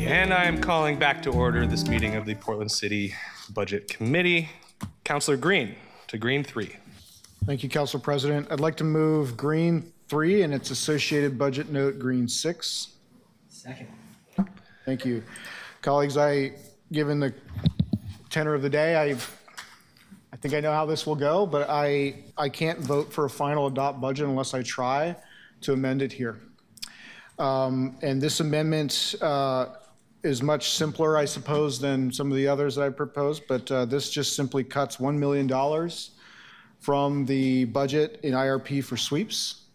And I am calling back to order this meeting of the Portland City Budget Committee. Councilor Green to Green 3. Thank you, Council President. I'd like to move Green 3 and its associated budget note Green 6. Second. Thank you. Colleagues, given the tenor of the day, I think I know how this will go, but I can't vote for a final adopt budget unless I try to amend it here. And this amendment is much simpler, I suppose, than some of the others that I proposed, but this just simply cuts $1 million from the budget in IRP for sweeps,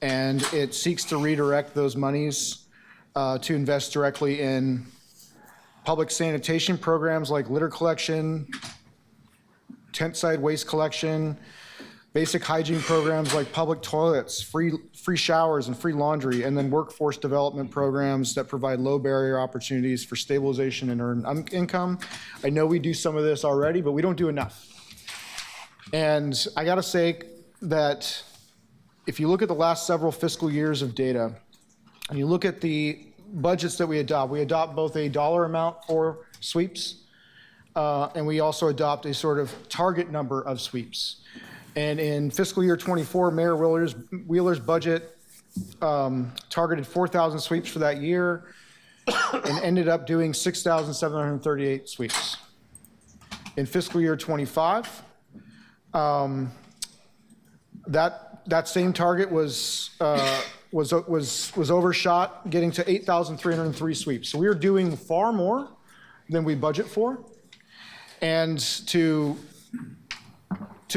and it seeks to redirect those monies to invest directly in public sanitation programs like litter collection, tent side waste collection, basic hygiene programs like public toilets, free showers and free laundry, and then workforce development programs that provide low barrier opportunities for stabilization and earned income. I know we do some of this already, but we don't do enough. And I gotta say that if you look at the last several fiscal years of data, and you look at the budgets that we adopt both a dollar amount for sweeps, and we also adopt a sort of target number of sweeps. And in fiscal year 24, Mayor Wheeler's budget targeted 4,000 sweeps for that year and ended up doing 6,738 sweeps. In fiscal year 25, that same target was overshot, getting to 8,303 sweeps. So we are doing far more than we budget for, and to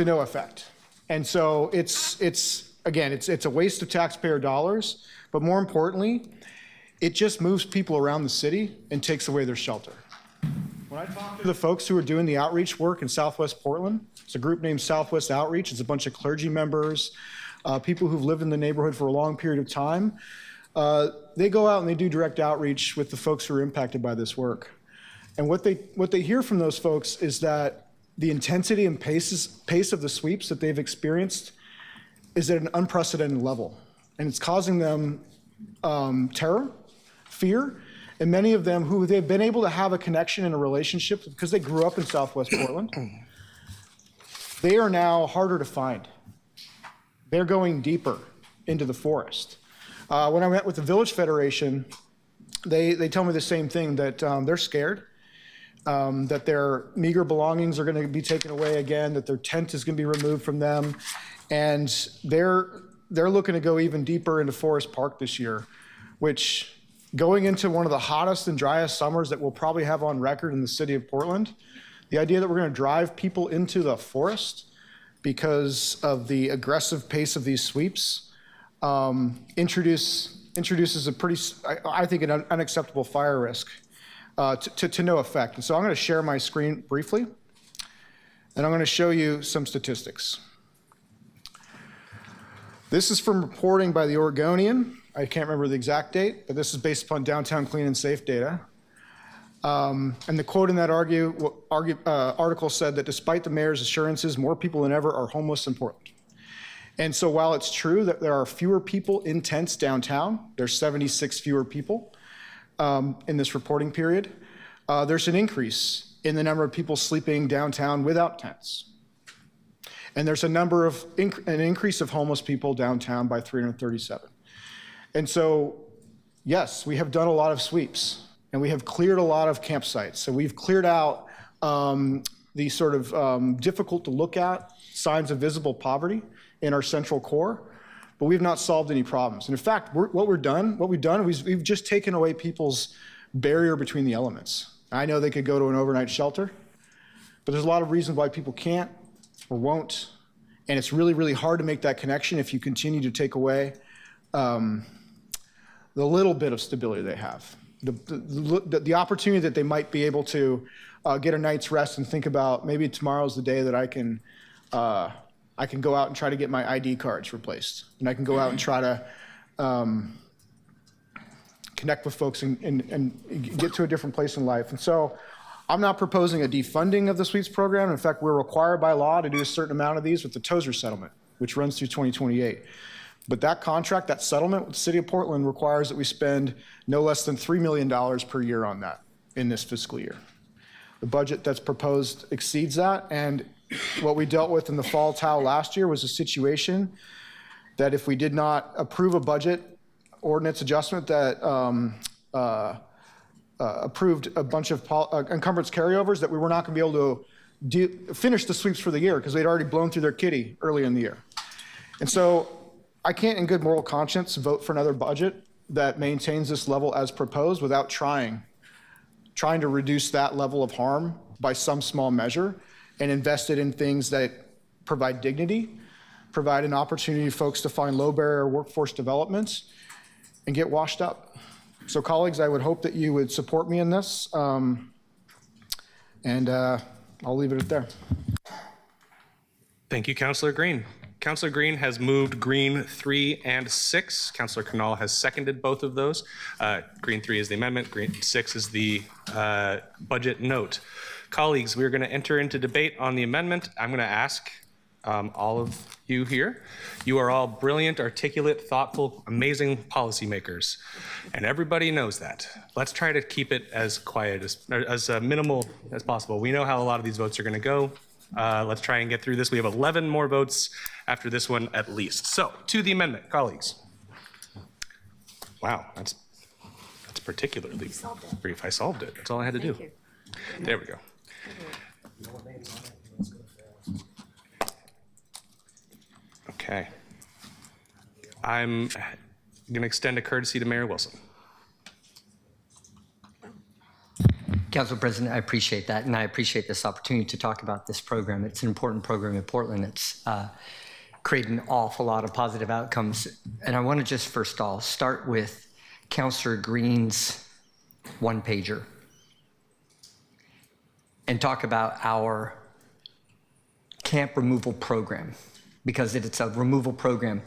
no effect. And so it's a waste of taxpayer dollars, but more importantly, it just moves people around the city and takes away their shelter. When I talk to the folks who are doing the outreach work in Southwest Portland, it's a group named Southwest Outreach. It's a bunch of clergy members, people who've lived in the neighborhood for a long period of time. They go out and they do direct outreach with the folks who are impacted by this work. And what they hear from those folks is that the intensity and pace of the sweeps that they've experienced is at an unprecedented level. And it's causing them terror, fear, and many of them who they've been able to have a connection and a relationship because they grew up in Southwest Portland, they are now harder to find. They're going deeper into the forest. When I met with the Village Federation, they tell me the same thing, that they're scared. That their meager belongings are going to be taken away again, that their tent is going to be removed from them, and they're looking to go even deeper into Forest Park this year, which, going into one of the hottest and driest summers that we'll probably have on record in the city of Portland, the idea that we're going to drive people into the forest because of the aggressive pace of these sweeps introduces a pretty, I think, an unacceptable fire risk. To no effect. And so I'm going to share my screen briefly, and I'm going to show you some statistics. This is from reporting by the Oregonian. I can't remember the exact date, but this is based upon downtown clean and safe data. And the quote in that article said that despite the mayor's assurances, more people than ever are homeless in Portland. And so while it's true that there are fewer people in tents downtown, there's 76 fewer people in this reporting period, there's an increase in the number of people sleeping downtown without tents. And there's an increase of homeless people downtown by 337. And so, yes, we have done a lot of sweeps, and we have cleared a lot of campsites. So we've cleared out the sort of difficult to look at signs of visible poverty in our central core. but we've not solved any problems. And in fact, what we've done, we've just taken away people's barrier between the elements. I know they could go to an overnight shelter, but there's a lot of reasons why people can't or won't. And it's really, really hard to make that connection if you continue to take away the little bit of stability they have. The opportunity that they might be able to get a night's rest and think about, maybe tomorrow's the day that I can go out and try to get my ID cards replaced. And I can go out and try to connect with folks and get to a different place in life. And so I'm not proposing a defunding of the sweeps program. In fact, we're required by law to do a certain amount of these with the Tozer settlement, which runs through 2028. But that contract, that settlement with the city of Portland requires that we spend no less than $3 million per year on that in this fiscal year. The budget that's proposed exceeds that, and what we dealt with in the fall TAO last year was a situation that if we did not approve a budget ordinance adjustment that approved a bunch of encumbrance carryovers, that we were not going to be able to finish the sweeps for the year because they'd already blown through their kitty early in the year. And so I can't in good moral conscience vote for another budget that maintains this level as proposed without trying to reduce that level of harm by some small measure and invest it in things that provide dignity, provide an opportunity for folks to find low barrier workforce development and get washed up. So colleagues, I would hope that you would support me in this, and I'll leave it at there. Thank you, Councillor Green. Councillor Green has moved Green 3 and 6. Councillor Canal has seconded both of those. Green 3 is the amendment. Green 6 is the budget note. Colleagues, we're going to enter into debate on the amendment. I'm going to ask all of you here. You are all brilliant, articulate, thoughtful, amazing policymakers, and everybody knows that. Let's try to keep it as quiet, as minimal as possible. We know how a lot of these votes are going to go. Let's try and get through this. We have 11 more votes after this one at least. So, to the amendment, colleagues. Wow, that's particularly brief. I solved it. That's all I had to do. There we go. Okay. I'm going to extend a courtesy to Mayor Wilson. Council President, I appreciate that, and I appreciate this opportunity to talk about this program. It's an important program in Portland. It's created an awful lot of positive outcomes. And I want to just first all start with Councillor Green's one-pager and talk about our camp removal program, because it's a removal program.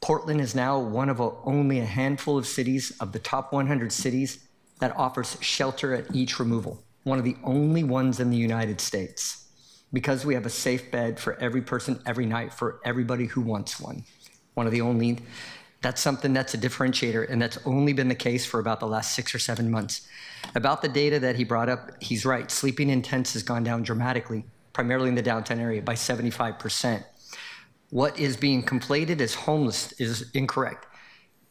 Portland is now one of only a handful of cities of the top 100 cities that offers shelter at each removal, one of the only ones in the United States, because we have a safe bed for every person every night for everybody who wants one. One of the only, that's something that's a differentiator, and that's only been the case for about the last 6 or 7 months. About the data that he brought up, he's right. Sleeping in tents has gone down dramatically, primarily in the downtown area, by 75%. What is being conflated as homeless is incorrect.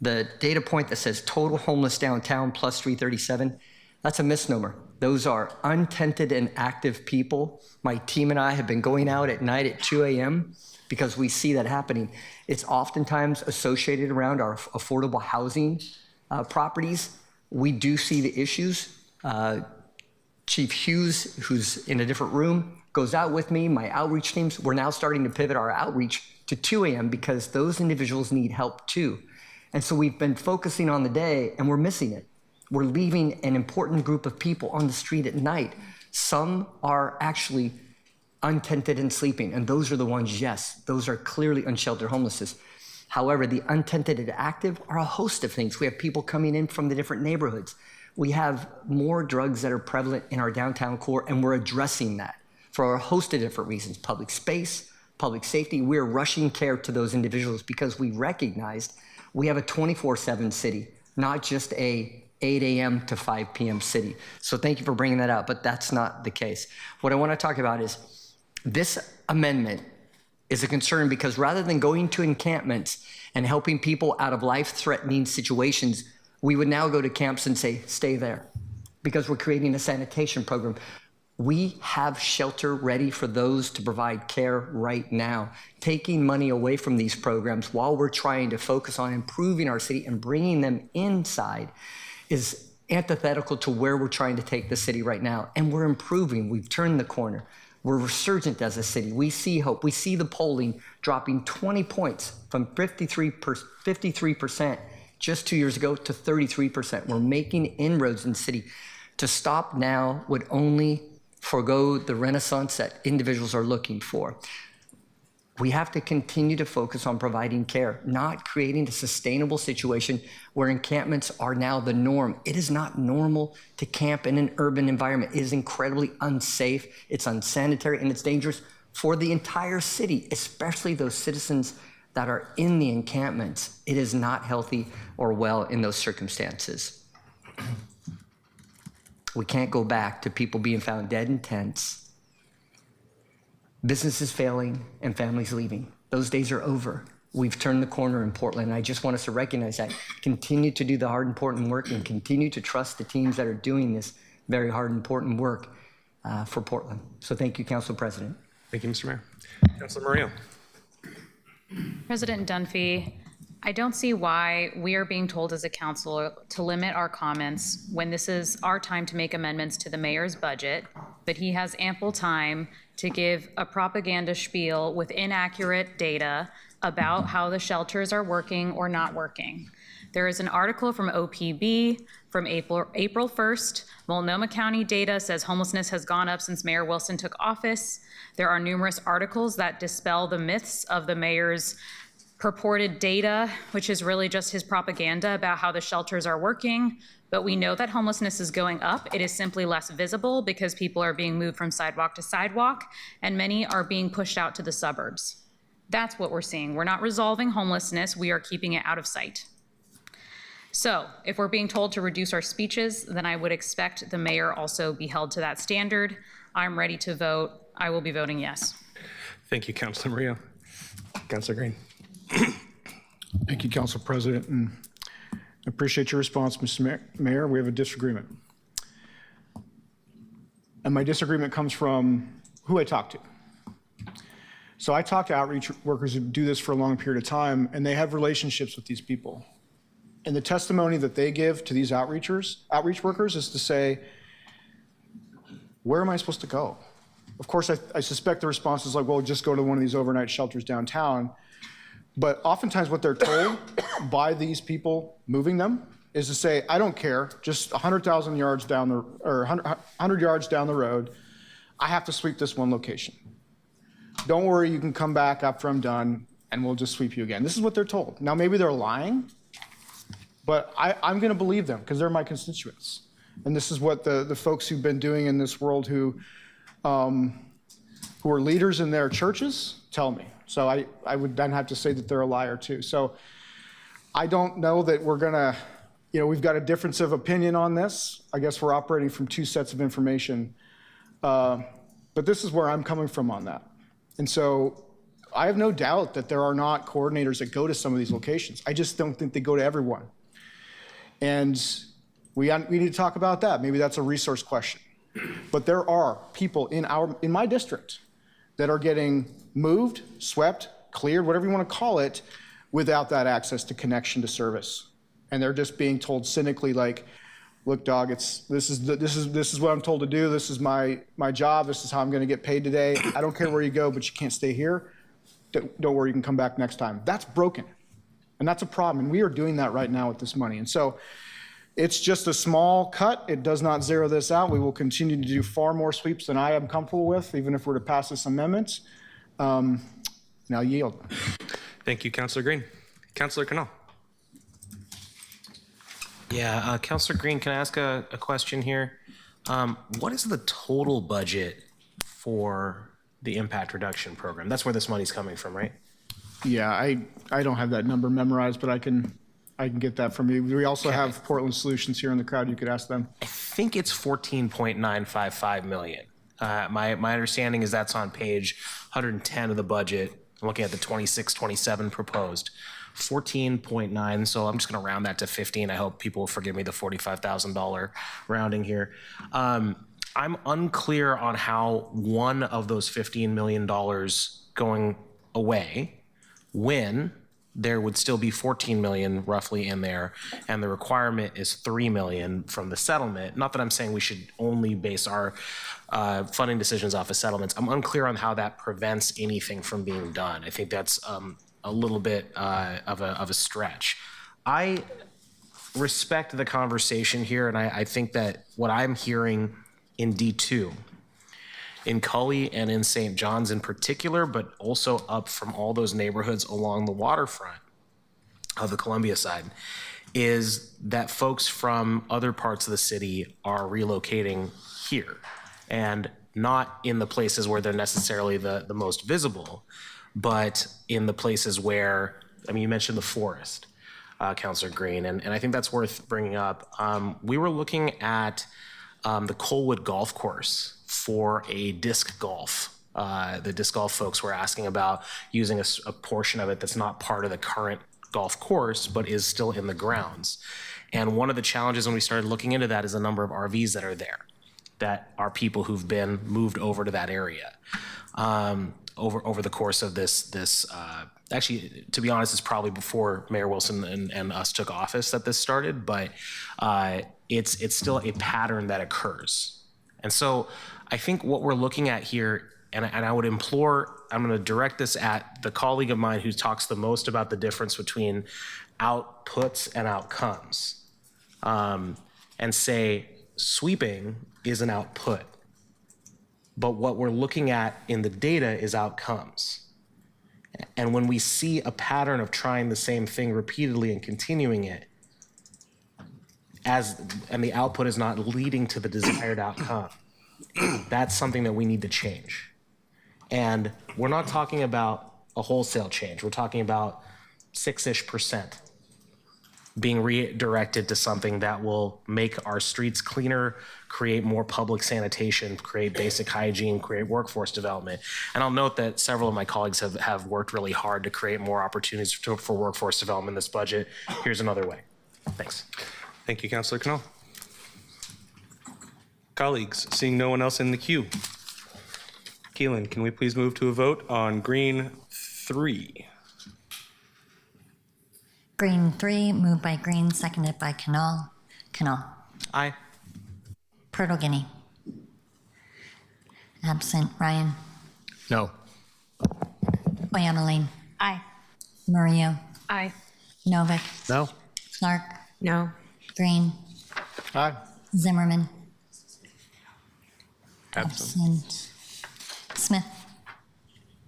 The data point that says total homeless downtown plus 337, that's a misnomer. Those are untented and active people. My team and I have been going out at night at 2 a.m. because we see that happening. It's oftentimes associated around our affordable housing properties. We do see the issues. Chief Hughes, who's in a different room, goes out with me, my outreach teams. We're now starting to pivot our outreach to 2 a.m. because those individuals need help too. And so we've been focusing on the day and we're missing it. We're leaving an important group of people on the street at night. Some are actually untented and sleeping, and those are the ones, yes, those are clearly unsheltered homelessness. However, the untented and active are a host of things. We have people coming in from the different neighborhoods. We have more drugs that are prevalent in our downtown core, and we're addressing that for a host of different reasons. Public space, public safety, we're rushing care to those individuals because we recognized we have a 24/7 city, not just a 8 a.m. to 5 p.m. city. So thank you for bringing that up, but that's not the case. What I want to talk about is this amendment is a concern because rather than going to encampments and helping people out of life-threatening situations, we would now go to camps and say, stay there, because we're creating a sanitation program. We have shelter ready for those to provide care right now. Taking money away from these programs while we're trying to focus on improving our city and bringing them inside is antithetical to where we're trying to take the city right now. And we're improving. We've turned the corner. We're resurgent as a city. We see hope. We see the polling dropping 20 points from 53% just 2 years ago to 33%. We're making inroads in the city. To stop now would only forego the renaissance that individuals are looking for. We have to continue to focus on providing care, not creating a sustainable situation where encampments are now the norm. It is not normal to camp in an urban environment. It is incredibly unsafe, it's unsanitary, and it's dangerous for the entire city, especially those citizens that are in the encampments. It is not healthy or well in those circumstances. We can't go back to people being found dead in tents, businesses failing, and families leaving. Those days are over. We've turned the corner in Portland. I just want us to recognize that. Continue to do the hard, important work and continue to trust the teams that are doing this very hard, important work for Portland. So thank you, Council President. Thank you, Mr. Mayor. Councilor Murillo. President Dunphy, I don't see why we are being told as a council to limit our comments when this is our time to make amendments to the mayor's budget, but he has ample time to give a propaganda spiel with inaccurate data about how the shelters are working or not working. There is an article from OPB from April 1st. Multnomah County data says homelessness has gone up since Mayor Wilson took office. There are numerous articles that dispel the myths of the mayor's purported data, which is really just his propaganda about how the shelters are working. But we know that homelessness is going up. It is simply less visible because people are being moved from sidewalk to sidewalk, and many are being pushed out to the suburbs. That's what we're seeing. We're not resolving homelessness. We are keeping it out of sight. So if we're being told to reduce our speeches, then I would expect the mayor also be held to that standard. I'm ready to vote. I will be voting yes. Thank you, Councilor Murillo. Councilor Green. Thank you, Council President, and I appreciate your response, Mr. Mayor. We have a disagreement. And my disagreement comes from who I talk to. So I talk to outreach workers who do this for a long period of time, and they have relationships with these people. And the testimony that they give to these outreach workers is to say, where am I supposed to go? Of course, I suspect the response is like, well, just go to one of these overnight shelters downtown. But oftentimes what they're told by these people moving them is to say, I don't care, just 100,000 yards down the, or 100 yards down the road, I have to sweep this one location. Don't worry, you can come back after I'm done and we'll just sweep you again. This is what they're told. Now, maybe they're lying, but I'm gonna believe them because they're my constituents. And this is what the folks who've been doing in this world who are leaders in their churches tell me. So I would then have to say that they're a liar too. So I don't know that we're gonna, we've got a difference of opinion on this. I guess we're operating from two sets of information. But this is where I'm coming from on that. And so I have no doubt that there are not coordinators that go to some of these locations. I just don't think they go to everyone. And we need to talk about that. Maybe that's a resource question. But there are people in my district that are getting moved, swept, cleared, whatever you want to call it, without that access to connection to service. And they're just being told cynically, like, look, dog, this is what I'm told to do. This is my job. This is how I'm going to get paid today. I don't care where you go, but you can't stay here. Don't worry, you can come back next time. That's broken. And that's a problem. And we are doing that right now with this money. And so it's just a small cut. It does not zero this out. We will continue to do far more sweeps than I am comfortable with, even if we're to pass this amendment. Now yield. Thank you, Councilor Green. Councilor Canal. Yeah, Councilor Green, can I ask a question here? What is the total budget for the impact reduction program? That's where this money's coming from, right? Yeah, I don't have that number memorized, but I can get that from you. We also have Portland Solutions here in the crowd. You could ask them. I think it's 14.955 million. My understanding is that's on page 110 of the budget. I'm looking at the 26-27 proposed. 14.9, so I'm just going to round that to 15. I hope people will forgive me the $45,000 rounding here. I'm unclear on how one of those $15 million going away, when there would still be 14 million roughly in there, and the requirement is 3 million from the settlement. Not that I'm saying we should only base our funding decisions off of settlements. I'm unclear on how that prevents anything from being done. I think that's a little bit of a stretch. I respect the conversation here, and I think that what I'm hearing in D2, in Cully and in St. John's in particular, but also up from all those neighborhoods along the waterfront of the Columbia side, is that folks from other parts of the city are relocating here, and not in the places where they're necessarily the most visible, but in the places where, I mean, you mentioned the forest, Councilor Green, and I think that's worth bringing up. We were looking at the Colwood Golf Course for a disc golf. The disc golf folks were asking about using a portion of it that's not part of the current golf course, but is still in the grounds. And one of the challenges when we started looking into that is the number of RVs that are there, that are people who've been moved over to that area over the course of this. Actually, to be honest, it's probably before Mayor Wilson and us took office that this started, but it's still a pattern that occurs. And so I think what we're looking at here, and I would implore, I'm going to direct this at the colleague of mine who talks the most about the difference between outputs and outcomes, and say sweeping is an output, but what we're looking at in the data is outcomes. And when we see a pattern of trying the same thing repeatedly and continuing it, and the output is not leading to the desired outcome, that's something that we need to change. And we're not talking about a wholesale change. We're talking about 6-ish% being redirected to something that will make our streets cleaner, create more public sanitation, create basic hygiene, create workforce development. And I'll note that several of my colleagues have worked really hard to create more opportunities for workforce development in this budget. Here's another way. Thanks. Thank you, Councilor Knoll. Colleagues, seeing no one else in the queue, Keelan, can we please move to a vote on Green 3? Green 3, moved by Green, seconded by Canal. Canal. Aye. Guinea. Absent. Ryan. No. Oyamaline. Aye. Murillo. Aye. Novick. No. Clark. No. Green. Aye. Zimmerman. Absent. Absent. Smith.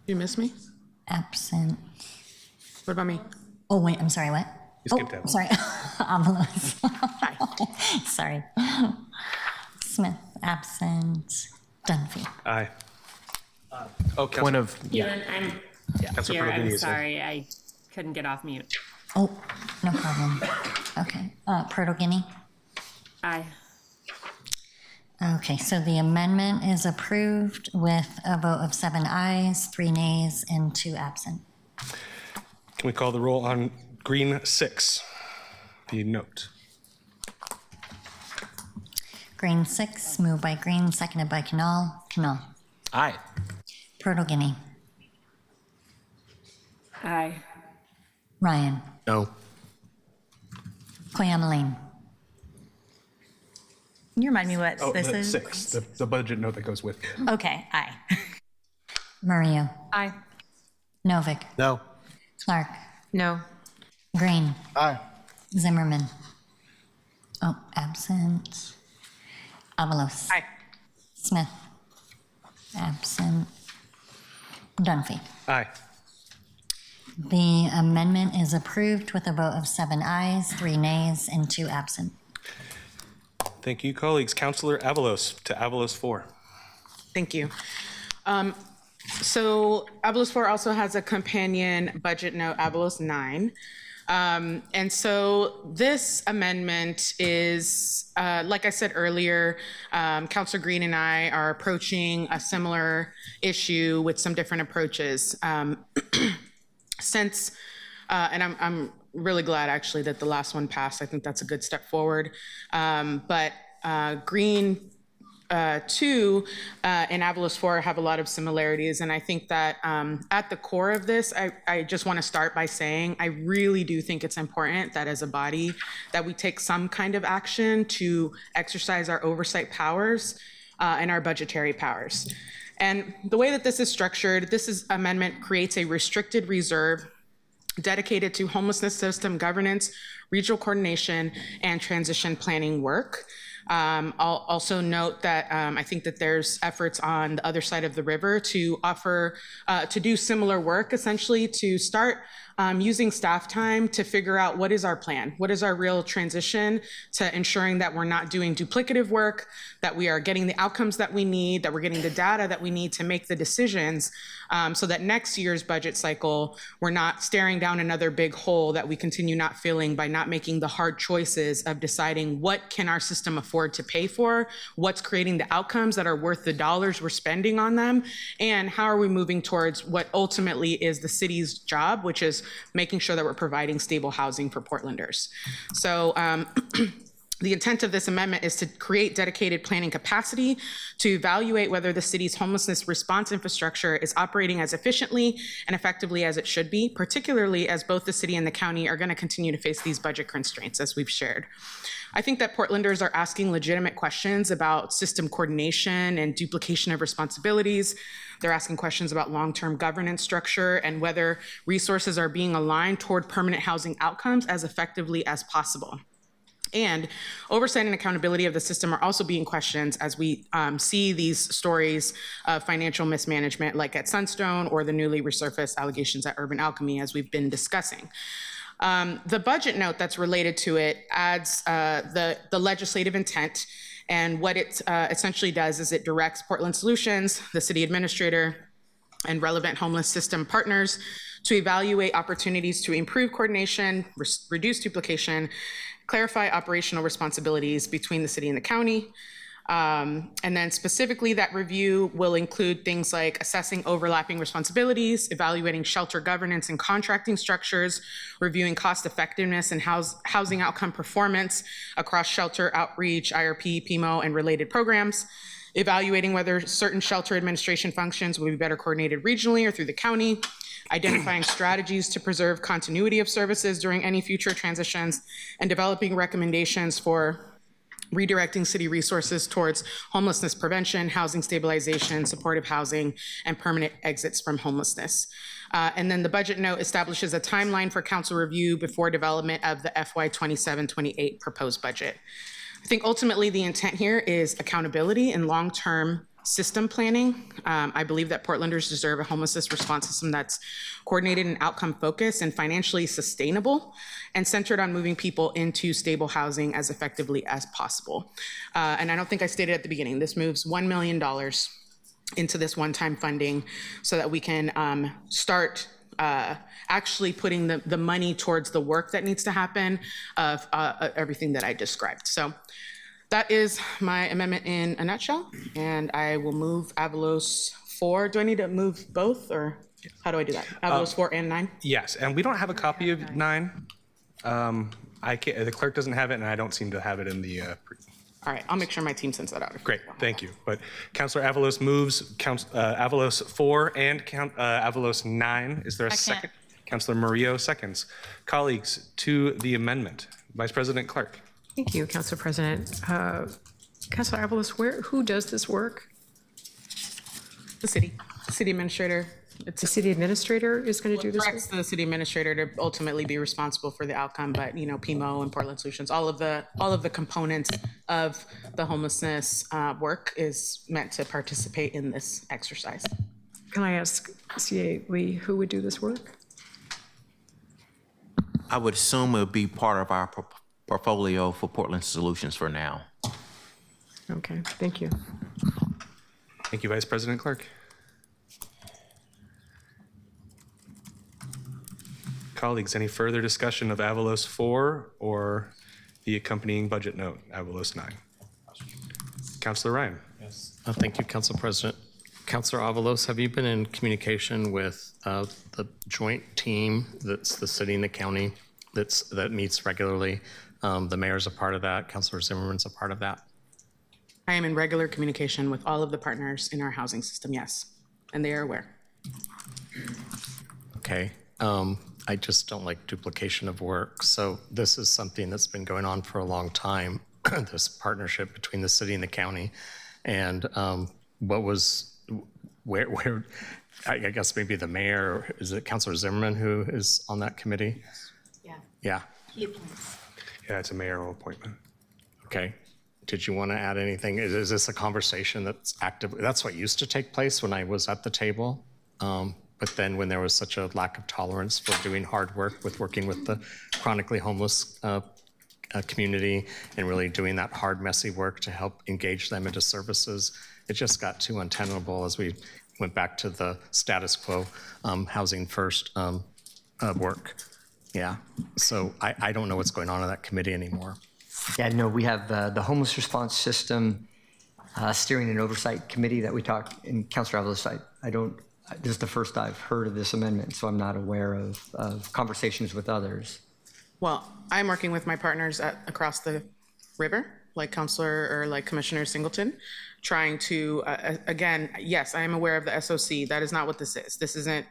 You miss me? Absent. What about me? Oh, wait, I'm sorry, what? You skipped that one. Sorry. Avalos. Sorry. Smith, absent. Dunphy. Aye. Oh, Point of, Yeah, I'm Councilor here. Perugini I'm is here. sorry. I couldn't get off mute. Oh, no problem. Okay. Guinea. Aye. Okay, so the amendment is approved with a vote of 7 ayes, 3 nays, and 2 absent. Can we call the roll on Green 6, the note? Green 6, moved by Green, seconded by Canal. Canal. aye. Guinea. Aye. Ryan. No. Koyamaline. Can you remind me what this the is? 6, the budget note that goes with it. Okay, aye. Murillo. Aye. Novick. No. Clark. No. Green. Aye. Zimmerman. Oh, absent. Avalos. Aye. Smith. Absent. Dunphy. Aye. The amendment is approved with a vote of 7 ayes, 3 nays, and 2 absent. Thank you, colleagues. Councilor Avalos to Avalos 4. Thank you. So Avalos 4 also has a companion budget note, Avalos 9. And so this amendment is, like I said earlier, Councilor Green and I are approaching a similar issue with some different approaches. Since, and I'm really glad actually that the last one passed. I think that's a good step forward. But Green 2 and Avalos 4 have a lot of similarities. And I think that at the core of this, I just want to start by saying I really do think it's important that as a body that we take some kind of action to exercise our oversight powers and our budgetary powers. And the way that this is structured, amendment creates a restricted reserve dedicated to homelessness system governance, regional coordination, and transition planning work. I'll also note that I think that there's efforts on the other side of the river to offer, to do similar work, essentially to start using staff time to figure out what is our plan, what is our real transition to ensuring that we're not doing duplicative work, that we are getting the outcomes that we need, that we're getting the data that we need to make the decisions so that next year's budget cycle, we're not staring down another big hole that we continue not filling by not making the hard choices of deciding what can our system afford to pay for, what's creating the outcomes that are worth the dollars we're spending on them, and how are we moving towards what ultimately is the city's job, which is making sure that we're providing stable housing for Portlanders. So the intent of this amendment is to create dedicated planning capacity to evaluate whether the city's homelessness response infrastructure is operating as efficiently and effectively as it should be, particularly as both the city and the county are going to continue to face these budget constraints, as we've shared. I think that Portlanders are asking legitimate questions about system coordination and duplication of responsibilities. They're asking questions about long-term governance structure and whether resources are being aligned toward permanent housing outcomes as effectively as possible. And oversight and accountability of the system are also being questioned as we see these stories of financial mismanagement like at Sunstone or the newly resurfaced allegations at Urban Alchemy, as we've been discussing. The budget note that's related to it adds the legislative intent, and what it essentially does is it directs Portland Solutions, the city administrator, and relevant homeless system partners to evaluate opportunities to improve coordination, reduce duplication, clarify operational responsibilities between the city and the county. And then specifically that review will include things like assessing overlapping responsibilities, evaluating shelter governance and contracting structures, reviewing cost effectiveness and housing outcome performance across shelter outreach, IRP, PMO, and related programs, evaluating whether certain shelter administration functions will be better coordinated regionally or through the county, identifying strategies to preserve continuity of services during any future transitions, and developing recommendations for redirecting city resources towards homelessness prevention, housing stabilization, supportive housing, and permanent exits from homelessness. And then the budget note establishes a timeline for council review before development of the FY27-28 proposed budget. I think ultimately the intent here is accountability and long-term system planning. I believe that Portlanders deserve a homelessness response system that's coordinated and outcome focused and financially sustainable and centered on moving people into stable housing as effectively as possible. And I don't think I stated at the beginning, this moves $1 million into this one-time funding so that we can start actually putting the money towards the work that needs to happen of everything that I described. So that is my amendment in a nutshell, and I will move Avalos 4. Do I need to move both, or how do I do that? Avalos 4 and 9? Yes, and we don't have a copy of 9. I can't, the clerk doesn't have it, and I don't seem to have it in the. All right, I'll make sure my team sends that out. Great, thank you. But Councilor Avalos moves Avalos 4 and Avalos 9. Is there a second? Councilor Murillo seconds. Colleagues, to the amendment. Vice President Clark. Thank you, Council President. Councilor Avalos, who does this work? The city administrator. The city administrator is going to do this work? Directs the city administrator to ultimately be responsible for the outcome, but PMO and Portland Solutions, all of the components of the homelessness work is meant to participate in this exercise. Can I ask CA Lee who would do this work? I would assume it would be part of our portfolio for Portland Solutions for now. Okay, thank you. Thank you, Vice President Clark. Colleagues, any further discussion of Avalos 4 or the accompanying budget note, Avalos 9? Councilor Ryan. Yes. Thank you, Council President. Councilor Avalos, have you been in communication with the joint team that's the city and the county that meets regularly? The mayor's a part of that. Councilor Zimmerman's a part of that. I am in regular communication with all of the partners in our housing system, yes, and they are aware. Okay. I just don't like duplication of work. So this is something that's been going on for a long time, this partnership between the city and the county. And where, I guess maybe the mayor, is it Councilor Zimmerman who is on that committee? Yeah. Yeah. Yeah, it's a mayoral appointment. Okay. Did you want to add anything? Is this a conversation that's active? That's what used to take place when I was at the table. But then when there was such a lack of tolerance for doing hard work with working with the chronically homeless community and really doing that hard, messy work to help engage them into services, it just got too untenable as we went back to the status quo housing first work. Yeah. So I don't know what's going on in that committee anymore. Yeah, no, we have the homeless response system steering and oversight committee that we talked in Councilor Avalos. This is the first I've heard of this amendment, so I'm not aware of conversations with others. Well, I'm working with my partners across the river, like Commissioner Singleton, trying to, again, yes, I am aware of the SOC. That is not what this is.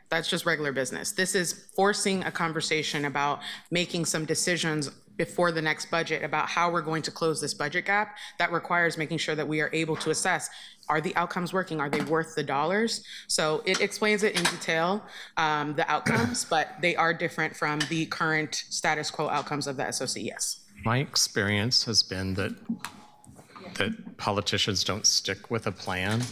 That's just regular business. This is forcing a conversation about making some decisions before the next budget about how we're going to close this budget gap. That requires making sure that we are able to assess, are the outcomes working? Are they worth the dollars? So it explains it in detail, the outcomes, but they are different from the current status quo outcomes of the SOC, yes. My experience has been that politicians don't stick with a plan.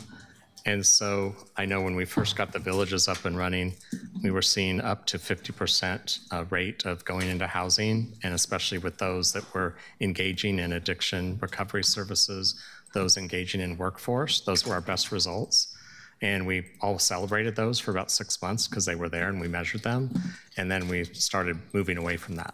And so I know when we first got the villages up and running, we were seeing up to 50% rate of going into housing, and especially with those that were engaging in addiction recovery services, those engaging in workforce, those were our best results. And we all celebrated those for about 6 months because they were there and we measured them. And then we started moving away from that.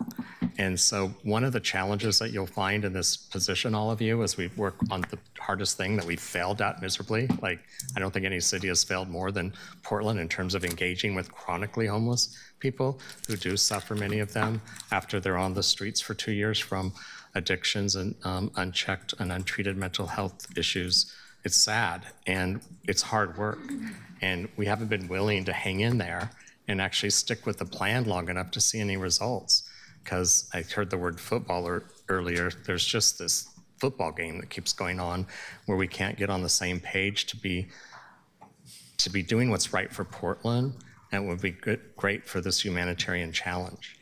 And so one of the challenges that you'll find in this position, all of you, as we work on the hardest thing that we failed at miserably, like I don't think any city has failed more than Portland in terms of engaging with chronically homeless people who do suffer, many of them, after they're on the streets for 2 years from addictions and unchecked and untreated mental health issues. It's sad and it's hard work. And we haven't been willing to hang in there and actually stick with the plan long enough to see any results. Because I heard the word football earlier, there's just this football game that keeps going on where we can't get on the same page to be doing what's right for Portland, and it would be great for this humanitarian challenge.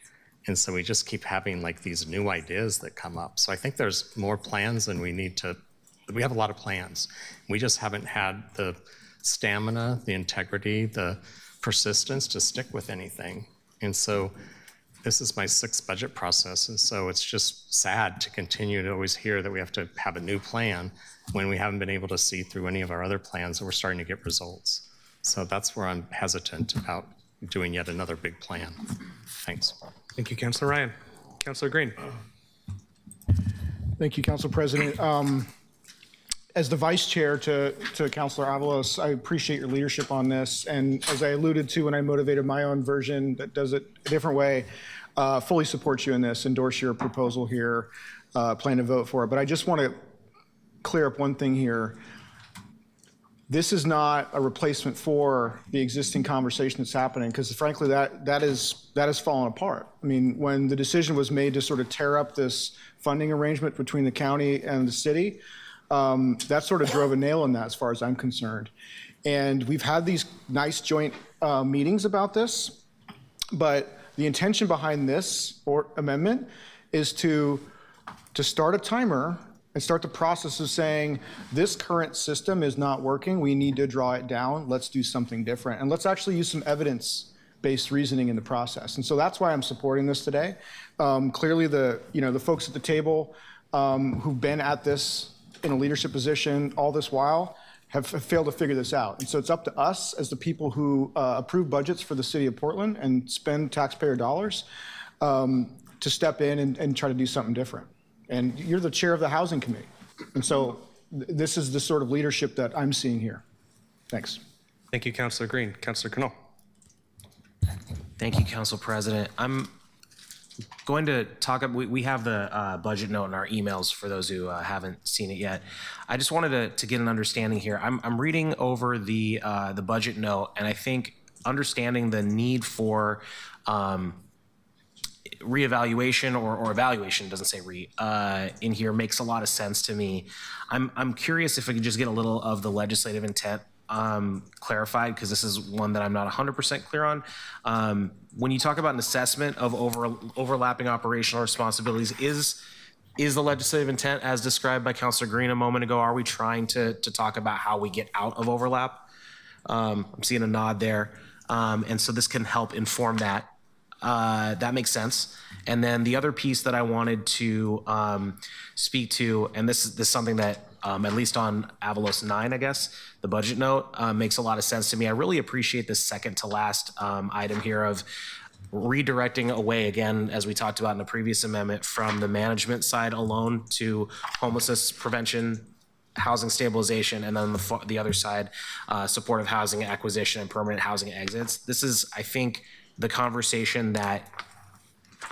And so we just keep having like these new ideas that come up. So I think there's more plans than we need to. We have a lot of plans. We just haven't had the stamina, the integrity, the persistence to stick with anything. And so this is my 6th budget process. And so it's just sad to continue to always hear that we have to have a new plan when we haven't been able to see through any of our other plans that we're starting to get results. So that's where I'm hesitant about doing yet another big plan. Thanks. Thank you, Councilor Ryan. Councilor Green. Thank you, Council President. As the vice chair to Councilor Avalos, I appreciate your leadership on this. And as I alluded to when I motivated my own version that does it a different way, fully support you in this, endorse your proposal here, plan to vote for it. But I just want to clear up one thing here. This is not a replacement for the existing conversation that's happening, because frankly, that has fallen apart. I mean, when the decision was made to sort of tear up this funding arrangement between the county and the city, that sort of drove a nail in that as far as I'm concerned. And we've had these nice joint meetings about this, but the intention behind this amendment is to start a timer and start the process of saying, this current system is not working, we need to draw it down, let's do something different. And let's actually use some evidence-based reasoning in the process. And so that's why I'm supporting this today. Clearly the folks at the table who've been at this in a leadership position all this while have failed to figure this out. And so it's up to us as the people who approve budgets for the city of Portland and spend taxpayer dollars to step in and try to do something different. And you're the chair of the housing committee. And so this is the sort of leadership that I'm seeing here. Thanks. Thank you, Councilor Green. Councilor Knoll. Thank you, Council President. I'm going to talk, we have the budget note in our emails for those who haven't seen it yet. I just wanted to get an understanding here. I'm reading over the budget note, and I think understanding the need for reevaluation or evaluation, doesn't say in here, makes a lot of sense to me. I'm curious if we could just get a little of the legislative intent clarified, because this is one that I'm not 100% clear on. When you talk about an assessment of overlapping operational responsibilities, is the legislative intent as described by Councilor Green a moment ago? Are we trying to talk about how we get out of overlap? I'm seeing a nod there. And so this can help inform that. That makes sense. And then the other piece that I wanted to speak to, and this is something that at least on Avalos 9, I guess, the budget note makes a lot of sense to me. I really appreciate the second to last item here of redirecting away, again, as we talked about in the previous amendment, from the management side alone to homelessness prevention, housing stabilization, and then the other side, supportive housing acquisition and permanent housing exits. This is, I think, the conversation that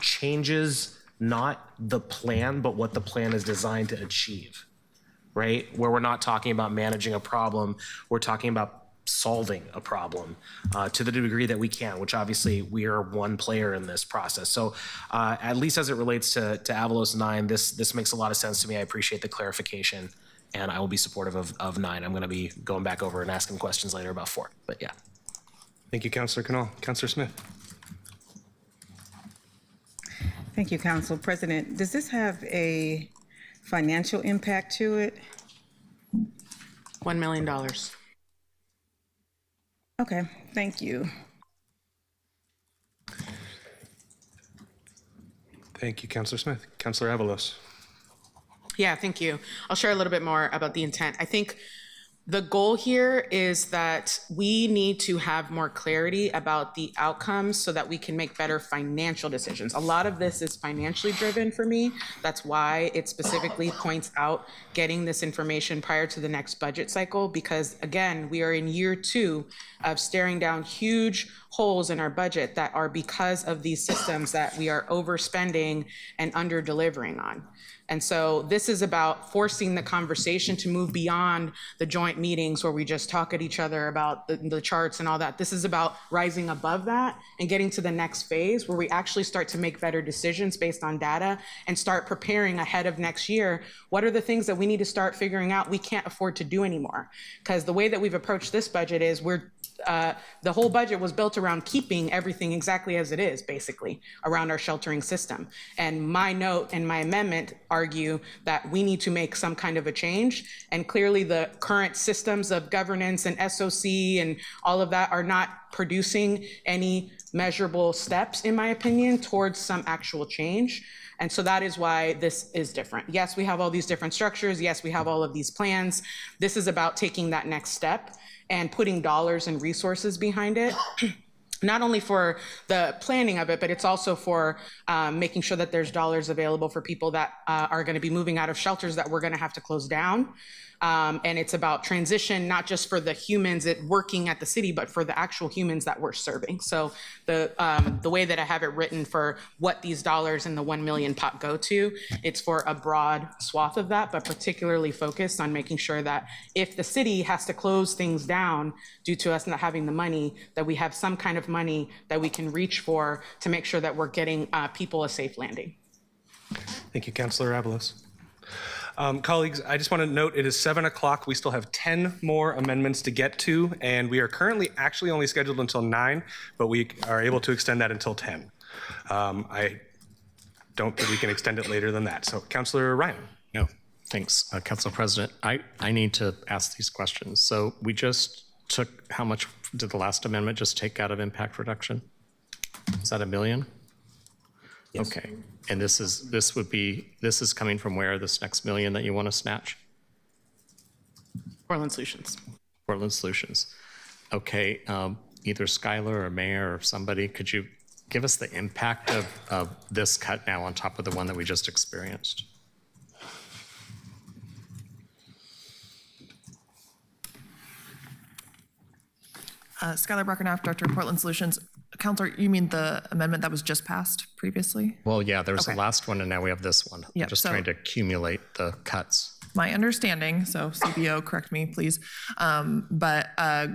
changes not the plan, but what the plan is designed to achieve, right? Where we're not talking about managing a problem, we're talking about solving a problem to the degree that we can, which obviously we are one player in this process. So at least as it relates to Avalos 9, this makes a lot of sense to me. I appreciate the clarification, and I will be supportive of 9. I'm going to be going back over and asking questions later about 4, but yeah. Thank you, Councilor Canal. Councilor Smith. Thank you, Council President. Does this have a financial impact to it? $1 million. Okay, thank you. Thank you, Councilor Smith. Councilor Avalos. Yeah, thank you. I'll share a little bit more about the intent. I think the goal here is that we need to have more clarity about the outcomes so that we can make better financial decisions. A lot of this is financially driven for me. That's why it specifically points out getting this information prior to the next budget cycle, because again, we are in year 2 of staring down huge holes in our budget that are because of these systems that we are overspending and under delivering on. And so this is about forcing the conversation to move beyond the joint meetings where we just talk at each other about the charts and all that. This is about rising above that and getting to the next phase where we actually start to make better decisions based on data and start preparing ahead of next year. What are the things that we need to start figuring out we can't afford to do anymore? Because the way that we've approached this budget is the whole budget was built around keeping everything exactly as it is, basically, around our sheltering system. And my note and my amendment argue that we need to make some kind of a change. And clearly the current systems of governance and SOC and all of that are not producing any measurable steps, in my opinion, towards some actual change. And so that is why this is different. Yes, we have all these different structures. Yes, we have all of these plans. This is about taking that next step and putting dollars and resources behind it, not only for the planning of it, but it's also for making sure that there's dollars available for people that are gonna be moving out of shelters that we're gonna have to close down. And it's about transition, not just for the humans working at the city, but for the actual humans that we're serving. So the way that I have it written for what these dollars in the 1 million pot go to, it's for a broad swath of that, but particularly focused on making sure that if the city has to close things down due to us not having the money, that we have some kind of money that we can reach for to make sure that we're getting people a safe landing. Thank you, Councilor Avalos. Colleagues, I just want to note it is 7 o'clock. We still have 10 more amendments to get to, and we are currently actually only scheduled until 9, but we are able to extend that until 10. I don't think we can extend it later than that. So, Councilor Ryan. No, thanks, Council President. I need to ask these questions. So we just took, how much did the last amendment just take out of impact reduction? Is that $1 million? Yes. Okay, and this is coming from where, this next $1 million that you want to snatch? Portland Solutions. Portland Solutions. Okay, either Skylar or Mayor or somebody, could you give us the impact of this cut now on top of the one that we just experienced? Skylar Brockenoff, Director of Portland Solutions. Counselor, you mean the amendment that was just passed previously? Well, yeah, there was the Okay. last one, and now we have this one. I'm Yep, just so- trying to accumulate the cuts. My understanding, so CBO, correct me, please, but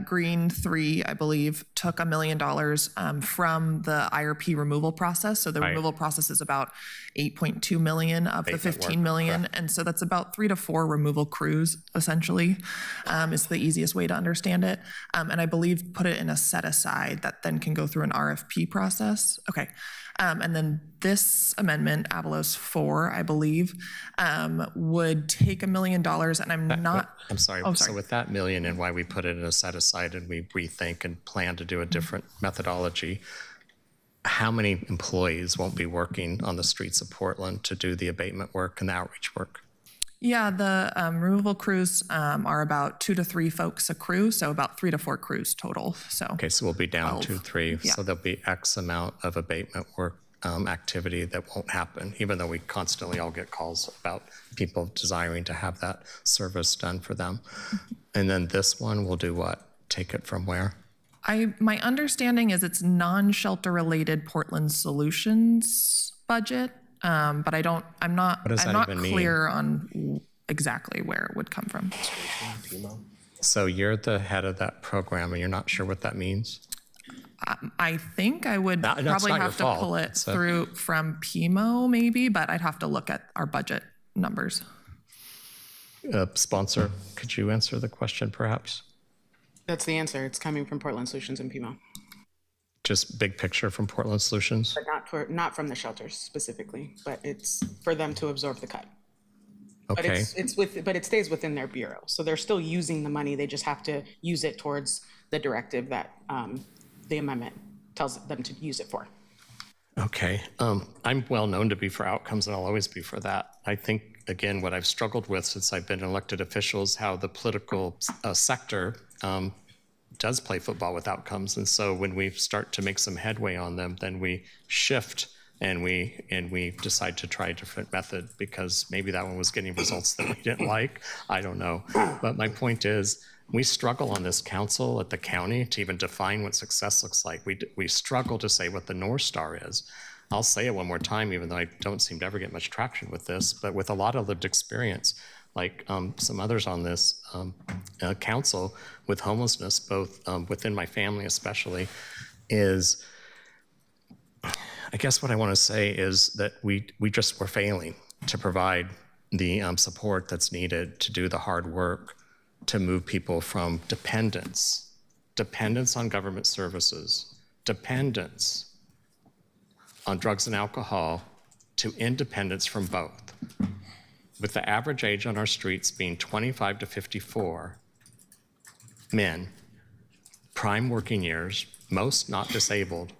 Green 3, I believe, took $1 million from the IRP removal process. So the Right. removal process is about 8.2 million of the Abatement 15 work, million. correct. And so that's about 3 to 4 removal crews, essentially, is the easiest way to understand it. And I believe put it in a set aside that then can go through an RFP process. Okay. And then this amendment, Avalos 4, I believe, would take $1 million, and I'm sorry. Oh, So with that million and why we put it in a set aside and we rethink and plan to do a different methodology, how many employees won't be working on the streets of Portland to do the abatement work and the outreach work? Yeah, the removal crews are about 2 to 3 folks a crew, so about 3 to 4 crews total. So Okay, so we'll be down 12. 2, 3. Yeah. So there'll be X amount of abatement work activity that won't happen, even though we constantly all get calls about people desiring to have that service done for them. And then this one will do what? Take it from where? my understanding is it's non-shelter related Portland Solutions budget, but I'm not What does that even mean? clear on exactly where it would come from. So you're the head of that program and you're not sure what that means? I think I would That's probably not your have to fault. pull it It's a- through from PMO maybe, but I'd have to look at our budget numbers. Sponsor, could you answer the question perhaps? That's the answer. It's coming from Portland Solutions and PMO, Just big picture from Portland Solutions? but not from the shelters specifically, but it's for them to absorb the cut. But Okay, but it stays within their bureau. So they're still using the money. They just have to use it towards the directive that the amendment tells them to use it for. okay. I'm well known to be for outcomes and I'll always be for that. I think, again, what I've struggled with since I've been elected official is how the political sector does play football with outcomes. And so when we start to make some headway on them, then we shift and we decide to try a different method because maybe that one was getting results that we didn't like. I don't know. But my point is, we struggle on this council at the county to even define what success looks like. We struggle to say what the North Star is. I'll say it one more time, even though I don't seem to ever get much traction with this, but with a lot of lived experience, like some others on this council with homelessness, both within my family especially, is, I guess what I want to say is that we just were failing to provide the support that's needed to do the hard work to move people from dependence on government services, dependence on drugs and alcohol, to independence from both. With the average age on our streets being 25 to 54, men, prime working years, most not disabled.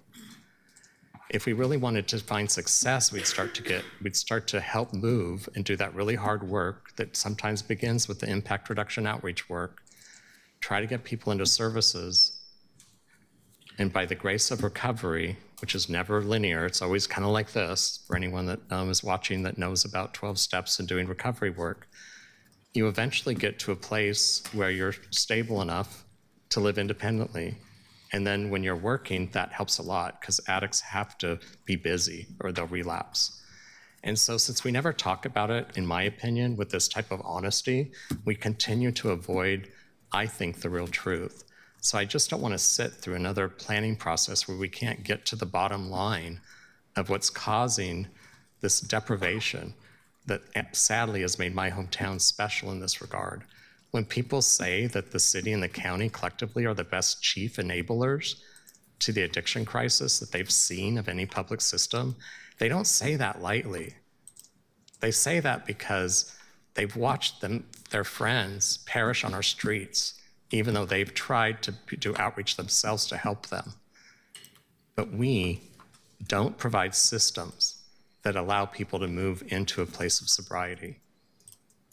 If we really wanted to find success, we'd start to help move and do that really hard work that sometimes begins with the impact reduction outreach work, try to get people into services, and by the grace of recovery, which is never linear, it's always kind of like this, for anyone that is watching that knows about 12 steps and doing recovery work, you eventually get to a place where you're stable enough to live independently. And then when you're working, that helps a lot because addicts have to be busy or they'll relapse. And so since we never talk about it, in my opinion, with this type of honesty, we continue to avoid, I think, the real truth. So I just don't want to sit through another planning process where we can't get to the bottom line of what's causing this deprivation that sadly has made my hometown special in this regard. When people say that the city and the county collectively are the best chief enablers to the addiction crisis that they've seen of any public system, they don't say that lightly. They say that because they've watched their friends perish on our streets, even though they've tried to do outreach themselves to help them. But we don't provide systems that allow people to move into a place of sobriety.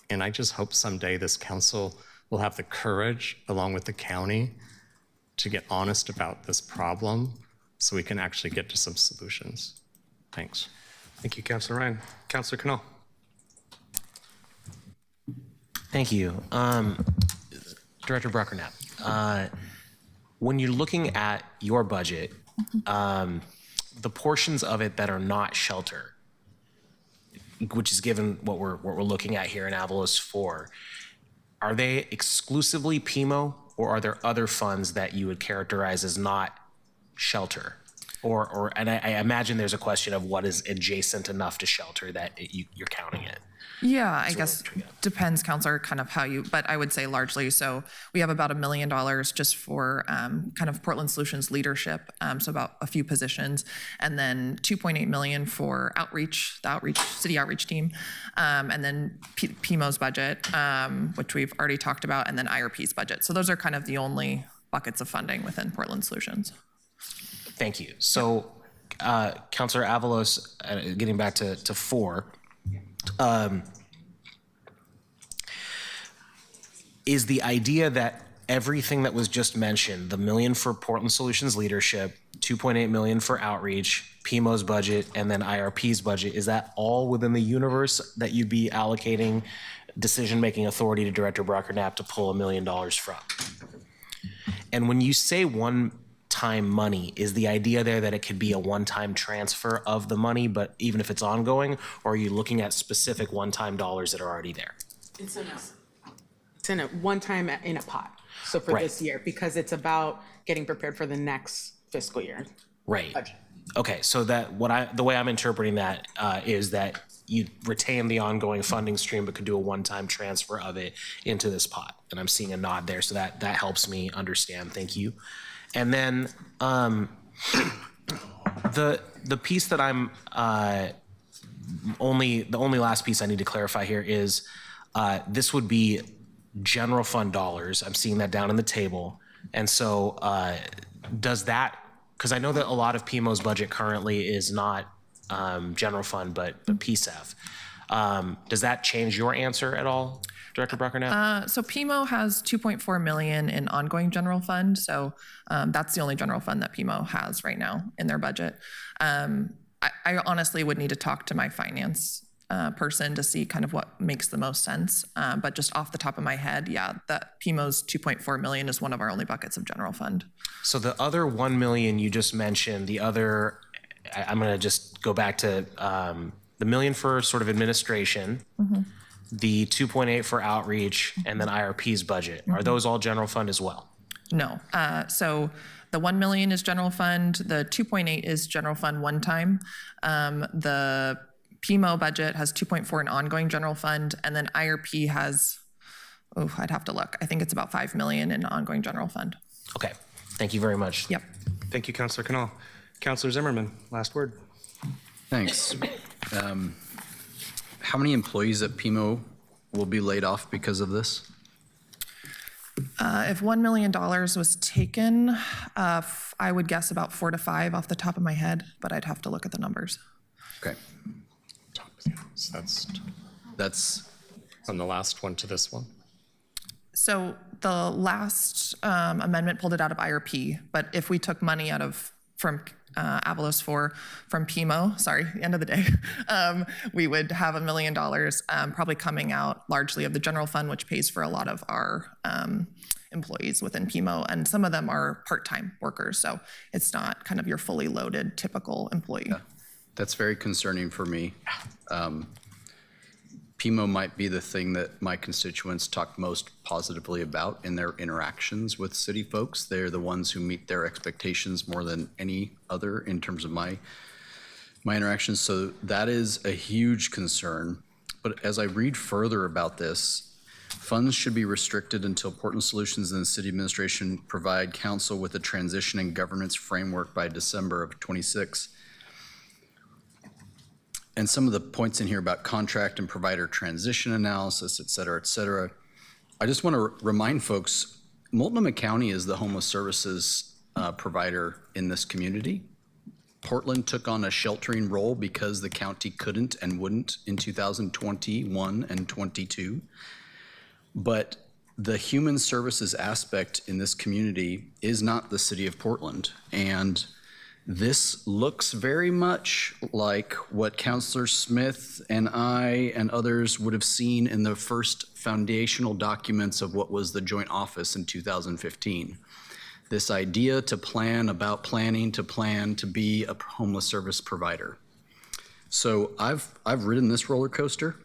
And I just hope someday this council will have the courage, along with the county, to get honest about this problem so we can actually get to some solutions. Thanks. Thank you, Councilor Ryan. Councilor Cannell. Thank you. Director Bruckernap, when you're looking at your budget the portions of it that are not shelter, which is given what we're looking at here in Avalos 4, are they exclusively PMO, or are there other funds that you would characterize as not shelter? And I imagine there's a question of what is adjacent enough to shelter that you're counting it. Yeah, I guess depends, Counselor, kind of how you, but I would say largely. So we have about $1 million just for kind of Portland Solutions leadership, so about a few positions, and then $2.8 million for outreach, the city outreach team, and then PMO's budget, which we've already talked about, and then IRP's budget. So those are kind of the only buckets of funding within Portland Solutions. Thank you. So, Councilor Avalos, getting back to 4, is the idea that everything that was just mentioned, the $1 million for Portland Solutions leadership, $2.8 million for outreach, PMO's budget, and then IRP's budget, is that all within the universe that you'd be allocating decision-making authority to Director Brockernap to pull $1 million from? And when you say one-time money, is the idea there that it could be a one-time transfer of the money, but even if it's ongoing, or are you looking at specific one-time dollars that are already there? It's in a one time in a pot. So for this year, because it's about getting prepared for the next fiscal year. Right. Budget. Okay, so that the way I'm interpreting that is that you retain the ongoing funding stream, but could do a one-time transfer of it into this pot. And I'm seeing a nod there, so that helps me understand. Thank you. And then the piece that I'm the only last piece I need to clarify here is this would be general fund dollars. I'm seeing that down in the table. And so does that, because I know that a lot of PMO's budget currently is not general fund, but PSEF. Does that change your answer at all, Director Brockernap? So PMO has $2.4 million in ongoing general fund. So that's the only general fund that PMO has right now in their budget. I honestly would need to talk to my finance person to see kind of what makes the most sense. But just off the top of my head, yeah, that PMO's $2.4 million is one of our only buckets of general fund. So the other 1 million you just mentioned, the other, I'm going to just go back to the $1 million for sort of administration, the 2.8 for outreach, and then IRP's budget. Are those all general fund as well? No. So the 1 million is general fund. The 2.8 is general fund one time. The PMO budget has 2.4 in ongoing general fund, and then IRP has, I'd have to look. I think it's about 5 million in ongoing general fund. Okay. Thank you very much. Yep. Thank you, Councilor Canal. Councilor Zimmerman, last word. Thanks. How many employees at PMO will be laid off because of this? If $1 million was taken, I would guess about 4 to 5 off the top of my head, but I'd have to look at the numbers. Okay. So that's from the last one to this one. So the last amendment pulled it out of IRP, but if we took money from Avalos 4 from PMO, sorry, end of the day, we would have $1 million probably coming out largely of the general fund, which pays for a lot of our employees within PMO, and some of them are part-time workers, so it's not kind of your fully loaded typical employee. Yeah. That's very concerning for me. PMO might be the thing that my constituents talk most positively about in their interactions with city folks. They're the ones who meet their expectations more than any other in terms of my interactions. So that is a huge concern. But as I read further about this, funds should be restricted until Portland Solutions and the city administration provide council with a transition and governance framework by December of 26. And some of the points in here about contract and provider transition analysis, et cetera, I just want to remind folks, Multnomah County is the homeless services provider in this community. Portland took on a sheltering role because the county couldn't and wouldn't in 2021 and 22. But the human services aspect in this community is not the city of Portland. And this looks very much like what Councilor Smith and I and others would have seen in the first foundational documents of what was the joint office in 2015. this idea to plan about planning to plan to be a homeless service provider. So I've ridden this roller coaster,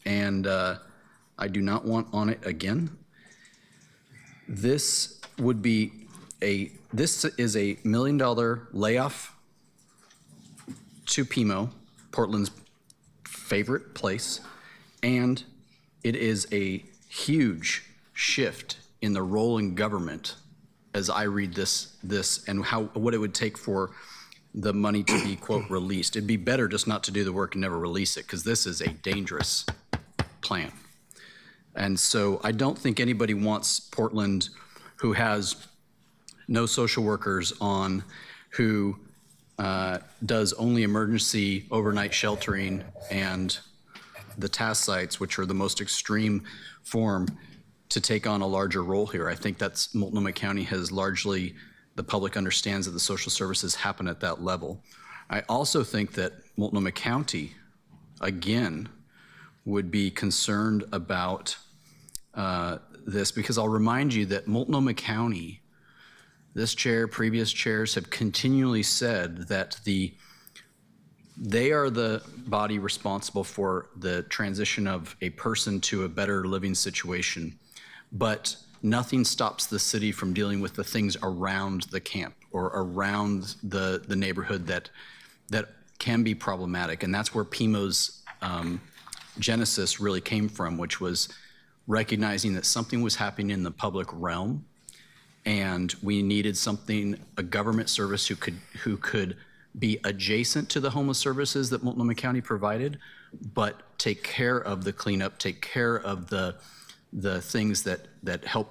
and I do not want on it again. This is a $1 million layoff to PMO, Portland's favorite place, and it is a huge shift in the role in government as I read this and what it would take for the money to be, quote, released. It'd be better just not to do the work and never release it, because this is a dangerous plan. And so I don't think anybody wants Portland who has no social workers on, who does only emergency overnight sheltering and the task sites, which are the most extreme form, to take on a larger role here. I think that's Multnomah County has largely, the public understands that the social services happen at that level. I also think that Multnomah County, again, would be concerned about this, because I'll remind you that Multnomah County, this chair, previous chairs have continually said that they are the body responsible for the transition of a person to a better living situation, but nothing stops the city from dealing with the things around the camp or around the neighborhood that can be problematic. And that's where PMO's genesis really came from, which was recognizing that something was happening in the public realm, and we needed something, a government service who could be adjacent to the homeless services that Multnomah County provided, but take care of the cleanup, take care of the things that help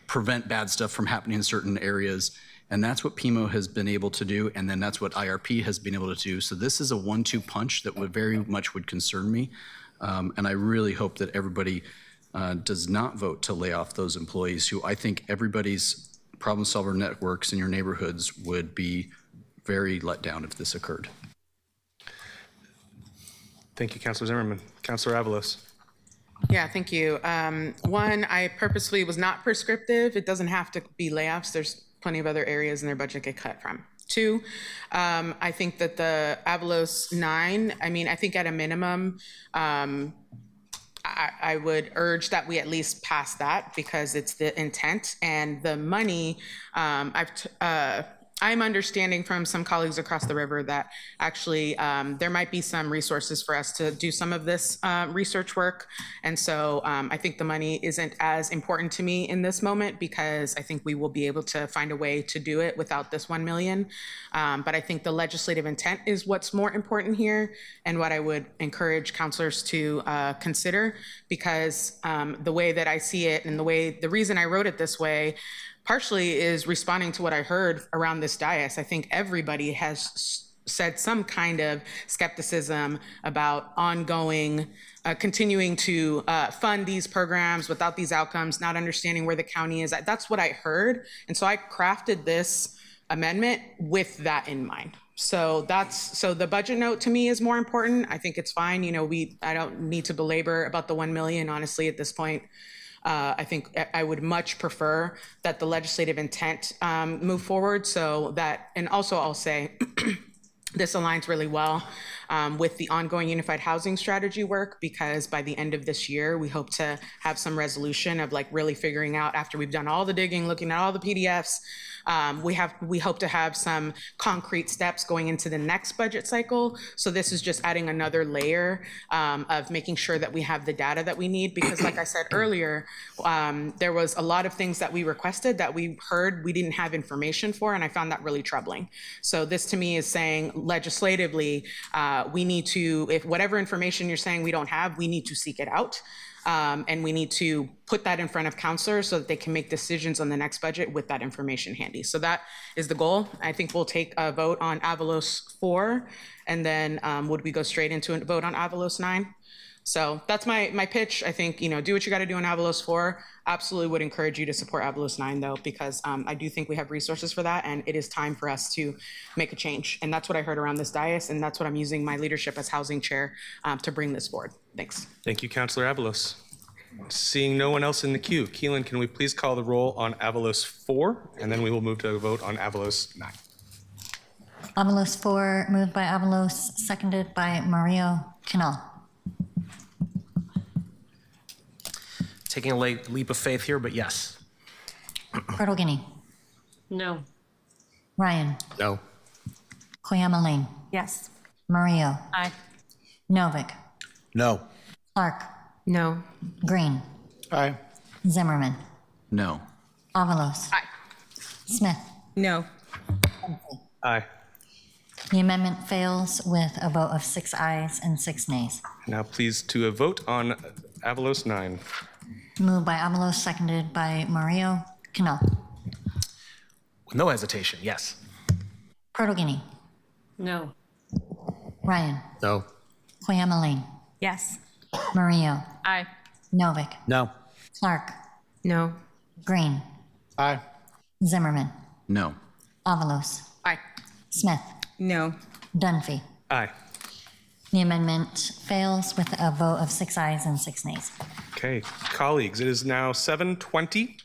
prevent bad stuff from happening in certain areas. And that's what PMO has been able to do, and then that's what IRP has been able to do. So this is a 1-2 punch that would very much would concern me. And I really hope that everybody does not vote to lay off those employees who I think everybody's problem solver networks in your neighborhoods would be very let down if this occurred. Thank you, Councilor Zimmerman. Councilor Avalos. Yeah, thank you. One, I purposely was not prescriptive. It doesn't have to be layoffs. There's plenty of other areas in their budget get cut from. Two, I think that the Avalos 9, I think at a minimum, I would urge that we at least pass that, because it's the intent and the money. I'm understanding from some colleagues across the river that actually there might be some resources for us to do some of this research work. And so I think the money isn't as important to me in this moment, because I think we will be able to find a way to do it without this 1 million. But I think the legislative intent is what's more important here, and what I would encourage councilors to consider, because the way that I see it and the reason I wrote it this way partially is responding to what I heard around this dais. I think everybody has said some kind of skepticism about ongoing, continuing to fund these programs without these outcomes, not understanding where the county is. That's what I heard. And so I crafted this amendment with that in mind. So the budget note to me is more important. I think it's fine. I don't need to belabor about the 1 million, honestly, at this point. I think I would much prefer that the legislative intent move forward, so that, and also I'll say, this aligns really well with the ongoing unified housing strategy work, because by the end of this year, we hope to have some resolution of really figuring out, after we've done all the digging, looking at all the PDFs, we hope to have some concrete steps going into the next budget cycle. So this is just adding another layer of making sure that we have the data that we need, because like I said earlier, there was a lot of things that we requested that we heard we didn't have information for, and I found that really troubling. So this to me is saying legislatively, we need to, if whatever information you're saying we don't have, we need to seek it out. And we need to put that in front of councilors so that they can make decisions on the next budget with that information handy. So that is the goal. I think we'll take a vote on Avalos 4, and then would we go straight into a vote on Avalos 9? So that's my pitch. I think, do what you got to do on Avalos 4. Absolutely would encourage you to support Avalos 9, though, because I do think we have resources for that, and it is time for us to make a change. And that's what I heard around this dais, and that's what I'm using my leadership as housing chair to bring this forward. Thanks. Thank you, Councilor Avalos. Seeing no one else in the queue, Keelan, can we please call the roll on Avalos 4, and then we will move to a vote on Avalos 9. Avalos 4, moved by Avalos, seconded by Mario Canal. Taking a leap of faith here, but yes. Purtle Guinea. No. Ryan. No. Koyama Lane. Yes. Mario. Aye. Novick. No. Clark. No. Green. Aye. Zimmerman. No. Avalos. Aye. Smith. No. Aye. The amendment fails with a vote of 6 ayes and 6 nays. Now please to a vote on Avalos 9. Moved by Avalos, seconded by Mario Canal. With no hesitation, yes. Purtle Guinea. No. Ryan. No. Koyama Lane. Yes. Mario. Aye. Novick. No. Clark. No. Green. Aye. Zimmerman. No. Avalos. Aye. Smith. No. Dunphy. Aye. The amendment fails with a vote of 6 ayes and 6 nays. Okay, colleagues, it is now 7:20.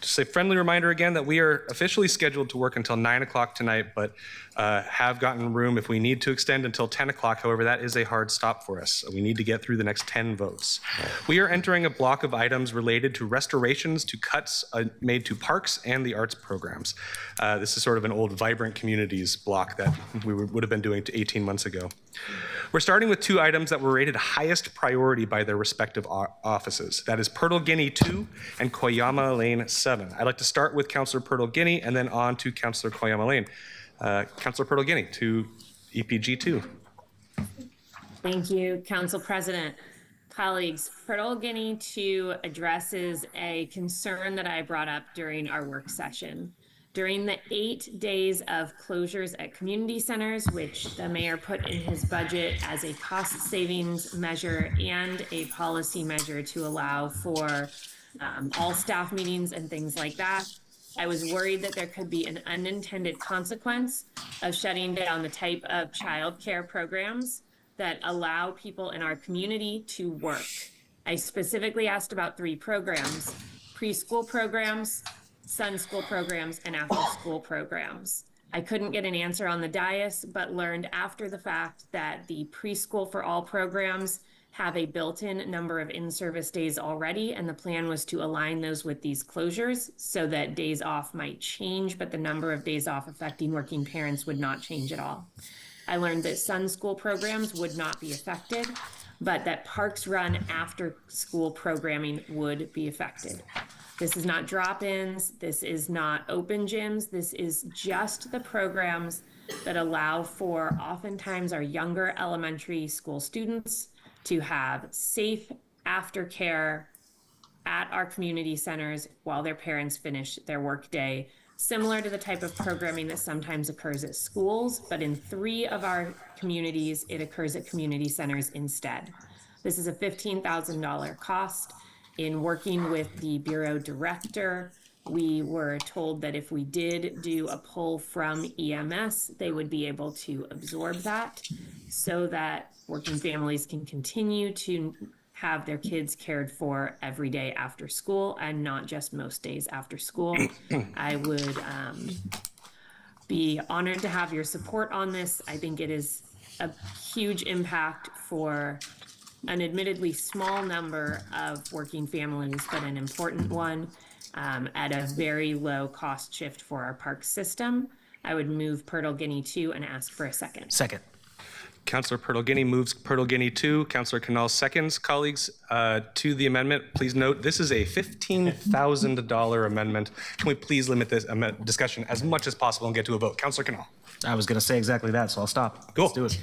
Just a friendly reminder again that we are officially scheduled to work until 9 o'clock tonight, but have gotten room if we need to extend until 10 o'clock. However, that is a hard stop for us. We need to get through the next 10 votes. We are entering a block of items related to restorations to cuts made to parks and the arts programs. This is sort of an old Vibrant Communities block that we would have been doing 18 months ago. We're starting with 2 items that were rated highest priority by their respective offices. That is Purtle Guinea 2 and Koyama Lane 7. I'd like to start with Councillor Purtle Guinea and then on to Councillor Koyama Lane. Councillor Purtle Guinea to EPG 2. Thank you, Council President. Colleagues, Purtle Guinea 2 addresses a concern that I brought up during our work session. During the 8 days of closures at community centers, which the mayor put in his budget as a cost savings measure and a policy measure to allow for all staff meetings and things like that, I was worried that there could be an unintended consequence of shutting down the type of childcare programs that allow people in our community to work. I specifically asked about 3 programs: preschool programs, Sun School programs, and after-school programs. I couldn't get an answer on the dais, but learned after the fact that the preschool for all programs have a built-in number of in-service days already, and the plan was to align those with these closures so that days off might change, but the number of days off affecting working parents would not change at all. I learned that Sun School programs would not be affected, but that parks run after-school programming would be affected. This is not drop-ins, this is not open gyms, this is just the programs that allow for oftentimes our younger elementary school students to have safe aftercare at our community centers while their parents finish their workday, similar to the type of programming that sometimes occurs at schools, but in 3 of our communities, it occurs at community centers instead. This is a $15,000 cost. In working with the Bureau Director, we were told that if we did do a pull from EMS, they would be able to absorb that so that working families can continue to have their kids cared for every day after school and not just most days after school. I would be honored to have your support on this. I think it is a huge impact for an admittedly small number of working families, but an important one at a very low cost shift for our park system. I would move Purtle Guinea 2 and ask for a second. Second. Councillor Purtle Guinea moves Purtle Guinea 2. Councillor Canal seconds. Colleagues, to the amendment, please note this is a $15,000 amendment. Can we please limit this discussion as much as possible and get to a vote? Councillor Canal. I was going to say exactly that, so I'll stop. Cool. Let's do it.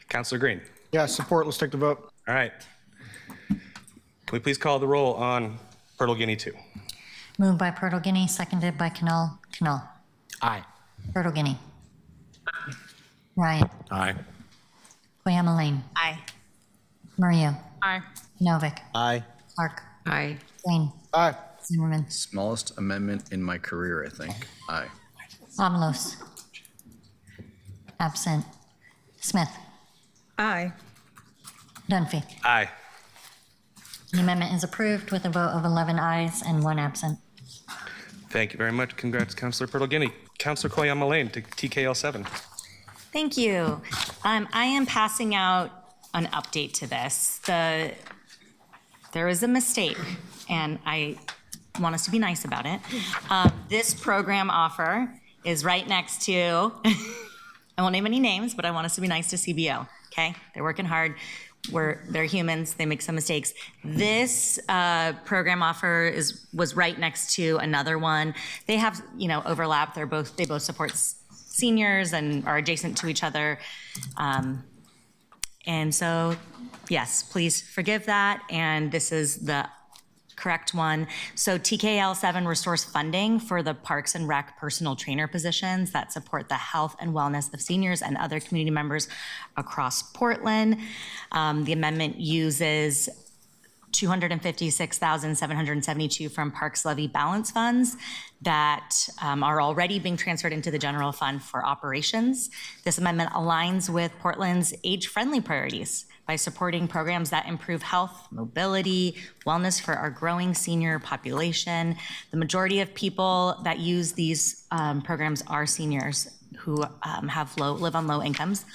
Councillor Green. Yeah, support. Let's take the vote. All right. Can we please call the roll on Purtle Guinea 2? Moved by Purtle Guinea, seconded by Canal. Canal. Aye. Purtle Guinea. Ryan. Aye. Koyama Lane. Aye. Mario. Aye. Novick. Aye. Clark. Aye. Green. Aye. Zimmerman. Smallest amendment in my career, I think. Aye. Avalos. Absent. Smith. Aye. Dunphy. Aye. The amendment is approved with a vote of 11 ayes and 1 absent. Thank you very much. Congrats, Councilor Pertolgini. Councilor Koyama Lane to TKL 7. Thank you. I am passing out an update to this. There is a mistake, and I want us to be nice about it. This program offer is right next to, I won't name any names, but I want us to be nice to CBO, okay? They're working hard. They're humans, they make some mistakes. This program offer was right next to another one. They have, overlap. They both support seniors and are adjacent to each other. And so, yes, please forgive that. And this is the correct one. So TKL 7 restores funding for the Parks and Rec personal trainer positions that support the health and wellness of seniors and other community members across Portland. The amendment uses $256,772 from Parks Levy balance funds that are already being transferred into the general fund for operations. This amendment aligns with Portland's age-friendly priorities by supporting programs that improve health, mobility, wellness for our growing senior population. The majority of people that use these programs are seniors who live on low incomes.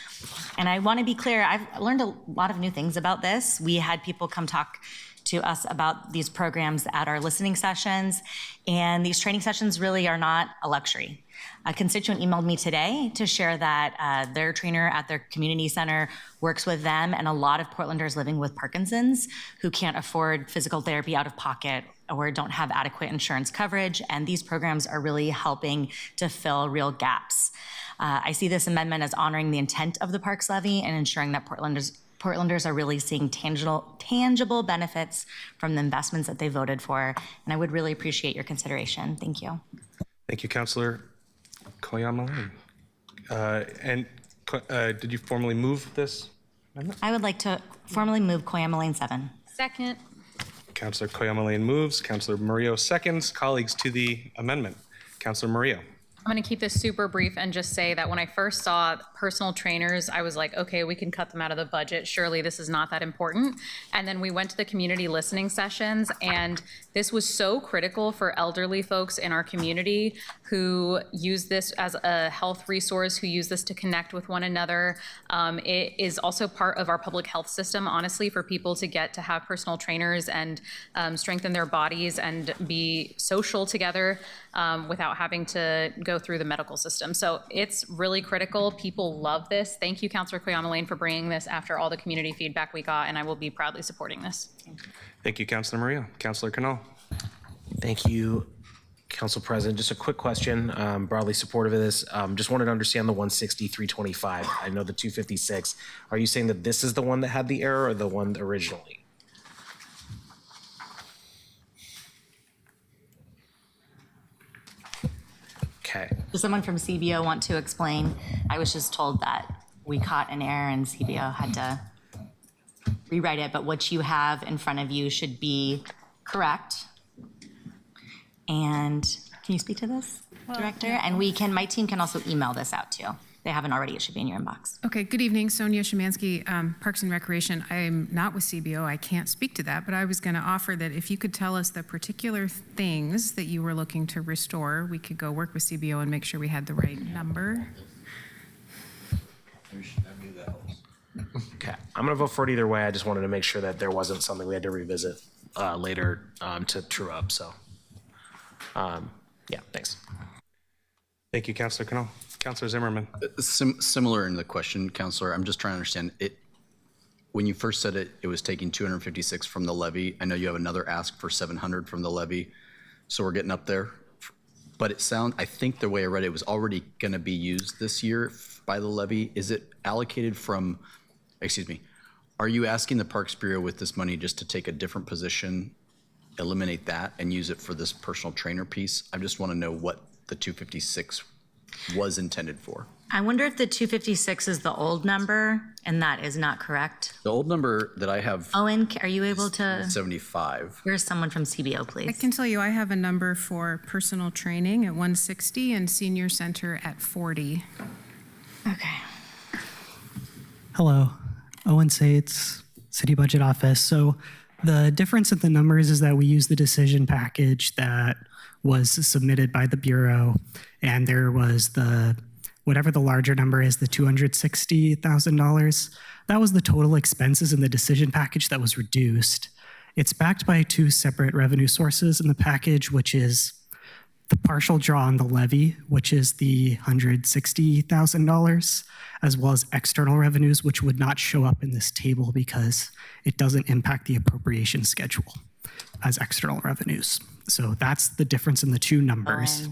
And I want to be clear, I've learned a lot of new things about this. We had people come talk to us about these programs at our listening sessions, and these training sessions really are not a luxury. A constituent emailed me today to share that their trainer at their community center works with them and a lot of Portlanders living with Parkinson's who can't afford physical therapy out of pocket or don't have adequate insurance coverage, and these programs are really helping to fill real gaps. I see this amendment as honoring the intent of the Parks Levy and ensuring that Portlanders are really seeing tangible benefits from the investments that they voted for, and I would really appreciate your consideration. Thank you. Thank you, Councilor Koyama Lane. Did you formally move this amendment? I would like to formally move Koyama Lane 7. Second. Councilor Koyama Lane moves. Councilor Murillo seconds. Colleagues to the amendment. Councilor Murillo. I'm going to keep this super brief and just say that when I first saw personal trainers, I was like, okay, we can cut them out of the budget. Surely this is not that important. And then we went to the community listening sessions, and this was so critical for elderly folks in our community who use this as a health resource, who use this to connect with one another. It is also part of our public health system, honestly, for people to get to have personal trainers and strengthen their bodies and be social together without having to go through the medical system. So it's really critical. People love this. Thank you, Councilor Koyama Lane, for bringing this after all the community feedback we got, and I will be proudly supporting this. Thank you, Councilor Murillo. Councilor Canal. Thank you, Council President. Just a quick question, broadly supportive of this. Just wanted to understand the 160-325. I know the 256. Are you saying that this is the one that had the error or the one originally? Okay. Does someone from CBO want to explain? I was just told that we caught an error and CBO had to rewrite it, but what you have in front of you should be correct. And can you speak to this, Director? And my team can also email this out too. They haven't already, it should be in your inbox. Okay, good evening, Sonia Szymanski, Parks and Recreation. I'm not with CBO, I can't speak to that, but I was gonna offer that if you could tell us the particular things that you were looking to restore, we could go work with CBO and make sure we had the right number. Okay, I'm gonna vote for it either way. I just wanted to make sure that there wasn't something we had to revisit later to true up, so. Yeah, thanks. Thank you, Councilor Canal. Councilor Zimmerman. Similar in the question, Councilor. I'm just trying to understand it. When you first said it was taking 256 from the levy. I know you have another ask for 700 from the levy, so we're getting up there. But I think the way I read it was already going to be used this year by the levy. Is it allocated from? Excuse me. Are you asking the Parks Bureau with this money just to take a different position, eliminate that, and use it for this personal trainer piece? I just want to know what the 256 was intended for. I wonder if the 256 is the old number, and that is not correct. The old number that I have. Owen, are you able to? 75. Here's someone from CBO, please. I can tell you I have a number for personal training at 160 and senior center at 40. Okay. Hello, Owen Sates, City Budget Office. So The difference in the numbers is that we use the decision package that was submitted by the Bureau, and there was whatever the larger number is, the $260,000. That was the total expenses in the decision package that was reduced. It's backed by two separate revenue sources in the package, which is the partial draw on the levy, which is the $160,000, as well as external revenues, which would not show up in this table because it doesn't impact the appropriation schedule as external revenues. So that's the difference in the two numbers.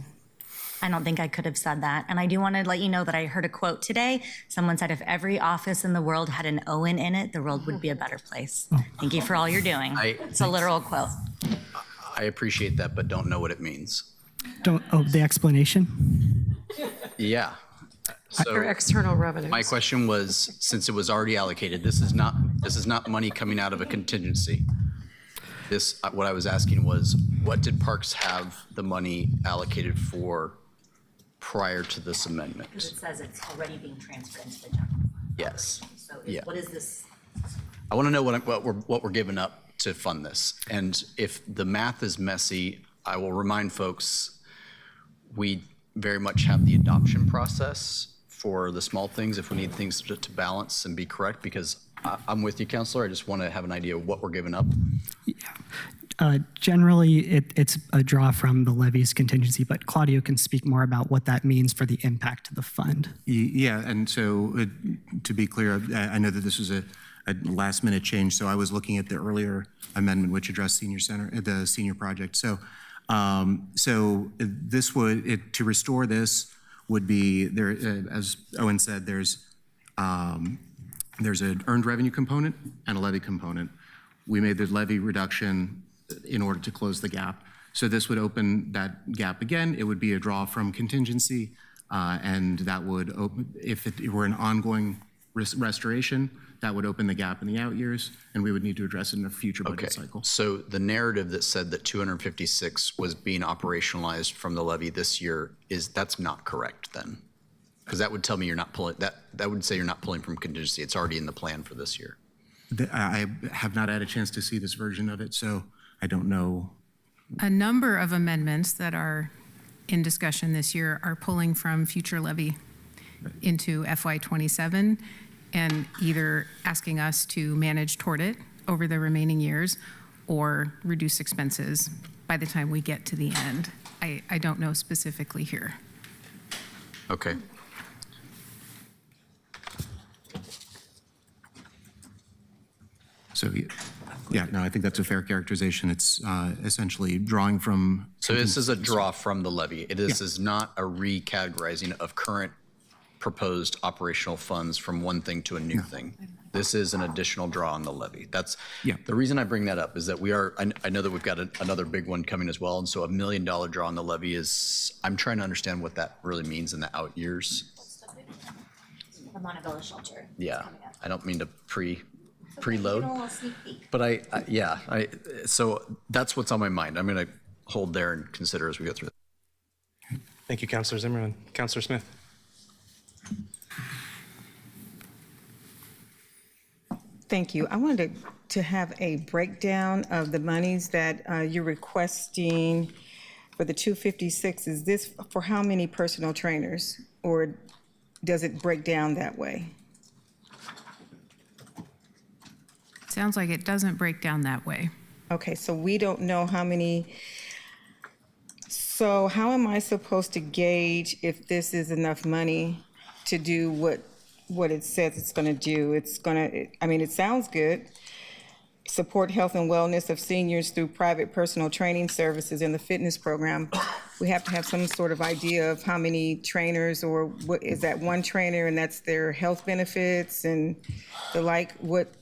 I don't think I could have said that. And I do want to let you know that I heard a quote today. Someone said if every office in the world had an Owen in it, the world would be a better place. Thank you for all you're doing. It's a literal quote. I appreciate that, but don't know what it means. The explanation? Yeah. So Or external revenues. my question was, since it was already allocated, this is not money coming out of a contingency. What I was asking was, what did Parks have the money allocated for prior to this amendment? Because it says it's already being transferred into the general fund. Yes. So Yeah. what is this? I want to know what we're giving up to fund this. And if the math is messy, I will remind folks, we very much have the adoption process for the small things if we need things to balance and be correct, because I'm with you, Counselor. I just want to have an idea of what we're giving up. Generally, it's a draw from the levies contingency, but Claudio can speak more about what that means for the impact to the fund. Yeah, and so to be clear, I know that this was a last minute change, so I was looking at the earlier amendment which addressed senior center, the senior project. So this would, to restore this would be there, as Owen said, there's an earned revenue component and a levy component. We made the levy reduction in order to close the gap. So this would open that gap again. It would be a draw from contingency, and that would open, if it were an ongoing restoration, that would open the gap in the out years, and we would need to address it in a future budget cycle. So the narrative that said that 256 was being operationalized from the levy this year that's not correct then? Because that would tell me you're not pulling, that would say you're not pulling from contingency. It's already in the plan for this year. I have not had a chance to see this version of it, so I don't know. A number of amendments that are in discussion this year are pulling from future levy into FY27 and either asking us to manage toward it over the remaining years or reduce expenses by the time we get to the end. I don't know specifically here. Okay. So, yeah, no, I think that's a fair characterization. It's essentially drawing from. So this is a draw from the levy. This is not a recategorizing of current proposed operational funds from one thing to a new thing. This is an additional draw on the levy. That's the reason I bring that up is that I know that we've got another big one coming as well. And so $1 million draw on the levy I'm trying to understand what that really means in the out years. The Montebello shelter. Yeah, I don't mean to preload, but so that's what's on my mind. I'm going to hold there and consider as we go through. Thank you, Councilor Zimmerman. Councilor Smith. Thank you. I wanted to have a breakdown of the monies that you're requesting for the 256. Is this for how many personal trainers, or does it break down that way? Sounds like it doesn't break down that way. Okay, so we don't know how many. So how am I supposed to gauge if this is enough money to do what it says it's going to do? It sounds good. Support health and wellness of seniors through private personal training services in the fitness program. We have to have some sort of idea of how many trainers, or what is that one trainer and that's their health benefits and the like.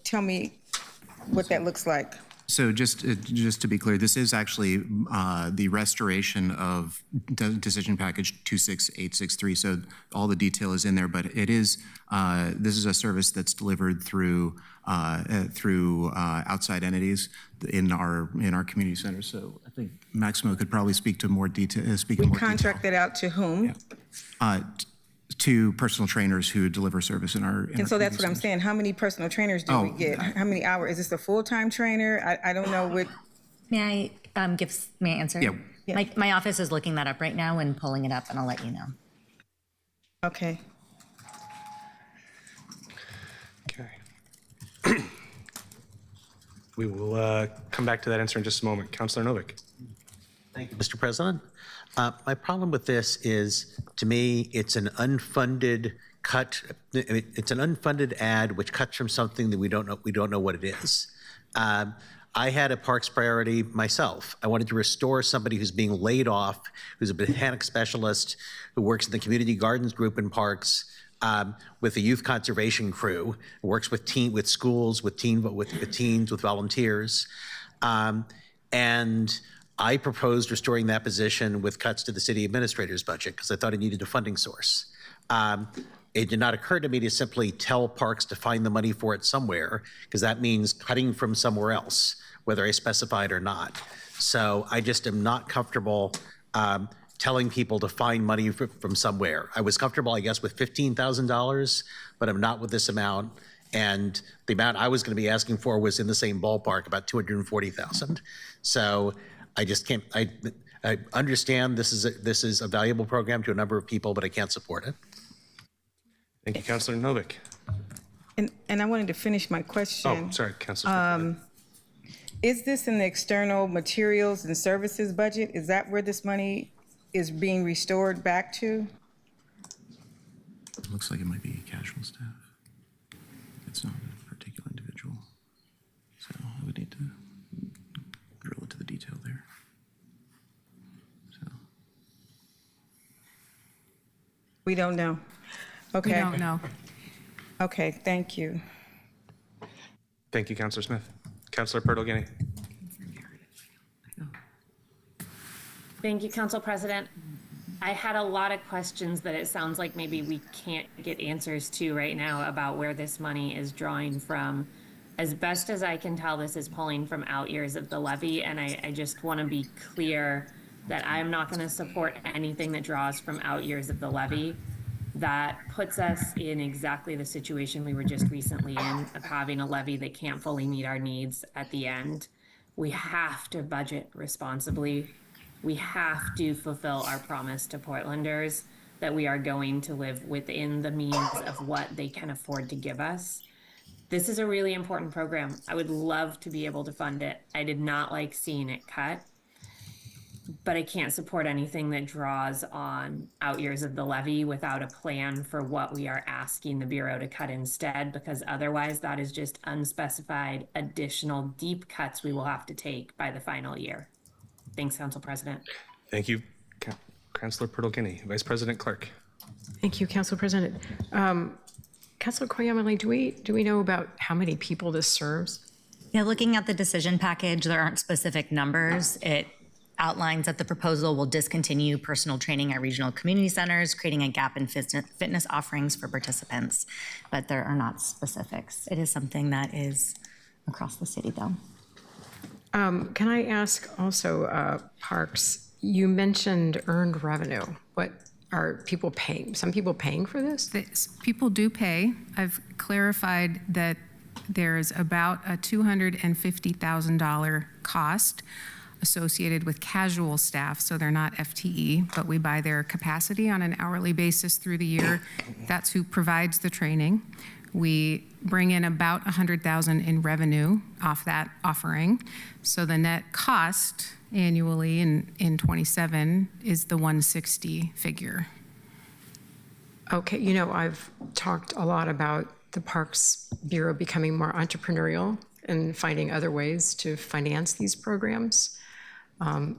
Tell me what that looks like. So just to be clear, this is actually the restoration of decision package 26863. So all the detail is in there, but it is this is a service that's delivered through outside entities in our community centers. So I think Maximo could probably speak to more detail. We contract that out to whom? to personal trainers who deliver service in our. And so that's what I'm saying. How many personal trainers do we get? How many hours? Is this a full-time trainer? I don't know what. May I answer? Yeah. My office is looking that up right now and pulling it up, and I'll let you know. Okay. Okay. We will come back to that answer in just a moment. Councilor Novick. Thank you, Mr. President. My problem with this is, to me, it's an unfunded cut. It's an unfunded ad which cuts from something that we don't know what it is. I had a parks priority myself. I wanted to restore somebody who's being laid off, who's a botanic specialist, who works in the community gardens group in parks, with the youth conservation crew, works with schools, with teens, with volunteers. And I proposed restoring that position with cuts to the city administrator's budget because I thought it needed a funding source. It did not occur to me to simply tell parks to find the money for it somewhere, because that means cutting from somewhere else, whether I specified or not. So I just am not comfortable telling people to find money from somewhere. I was comfortable, I guess, with $15,000, but I'm not with this amount. And the amount I was going to be asking for was in the same ballpark, about $240,000. So I just can't. I understand this is a valuable program to a number of people, but I can't support it. Thank you, Councilor Novick. And I wanted to finish my question. Oh, sorry, Councilor. Is this in the external materials and services budget? Is that where this money is being restored back to? It looks like it might be casual staff. It's not a particular individual. So I would need to drill into the detail there. So. We don't know. Okay. We don't know. Okay, thank you. Thank you, Councilor Smith. Councilor Pertle-Guiney. Thank you, Council President. I had a lot of questions that it sounds like maybe we can't get answers to right now about where this money is drawing from. As best as I can tell, this is pulling from out years of the levy, and I just want to be clear that I am not going to support anything that draws from out years of the levy. That puts us in exactly the situation we were just recently in, of having a levy that can't fully meet our needs at the end. We have to budget responsibly. We have to fulfill our promise to Portlanders that we are going to live within the means of what they can afford to give us. This is a really important program. I would love to be able to fund it. I did not like seeing it cut, but I can't support anything that draws on out years of the levy without a plan for what we are asking the Bureau to cut instead, because otherwise that is just unspecified additional deep cuts we will have to take by the final year. Thanks, Council President. Thank you, Councilor Pertle-Guiney. Vice President Clark. Thank you, Council President. Councilor Koyamale, do we know about how many people this serves? Yeah, looking at the decision package, there aren't specific numbers. It outlines that the proposal will discontinue personal training at regional community centers, creating a gap in fitness offerings for participants, but there are not specifics. It is something that is across the city, though. Can I ask also, Parks, you mentioned earned revenue. What are people paying? Some people paying for this? People do pay. I've clarified that there's about a $250,000 cost associated with casual staff, so they're not FTE, but we buy their capacity on an hourly basis through the year. That's who provides the training. We bring in about $100,000 in revenue off that offering. So the net cost annually in 27 is the 160 figure. Okay, you know, I've talked a lot about the Parks Bureau becoming more entrepreneurial and finding other ways to finance these programs.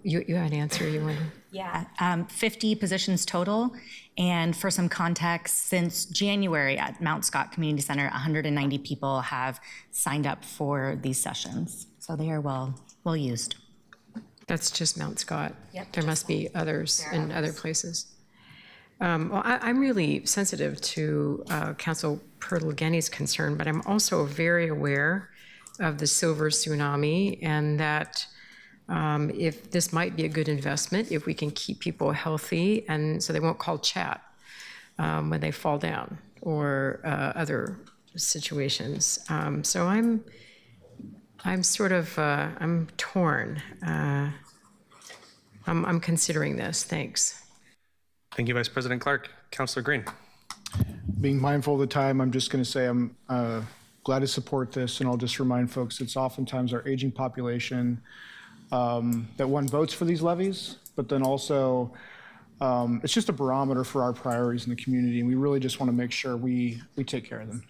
You had an answer you want? Yeah, 50 positions total. And for some context, since January at Mount Scott Community Center, 190 people have signed up for these sessions. So they are well used. That's just Mount Scott. Yep, there must be others in other places. Well, I'm really sensitive to Council Pertle-Guiney's concern, but I'm also very aware of the silver tsunami and that if this might be a good investment, if we can keep people healthy and so they won't call chat. when they fall down or other situations. So I'm sort of, I'm torn. I'm considering this. Thanks. Thank you, Vice President Clark. Councilor Green. Being mindful of the time, I'm just going to say I'm glad to support this, and I'll just remind folks it's oftentimes our aging population that one votes for these levies, but then also it's just a barometer for our priorities in the community, and we really just want to make sure we take care of them.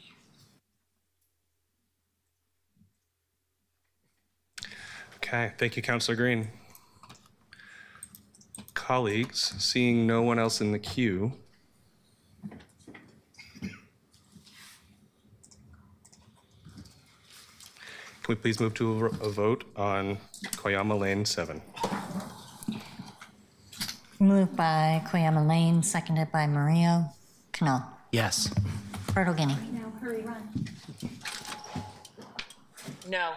Okay, thank you, Councilor Green. Colleagues, seeing no one else in the queue, can we please move to a vote on Koyama Lane 7? Moved by Koyama Lane, seconded by Murillo. Canal. Yes. Bertle Guinea. Now hurry, run. No.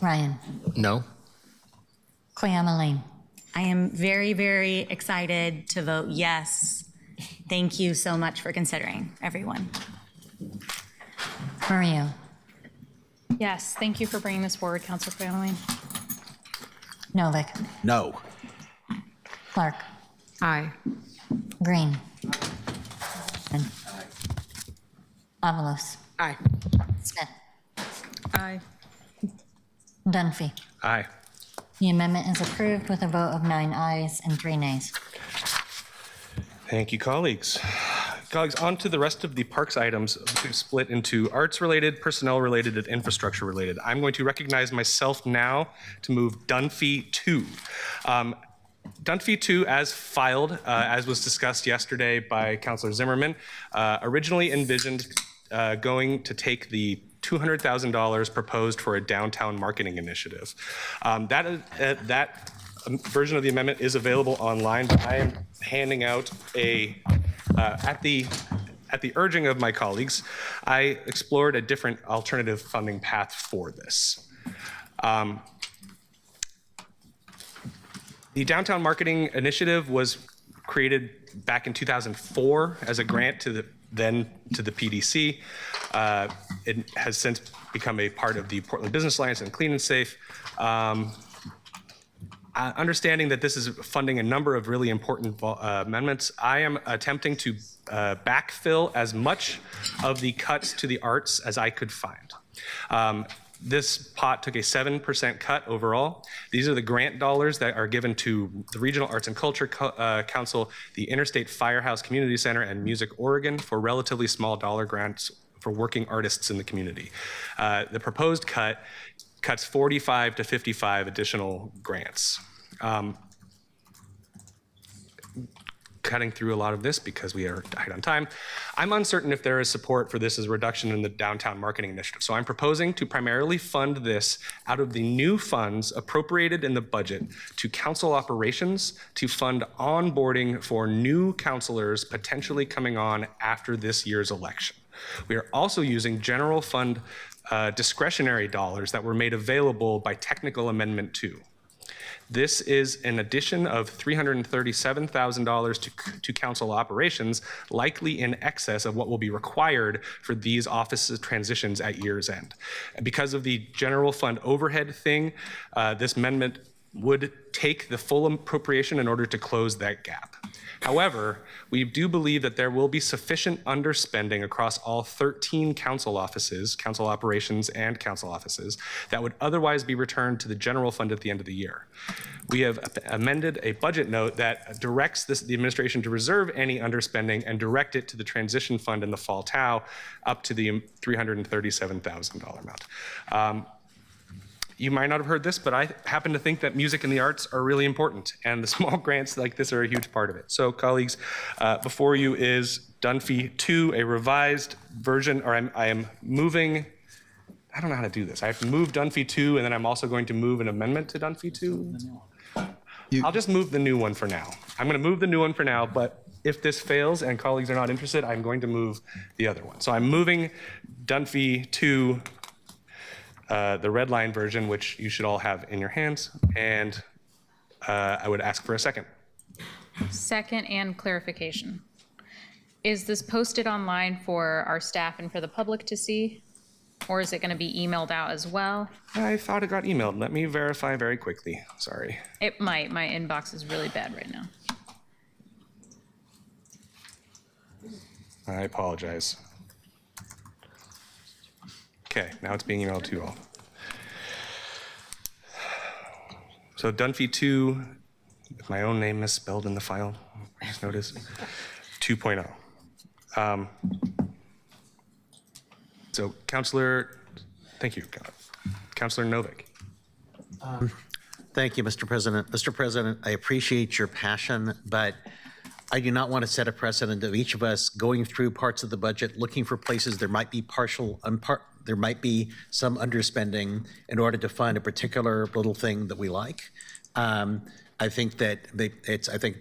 Ryan. No. Koyama Lane. I am very, very excited to vote yes. Thank you so much for considering, everyone. Murillo. Yes, thank you for bringing this forward, Councilor Quaylen. Novick. No. Clark. Aye. Green. Avalos. Aye. Smith. Aye. Dunphy. Aye. The amendment is approved with a vote of 9 ayes and 3 nays. Thank you, colleagues. Colleagues, on to the rest of the parks items. We've split into arts-related, personnel-related, and infrastructure-related. I'm going to recognize myself now to move Dunphy 2. Dunphy 2, as filed, as was discussed yesterday by Councilor Zimmerman, originally envisioned going to take the $200,000 proposed for a downtown marketing initiative. That version of the amendment is available online, but I am handing out at the urging of my colleagues, I explored a different alternative funding path for this. The Downtown Marketing Initiative was created back in 2004 as a grant to the PDC. It has since become a part of the Portland Business Alliance and Clean and Safe. Understanding that this is funding a number of really important amendments, I am attempting to backfill as much of the cuts to the arts as I could find. This pot took a 7% cut overall. These are the grant dollars that are given to the Regional Arts and Culture Council, the Interstate Firehouse Community Center, and Music Oregon for relatively small dollar grants for working artists in the community. The proposed cut cuts 45 to 55 additional grants. Cutting through a lot of this because we are tight on time. I'm uncertain if there is support for this as a reduction in the downtown marketing initiative. So I'm proposing to primarily fund this out of the new funds appropriated in the budget to council operations to fund onboarding for new councilors potentially coming on after this year's election. We are also using general fund discretionary dollars that were made available by technical amendment 2. This is an addition of $337,000 to council operations, likely in excess of what will be required for these offices transitions at year's end. And because of the general fund overhead thing, this amendment would take the full appropriation in order to close that gap. However, we do believe that there will be sufficient underspending across all 13 council offices, council operations and council offices, that would otherwise be returned to the general fund at the end of the year. We have amended a budget note that directs the administration to reserve any underspending and direct it to the transition fund in the fall TOW up to the $337,000 amount. You might not have heard this, but I happen to think that music and the arts are really important, and the small grants like this are a huge part of it. So, colleagues, before you is Dunphy 2, a revised version, or I am moving, I don't know how to do this. I have to move Dunphy 2, and then I'm also going to move an amendment to Dunphy 2. I'll just move the new one for now. I'm going to move the new one for now, but if this fails and colleagues are not interested, I'm going to move the other one. So I'm moving Dunphy 2, the red line version, which you should all have in your hands, and I would ask for a second. Second and clarification. is this posted online for our staff and for the public to see? Or is it going to be emailed out as well? I thought it got emailed. Let me verify very quickly. Sorry. It might. My inbox is really bad right now. I apologize. Okay, now it's being emailed to you all. So Dunphy 2, with my own name misspelled in the file, I just noticed, 2.0. So Councilor, thank you, Councilor Novick. Thank you, Mr. President. Mr. President, I appreciate your passion, but I do not want to set a precedent of each of us going through parts of the budget, looking for places there might be there might be some underspending in order to fund a particular little thing that we like. I think that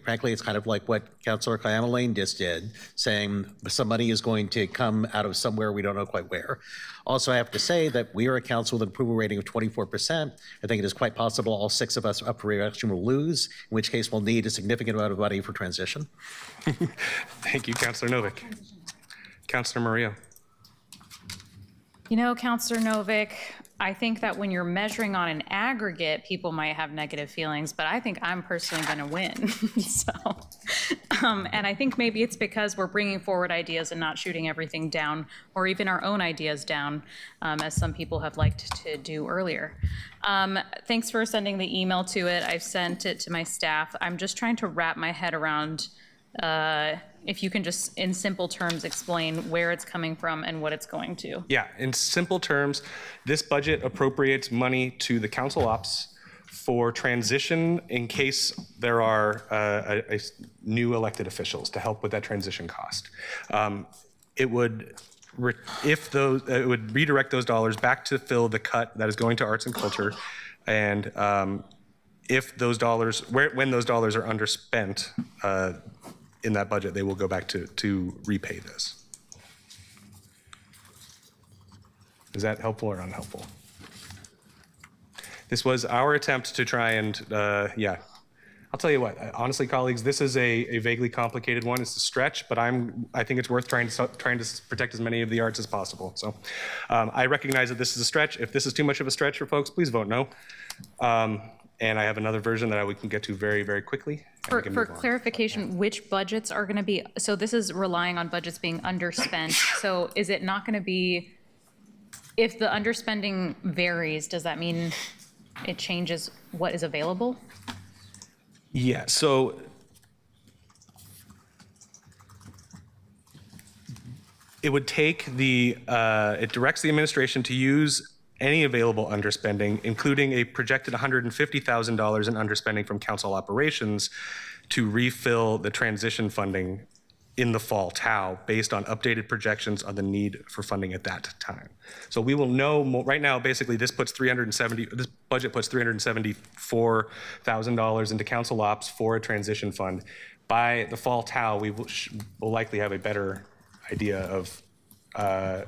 frankly, it's kind of like what Councilor Kiana Lane just did, saying some money is going to come out of somewhere we don't know quite where. Also, I have to say that we are a council with an approval rating of 24%. I think it is quite possible all 6 of us up for re-election will lose, in which case we'll need a significant amount of money for transition. Thank you, Councilor Novick. Councilor Murillo. You know, Councilor Novick, I think that when you're measuring on an aggregate, people might have negative feelings, but I think I'm personally going to win. And I think maybe it's because we're bringing forward ideas and not shooting everything down, or even our own ideas down, as some people have liked to do earlier. Thanks for sending the email to it. I've sent it to my staff. I'm just trying to wrap my head around if you can just, in simple terms, explain where it's coming from and what it's going to. Yeah, in simple terms, this budget appropriates money to the council ops for transition in case there are new elected officials to help with that transition cost. It would redirect those dollars back to fill the cut that is going to arts and culture, and if those dollars, when those dollars are underspent in that budget, they will go back to repay this. Is that helpful or unhelpful? This was our attempt to try and, yeah. I'll tell you what, honestly, colleagues, this is a vaguely complicated one. It's a stretch, but I think it's worth trying to protect as many of the arts as possible. So I recognize that this is a stretch. If this is too much of a stretch for folks, please vote no. And I have another version that we can get to very, very quickly. For clarification, which budgets are going to be, so this is relying on budgets being underspent. So is it not going to be, if the underspending varies, does that mean it changes what is available? Yeah, so it would take it directs the administration to use any available underspending, including a projected $150,000 in underspending from council operations, to refill the transition funding in the fall TAO based on updated projections on the need for funding at that time. So we will know more. Right now, basically, this budget puts $374,000 into council ops for a transition fund. By the fall TAO, we will likely have a better idea of, I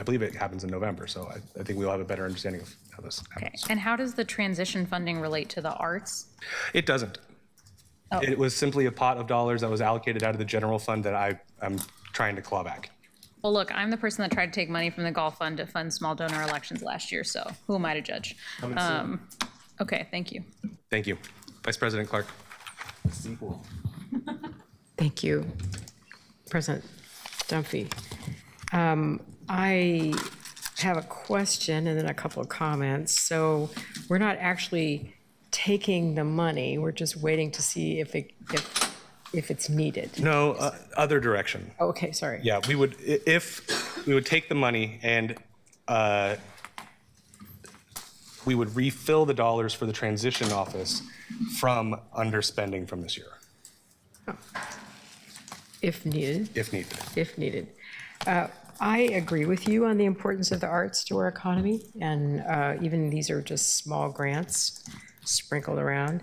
believe it happens in November, so I think we'll have a better understanding of how this happens. Okay. And how does the transition funding relate to the arts? It doesn't. Oh. It was simply a pot of dollars that was allocated out of the general fund that I'm trying to claw back. Well, look, I'm the person that tried to take money from the golf fund to fund small donor elections last year, so who am I to judge? Okay, thank you. Thank you. Vice President Clark. Thank you, President Dunphy. I have a question and then a couple of comments. So we're not actually taking the money, we're just waiting to see if it's needed. No, other direction. Oh, okay, sorry. Yeah, we would take the money and we would refill the dollars for the transition office from underspending from this year. Oh. If needed. If needed. If needed. I agree with you on the importance of the arts to our economy, and even these are just small grants sprinkled around.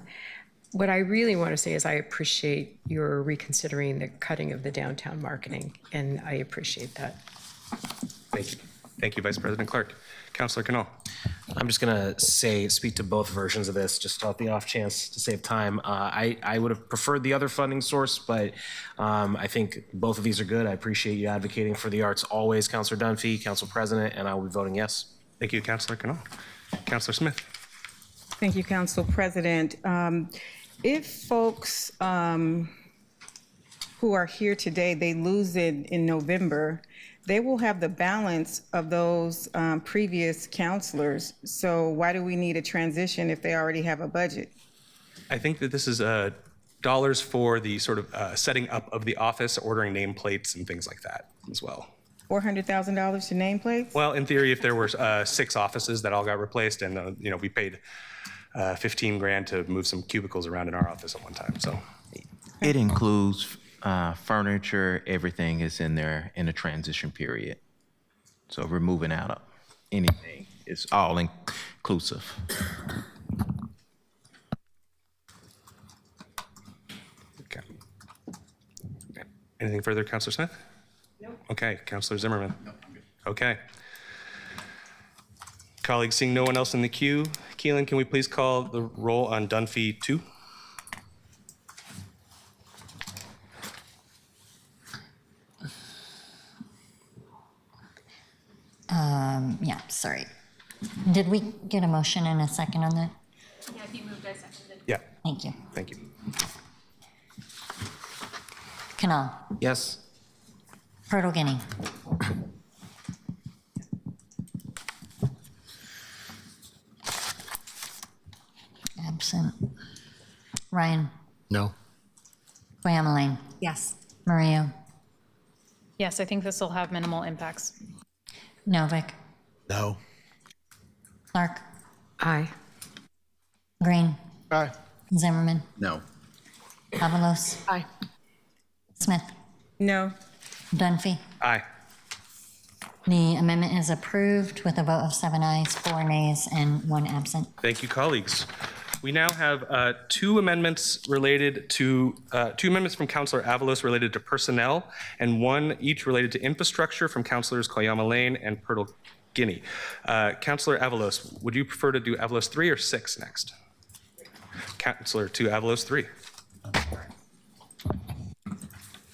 What I really want to say is I appreciate your reconsidering the cutting of the downtown marketing, and I appreciate that. Thank you. Thank you, Vice President Clark. Councilor Canal. I'm just going to speak to both versions of this, just off the off chance to save time. I would have preferred the other funding source, but I think both of these are good. I appreciate you advocating for the arts always, Councilor Dunphy, Council President, and I will be voting yes. Thank you, Councilor Canal. Councilor Smith. Thank you, Council President. If folks who are here today, they lose it in November, they will have the balance of those previous counselors. So why do we need a transition if they already have a budget? I think that this is dollars for the sort of setting up of the office, ordering nameplates and things like that as well. $400,000 to nameplates? Well, in theory, if there were 6 offices that all got replaced, and we paid 15 grand to move some cubicles around in our office at one time. So it includes furniture, everything is in there in a transition period. So we're moving out of anything. It's all inclusive. Okay. Anything further, Councilor Smith? No. Okay, Councilor Zimmerman. No, I'm good. Okay. Colleagues, seeing no one else in the queue, Keelan, can we please call the roll on Dunphy 2? Yeah, sorry. Did we get a motion and a second on that? Yeah, if you moved, I seconded. Yeah. Thank you. Thank you. Canal. Yes. Purtle Guinea. Absent. Ryan. No. Guyamalane. Yes. Mario. Yes, I think this will have minimal impacts. Novick. No. Clark. Aye. Aye. Green. Zimmerman. No. Avalos. Aye. Smith. No. Dunphy. Aye. The amendment is approved with a vote of 7 ayes, 4 nays, and 1 absent. Thank you, colleagues. We now have 2 amendments related to, 2 amendments from Councilor Avalos related to personnel, and 1 each related to infrastructure from Councilors Koyama and Purtle Guinea. Councilor Avalos, would you prefer to do Avalos 3 or 6 next? Councilor to Avalos 3.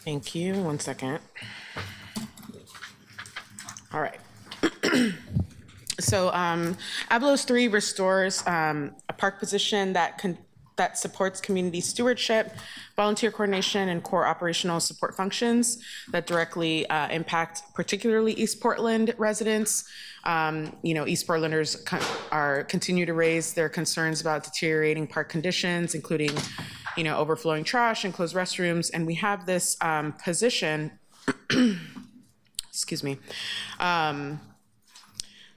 Thank you. 1 second. All right. So Avalos 3 restores a park position that supports community stewardship, volunteer coordination, and core operational support functions that directly impact particularly East Portland residents. East Portlanders continue to raise their concerns about deteriorating park conditions, including, overflowing trash and closed restrooms. And we have this position, excuse me.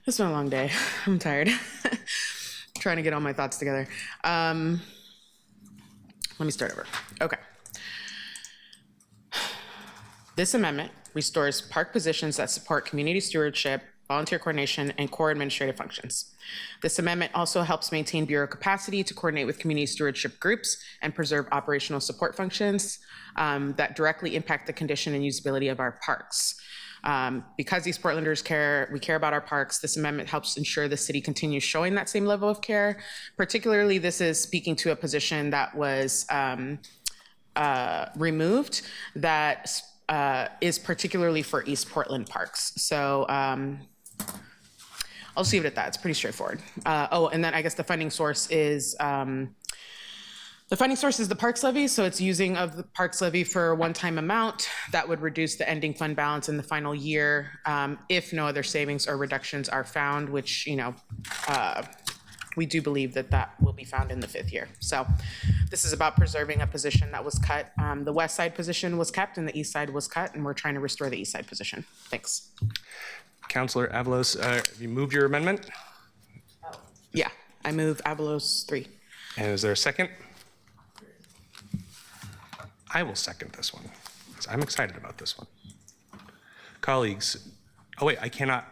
It's been a long day. I'm tired. Trying to get all my thoughts together. Let me start over. Okay. This amendment restores park positions that support community stewardship, volunteer coordination, and core administrative functions. This amendment also helps maintain bureau capacity to coordinate with community stewardship groups and preserve operational support functions that directly impact the condition and usability of our parks. Because East Portlanders we care about our parks, this amendment helps ensure the city continues showing that same level of care. Particularly, this is speaking to a position that was removed that is particularly for East Portland parks. So I'll just leave it at that. It's pretty straightforward. And then I guess the funding source is the Parks Levy, so it's using of the Parks Levy for a one-time amount that would reduce the ending fund balance in the final year if no other savings or reductions are found, which, we do believe that will be found in the 5th year. So this is about preserving a position that was cut. The west side position was kept and the east side was cut, and we're trying to restore the east side position. Thanks. Councilor Avalos, have you moved your amendment? Yeah, I move Avalos 3. And is there a second? I will second this one, because I'm excited about this one. Colleagues, I cannot,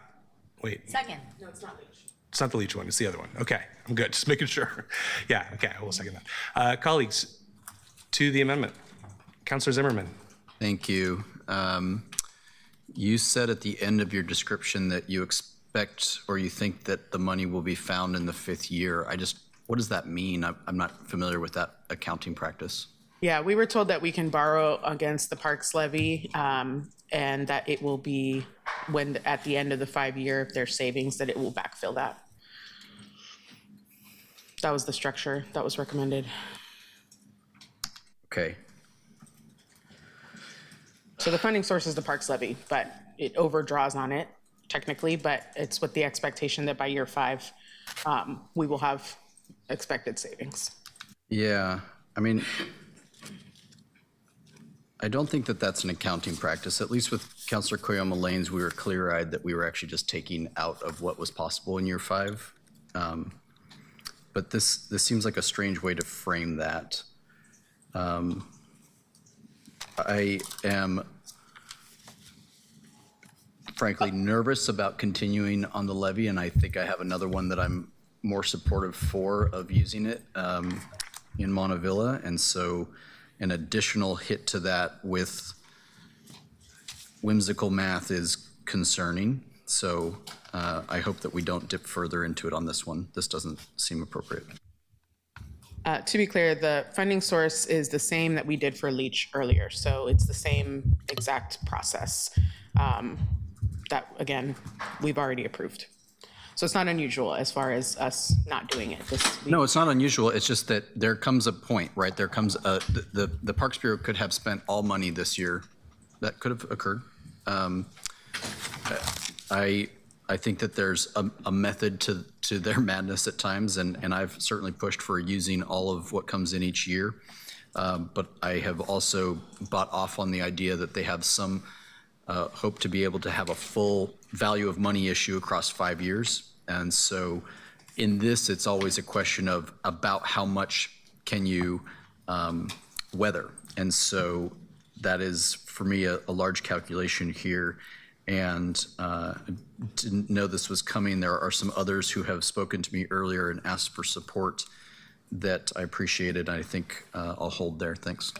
wait. Second. No, it's not Leach. It's not the Leach one, it's the other one. Okay, I'm good, just making sure. Yeah, okay, I will second that. Colleagues, to the amendment. Councilor Zimmerman. Thank you. You said at the end of your description that you expect or you think that the money will be found in the 5th year. What does that mean? I'm not familiar with that accounting practice. Yeah, we were told that we can borrow against the parks levy, and that it will be at the end of the 5-year, if there's savings, that it will backfill that. That was the structure that was recommended. Okay. So the funding source is the parks levy, but it overdraws on it technically, but it's with the expectation that by year 5, we will have expected savings. Yeah, I mean, I don't think that that's an accounting practice. At least with Councilor Koyama Lanes, we were clear-eyed that we were actually just taking out of what was possible in year 5. But this seems like a strange way to frame that. I am frankly nervous about continuing on the levy, and I think I have another one that I'm more supportive of using it in Montevilla. And so an additional hit to that with whimsical math is concerning. So I hope that we don't dip further into it on this one. This doesn't seem appropriate. To be clear, the funding source is the same that we did for Leach earlier. So it's the same exact process that, again, we've already approved. So it's not unusual as far as us not doing it. No, it's not unusual. It's just that there comes a point, right? There comes the Parks Bureau could have spent all money this year. That could have occurred. I think that there's a method to their madness at times, and I've certainly pushed for using all of what comes in each year. But I have also bought off on the idea that they have some hope to be able to have a full value of money issue across 5 years. And so in this, it's always a question of about how much can you weather. And so that is, for me, a large calculation here. And didn't know this was coming. There are some others who have spoken to me earlier and asked for support that I appreciated. I think I'll hold there. Thanks.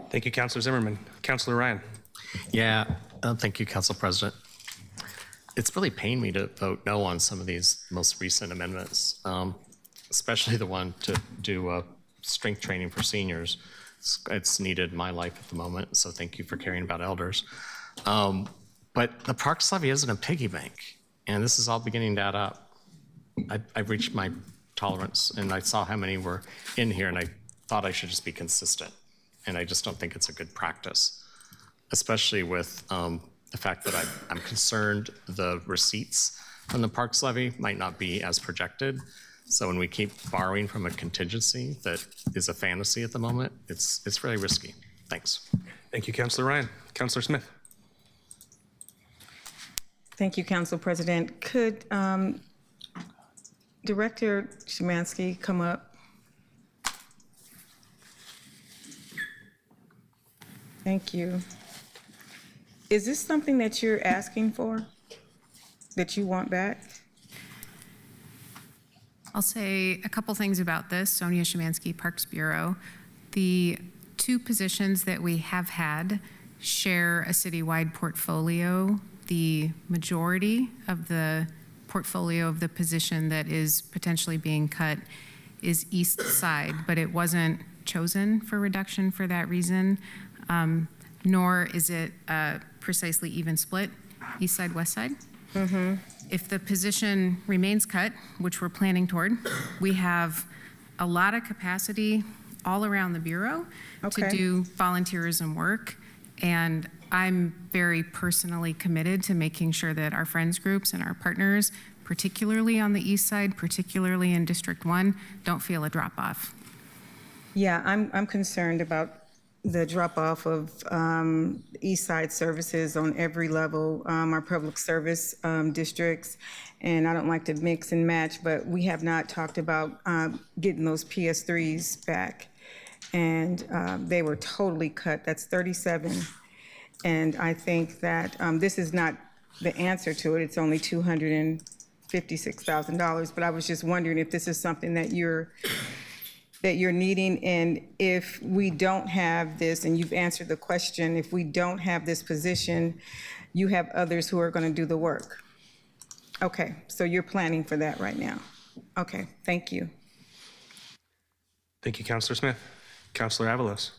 Thank you, Councilor Zimmerman. Councilor Ryan. Yeah, thank you, Council President. It's really pained me to vote no on some of these most recent amendments, especially the one to do strength training for seniors. It's needed in my life at the moment, so thank you for caring about elders. But the Parks Levy isn't a piggy bank, and this is all beginning to add up. I've reached my tolerance, and I saw how many were in here, and I thought I should just be consistent, and I just don't think it's a good practice, especially with the fact that I'm concerned the receipts from the Parks Levy might not be as projected. So when we keep borrowing from a contingency that is a fantasy at the moment, it's really risky. Thanks. Thank you, Councilor Ryan. Councilor Smith. Thank you, Council President. Could Director Szymanski come up? Thank you. Is this something that you're asking for, that you want back? I'll say a couple things about this. Sonia Szymanski, Parks Bureau. The 2 positions that we have had share a citywide portfolio. The majority of the portfolio of the position that is potentially being cut is East Side, but it wasn't chosen for reduction for that reason, nor is it precisely even split, East Side, West Side. Mm-hmm. If the position remains cut, which we're planning toward, we have a lot of capacity all around the Bureau to do volunteerism work. And I'm very personally committed to making sure that our friends groups and our partners, particularly on the East Side, particularly in District 1, don't feel a drop off. Yeah, I'm concerned about the drop-off of East Side services on every level, our public service districts, and I don't like to mix and match, but we have not talked about getting those PS3s back, and they were totally cut. That's 37, and I think that this is not the answer to it. It's only $256,000, but I was just wondering if this is something that you're that you're needing? And if we don't have this, and you've answered the question, if we don't have this position, you have others who are going to do the work. Okay, so you're planning for that right now. Okay, thank you. Thank you, Councilor Smith. Councilor Avalos.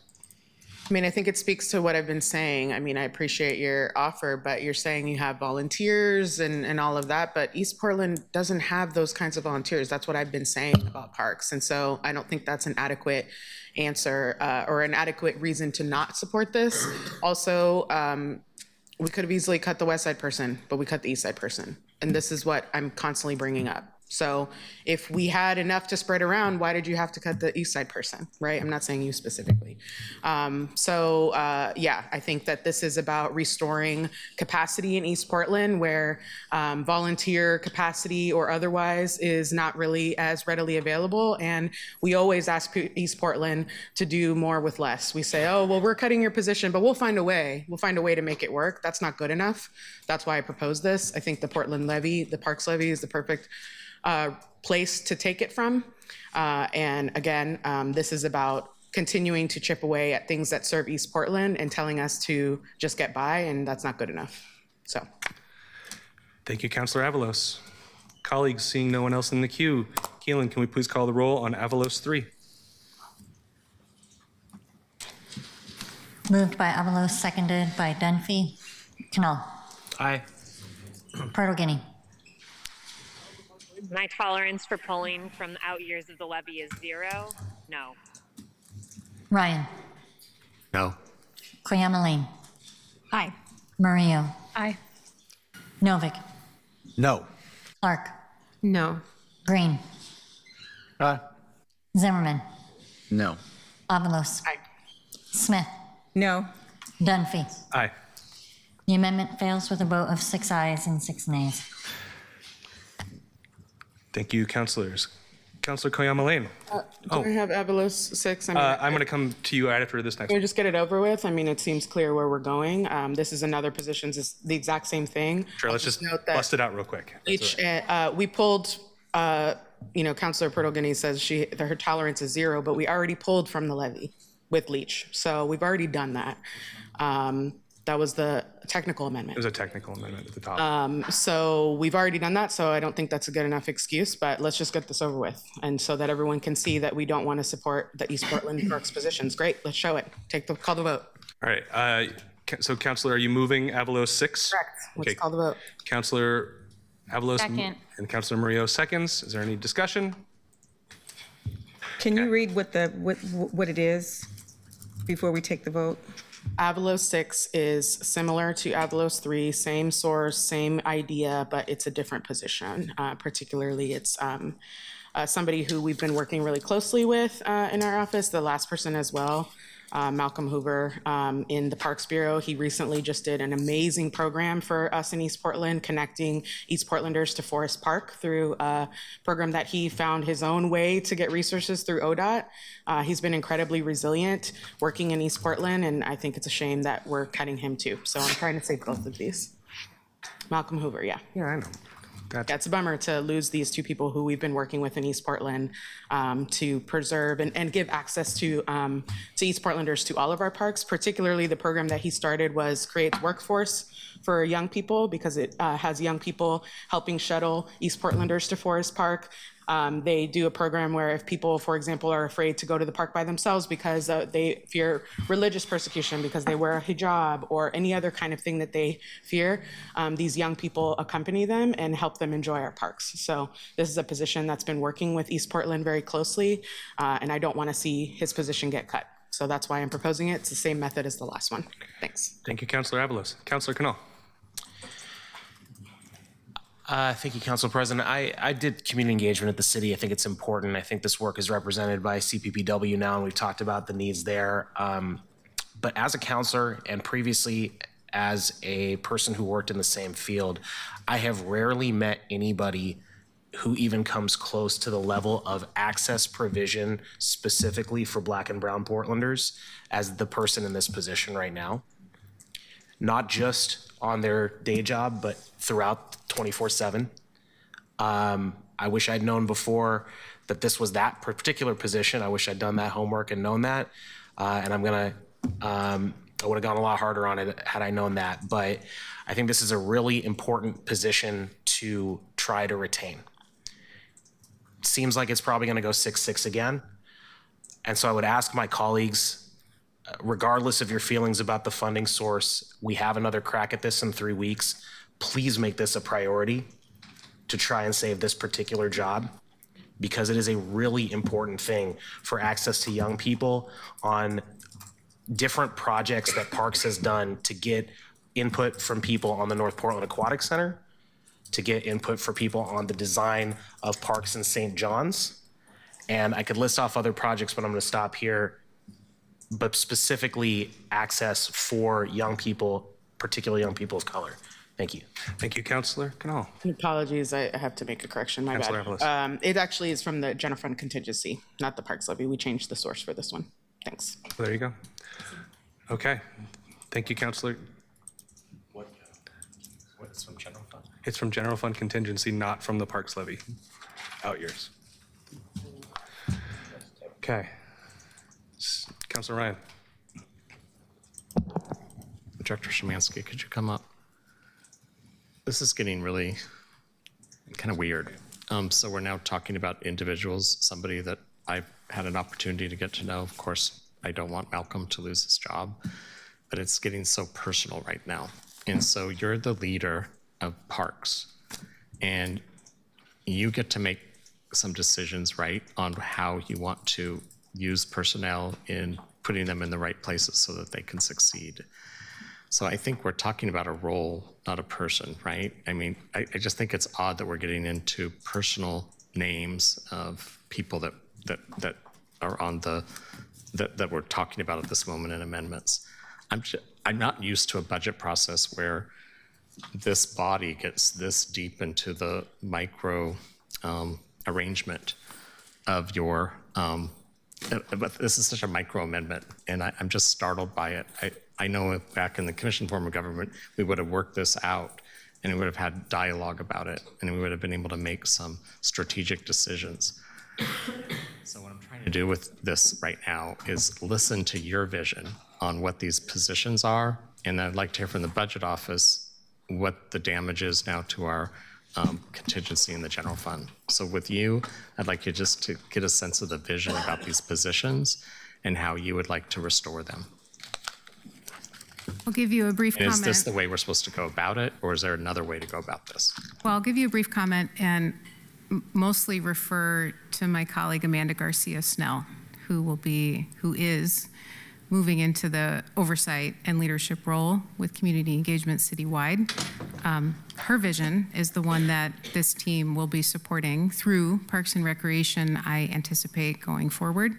I mean, I think it speaks to what I've been saying. I mean, I appreciate your offer, but you're saying you have volunteers and all of that, but East Portland doesn't have those kinds of volunteers. That's what I've been saying about parks. And so I don't think that's an adequate answer or an adequate reason to not support this. Also, we could have easily cut the West Side person, but we cut the East Side person. And this is what I'm constantly bringing up. So if we had enough to spread around, why did you have to cut the East Side person, right? I'm not saying you specifically. Yeah, I think that this is about restoring capacity in East Portland where volunteer capacity or otherwise is not really as readily available. And we always ask East Portland to do more with less. We say, oh, well, we're cutting your position, but we'll find a way. We'll find a way to make it work. That's not good enough. That's why I proposed this. I think the Portland levy, the Parks levy is the perfect place to take it from. And again, this is about continuing to chip away at things that serve East Portland and telling us to just get by, and that's not good enough. So. Thank you, Councilor Avalos. Colleagues, seeing no one else in the queue, Keelan, can we please call the roll on Avalos 3? Moved by Avalos, seconded by Dunphy. Canal. Aye. Portal Guinea. My tolerance for pulling from the out years of the levy is 0. No. Ryan. No. Koyama Lane. Aye. Murillo. Aye. Novick. No. Clark. No. Green. Aye. Zimmerman. No. Avalos. Aye. Smith. No. Dunphy. Aye. The amendment fails with a vote of 6 ayes and 6 nays. Thank you, councilors. Councilor Koyama Lane. Do I have Avalos 6? I'm going to come to you after this next Can we one. just get it over with? I mean, it seems clear where we're going. This is another position, it's the exact same thing. Sure, let's just note that bust it out real quick. we pulled, Councilor Portal-Guinea says her tolerance is 0, but we already pulled from the levy with Leach. So we've already done that. That was the technical amendment. It was a technical amendment at the top. So we've already done that, so I don't think that's a good enough excuse, but let's just get this over with. And so that everyone can see that we don't want to support the East Portland Parks positions. Great, let's show it. Call the vote. All right. So, Councilor, are you moving Avalos 6? Correct. Let's call the vote. Councilor Avalos Second. And Councilor Murillo seconds. Is there any discussion? Can you read what it is before we take the vote? Avalos 6 is similar to Avalos 3, same source, same idea, but it's a different position. Particularly, it's somebody who we've been working really closely with in our office, the last person as well, Malcolm Hoover in the Parks Bureau. He recently just did an amazing program for us in East Portland, connecting East Portlanders to Forest Park through a program that he found his own way to get resources through ODOT. He's been incredibly resilient working in East Portland, and I think it's a shame that we're cutting him too. So I'm trying to save both of these. Malcolm Hoover, yeah. Yeah, I know. Yeah, it's a bummer to lose these two people who we've been working with in East Portland to preserve and give access to East Portlanders to all of our parks. Particularly, the program that he started was Creates Workforce for young people, because it has young people helping shuttle East Portlanders to Forest Park. They do a program where if people, for example, are afraid to go to the park by themselves because they fear religious persecution because they wear a hijab or any other kind of thing that they fear, these young people accompany them and help them enjoy our parks. So this is a position that's been working with East Portland very closely, and I don't want to see his position get cut. So that's why I'm proposing it. It's the same method as the last one. Thanks. Thank you, Councilor Avalos. Councilor Canal. Thank you, Council President. I did community engagement at the city. I think it's important. I think this work is represented by CPPW now, and we've talked about the needs there. But as a counselor and previously as a person who worked in the same field, I have rarely met anybody who even comes close to the level of access provision specifically for Black and Brown Portlanders as the person in this position right now. Not just on their day job, but throughout 24/7. I wish I'd known before that this was that particular position. I wish I'd done that homework and known that. And I would have gone a lot harder on it had I known that. But I think this is a really important position to try to retain. Seems like it's probably going to go 6-6 again. And so I would ask my colleagues, regardless of your feelings about the funding source, we have another crack at this in 3 weeks. Please make this a priority to try and save this particular job, because it is a really important thing for access to young people on different projects that Parks has done to get input from people on the North Portland Aquatic Center, to get input for people on the design of parks in St. John's. And I could list off other projects, but I'm going to stop here. But specifically access for young people, particularly young people of color. Thank you. Thank you, Councilor Canal. Apologies, I have to make a correction, my Councilor bad. It actually is from the general fund contingency, not the Parks levy. We changed the source for this one. Thanks. There you go. Okay. Thank you, Councilor. What's from general fund? It's from general fund contingency, not from the Parks levy. Out years. Okay. Councilor Ryan. Director Szymanski, could you come up? This is getting really kind of weird. So we're now talking about individuals, somebody that I've had an opportunity to get to know. Of course, I don't want Malcolm to lose his job, but it's getting so personal right now. And so you're the leader of Parks, and you get to make some decisions, right, on how you want to use personnel in putting them in the right places so that they can succeed. So I think we're talking about a role, not a person, right? I mean, I just think it's odd that we're getting into personal names of people that are on the, that we're talking about at this moment in amendments. I'm not used to a budget process where this body gets this deep into the micro arrangement of your, but this is such a micro amendment, and I'm just startled by it. I know if back in the commission form of government, we would have worked this out and we would have had dialogue about it, and we would have been able to make some strategic decisions. So what I'm trying to do with this right now is listen to your vision on what these positions are, and I'd like to hear from the budget office what the damage is now to our contingency in the general fund. So with you, I'd like you just to get a sense of the vision about these positions and how you would like to restore them. I'll give you a brief And comment. is this the way we're supposed to go about it, or is there another way to go about this? Well, I'll give you a brief comment and mostly refer to my colleague Amanda Garcia Snell, who is moving into the oversight and leadership role with community engagement citywide. Her vision is the one that this team will be supporting through Parks and Recreation, I anticipate, going forward.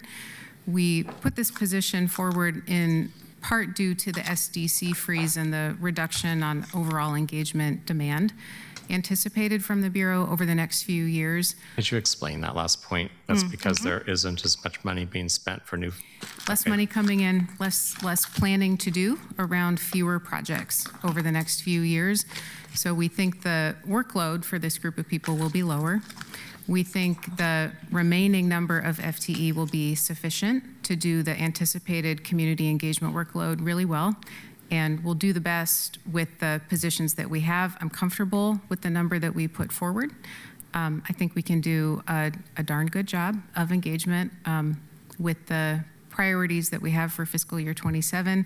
We put this position forward in part due to the SDC freeze and the reduction on overall engagement demand anticipated from the Bureau over the next few years. Could you explain that last point? That's because there isn't as much money being spent for new. Less money coming in, less planning to do around fewer projects over the next few years. So we think the workload for this group of people will be lower. We think the remaining number of FTE will be sufficient to do the anticipated community engagement workload really well. And we'll do the best with the positions that we have. I'm comfortable with the number that we put forward. I think we can do a darn good job of engagement with the priorities that we have for fiscal year 27.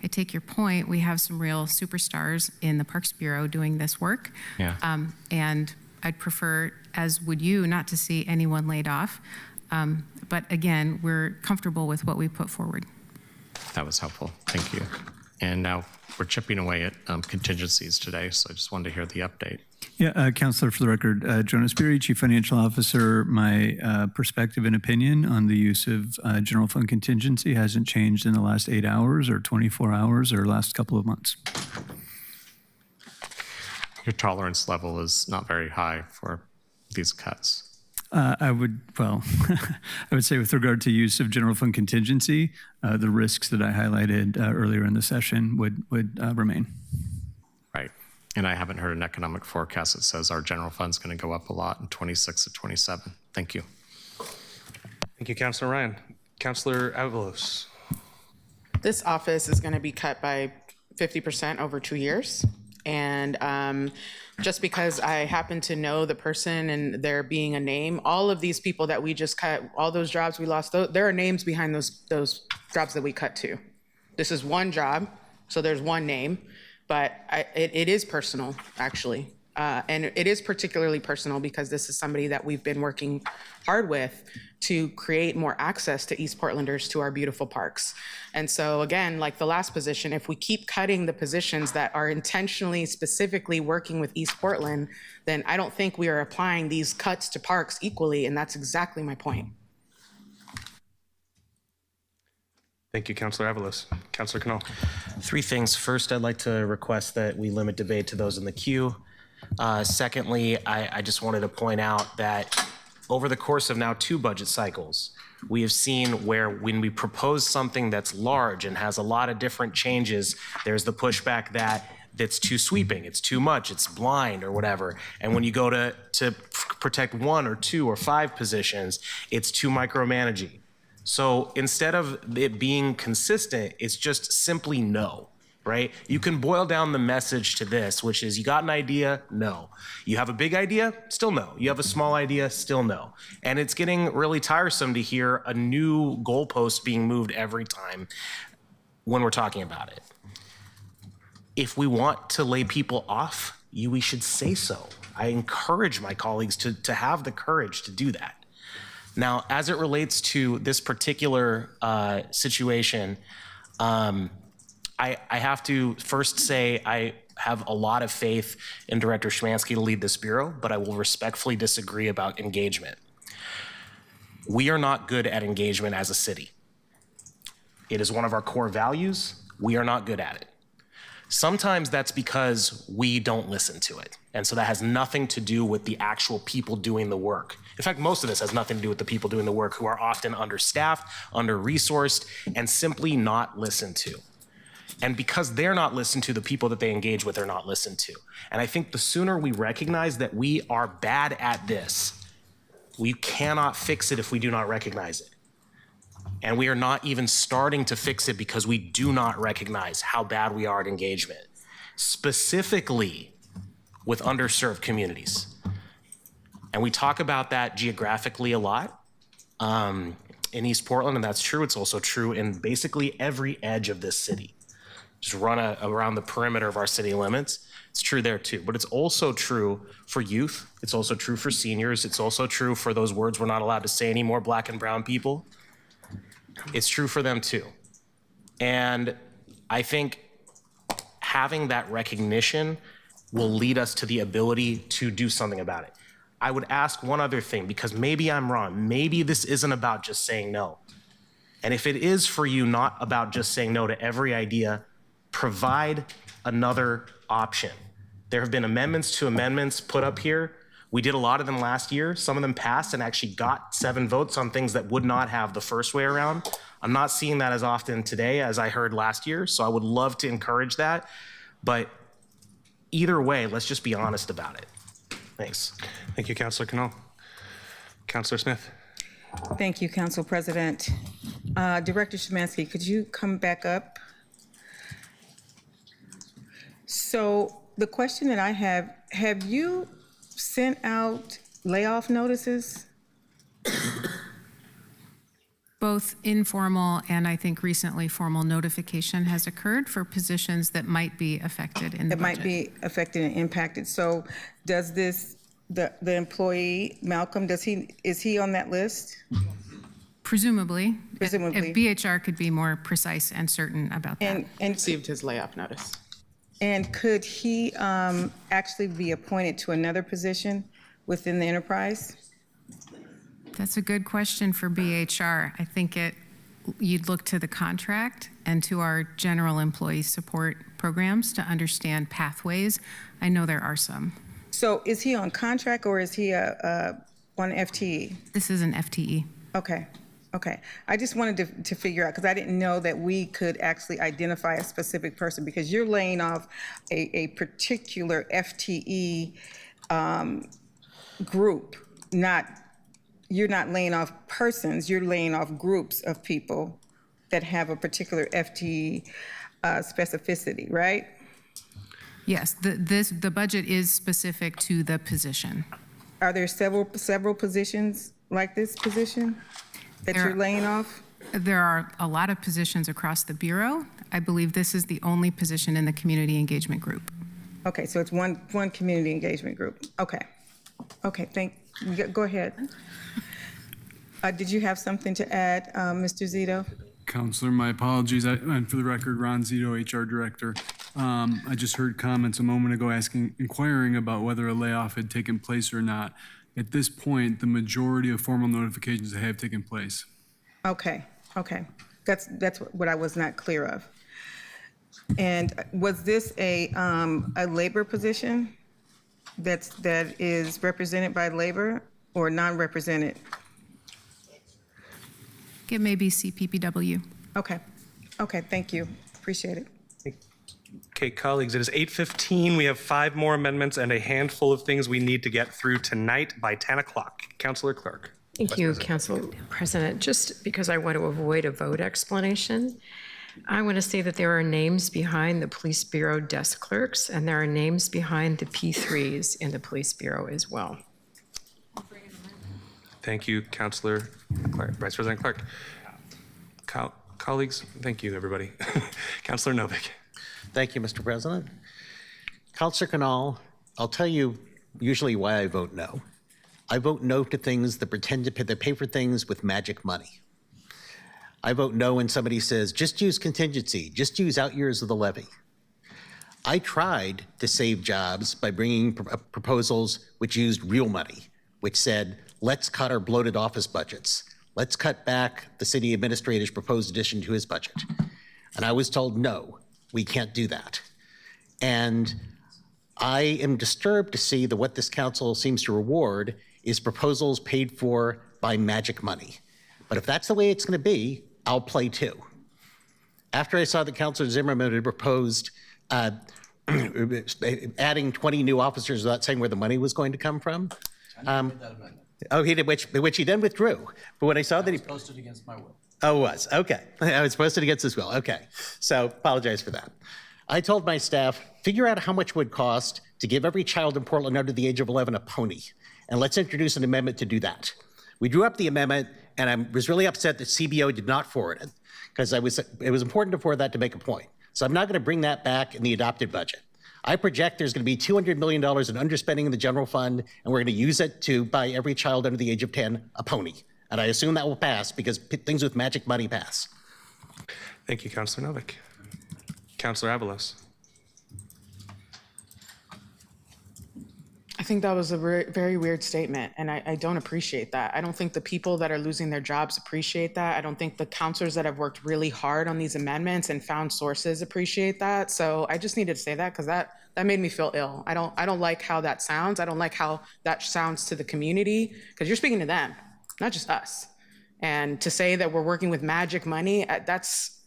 I take your point. We have some real superstars in the Parks Bureau doing this work. Yeah. And I'd prefer, as would you, not to see anyone laid off. But again, we're comfortable with what we put forward. That was helpful. Thank you. And now we're chipping away at contingencies today, so I just wanted to hear the update. Yeah, Councilor, for the record, Jonas Beery, Chief Financial Officer. My perspective and opinion on the use of general fund contingency hasn't changed in the last 8 hours or 24 hours or last couple of months. Your tolerance level is not very high for these cuts. I would say with regard to use of general fund contingency, the risks that I highlighted earlier in the session would remain. Right. And I haven't heard an economic forecast that says our general fund's going to go up a lot in 26 to 27. Thank you. Thank you, Councilor Ryan. Councilor Avalos. This office is going to be cut by 50% over 2 years. And just because I happen to know the person and there being a name, all of these people that we just cut, all those jobs we lost, there are names behind those jobs that we cut too. This is one job, so there's one name, but it is personal, actually. And it is particularly personal because this is somebody that we've been working hard with to create more access to East Portlanders to our beautiful parks. And so again, like the last position, if we keep cutting the positions that are intentionally, specifically working with East Portland, then I don't think we are applying these cuts to parks equally, and that's exactly my point. Thank you, Councilor Avalos. Councilor Knoll. 3 things. First, I'd like to request that we limit debate to those in the queue. Secondly, I just wanted to point out that over the course of now 2 budget cycles, we have seen where when we propose something that's large and has a lot of different changes, there's the pushback that's too sweeping, it's too much, it's blind or whatever. And when you go to protect 1 or 2 or 5 positions, it's too micromanaging. So instead of it being consistent, it's just simply no. Right? You can boil down the message to this, which is you got an idea? No. You have a big idea? Still no. You have a small idea? Still no. And it's getting really tiresome to hear a new goalpost being moved every time when we're talking about it. If we want to lay people off, we should say so. I encourage my colleagues to have the courage to do that. Now, as it relates to this particular situation, I have to first say I have a lot of faith in Director Szymanski to lead this bureau, but I will respectfully disagree about engagement. We are not good at engagement as a city. It is one of our core values. We are not good at it. Sometimes that's because we don't listen to it. And so that has nothing to do with the actual people doing the work. In fact, most of this has nothing to do with the people doing the work who are often understaffed, under-resourced, and simply not listened to. And because they're not listened to, the people that they engage with are not listened to. And I think the sooner we recognize that we are bad at this, we cannot fix it if we do not recognize it. And we are not even starting to fix it because we do not recognize how bad we are at engagement, specifically with underserved communities. And we talk about that geographically a lot in East Portland, and that's true. It's also true in basically every edge of this city. Just run around the perimeter of our city limits. It's true there too, but it's also true for youth. It's also true for seniors. It's also true for those words we're not allowed to say anymore, Black and brown people. It's true for them too. And I think having that recognition will lead us to the ability to do something about it. I would ask one other thing, because maybe I'm wrong. Maybe this isn't about just saying no. And if it is for you not about just saying no to every idea, provide another option. There have been amendments to amendments put up here. We did a lot of them last year. Some of them passed and actually got 7 votes on things that would not have the first way around. I'm not seeing that as often today as I heard last year, so I would love to encourage that. But either way, let's just be honest about it. Thanks. Thank you, Councilor Knoll. Councilor Smith. Thank you, Council President. Director Szymanski, could you come back up? So the question that I have you sent out layoff notices? Both informal and I think recently formal notification has occurred for positions that might be affected in the budget. That might be affected and impacted. So does this, the employee, Malcolm, is he on that list? Presumably. Presumably. If BHR could be more precise and certain about that. And received his layoff notice. And could he actually be appointed to another position within the enterprise? That's a good question for BHR. I think you'd look to the contract and to our general employee support programs to understand pathways. I know there are some. So is he on contract or is he on FTE? This is an FTE. Okay. Okay. I just wanted to figure out, because I didn't know that we could actually identify a specific person, because you're laying off a particular FTE group, you're not laying off persons, you're laying off groups of people that have a particular FTE specificity, right? Yes, the budget is specific to the position. Are there several positions like this position that you're laying off? There are a lot of positions across the Bureau. I believe this is the only position in the community engagement group. Okay, so it's one community engagement group. Okay. Okay, go ahead. Did you have something to add, Mr. Zito? Counselor, my apologies. And for the record, Ron Zito, HR Director. I just heard comments a moment ago inquiring about whether a layoff had taken place or not. At this point, the majority of formal notifications have taken place. Okay. That's what I was not clear of. And was this a labor position that is represented by labor or non-represented? It may be CPPW. Okay, thank you. Appreciate it. Okay, colleagues, it is 8:15. We have 5 more amendments and a handful of things we need to get through tonight by 10 o'clock. Councilor Clark. Thank you, Council President. Just because I want to avoid a vote explanation, I want to say that there are names behind the Police Bureau desk clerks, and there are names behind the P3s in the Police Bureau as well. Thank you, Councilor Clark, Vice President Clark. Colleagues, thank you, everybody. Councilor Novick. Thank you, Mr. President. Councilor Canal, I'll tell you usually why I vote no. I vote no to things that pretend to pay for things with magic money. I vote no when somebody says, just use contingency, just use out years of the levy. I tried to save jobs by bringing proposals which used real money, which said, let's cut our bloated office budgets. Let's cut back the city administrator's proposed addition to his budget. And I was told, no, we can't do that. And I am disturbed to see that what this council seems to reward is proposals paid for by magic money. But if that's the way it's going to be, I'll play too. After I saw that Councilor Zimmerman had proposed adding 20 new officers without saying where the money was going to come from, he did, which he then withdrew. But when I saw that he posted against my will. Oh, it was. Okay. I was posted against his will. Okay. So apologize for that. I told my staff, figure out how much it would cost to give every child in Portland under the age of 11 a pony. And let's introduce an amendment to do that. We drew up the amendment, and I was really upset that CBO did not forward it, because it was important to forward that to make a point. So I'm not going to bring that back in the adopted budget. I project there's going to be $200 million in underspending in the general fund, and we're going to use it to buy every child under the age of 10 a pony. And I assume that will pass because things with magic money pass. Thank you, Councilor Novick. Councilor Avalos. I think that was a very weird statement, and I don't appreciate that. I don't think the people that are losing their jobs appreciate that. I don't think the counselors that have worked really hard on these amendments and found sources appreciate that. So I just needed to say that because that made me feel ill. I don't like how that sounds. I don't like how that sounds to the community, because you're speaking to them, not just us. And to say that we're working with magic money, that's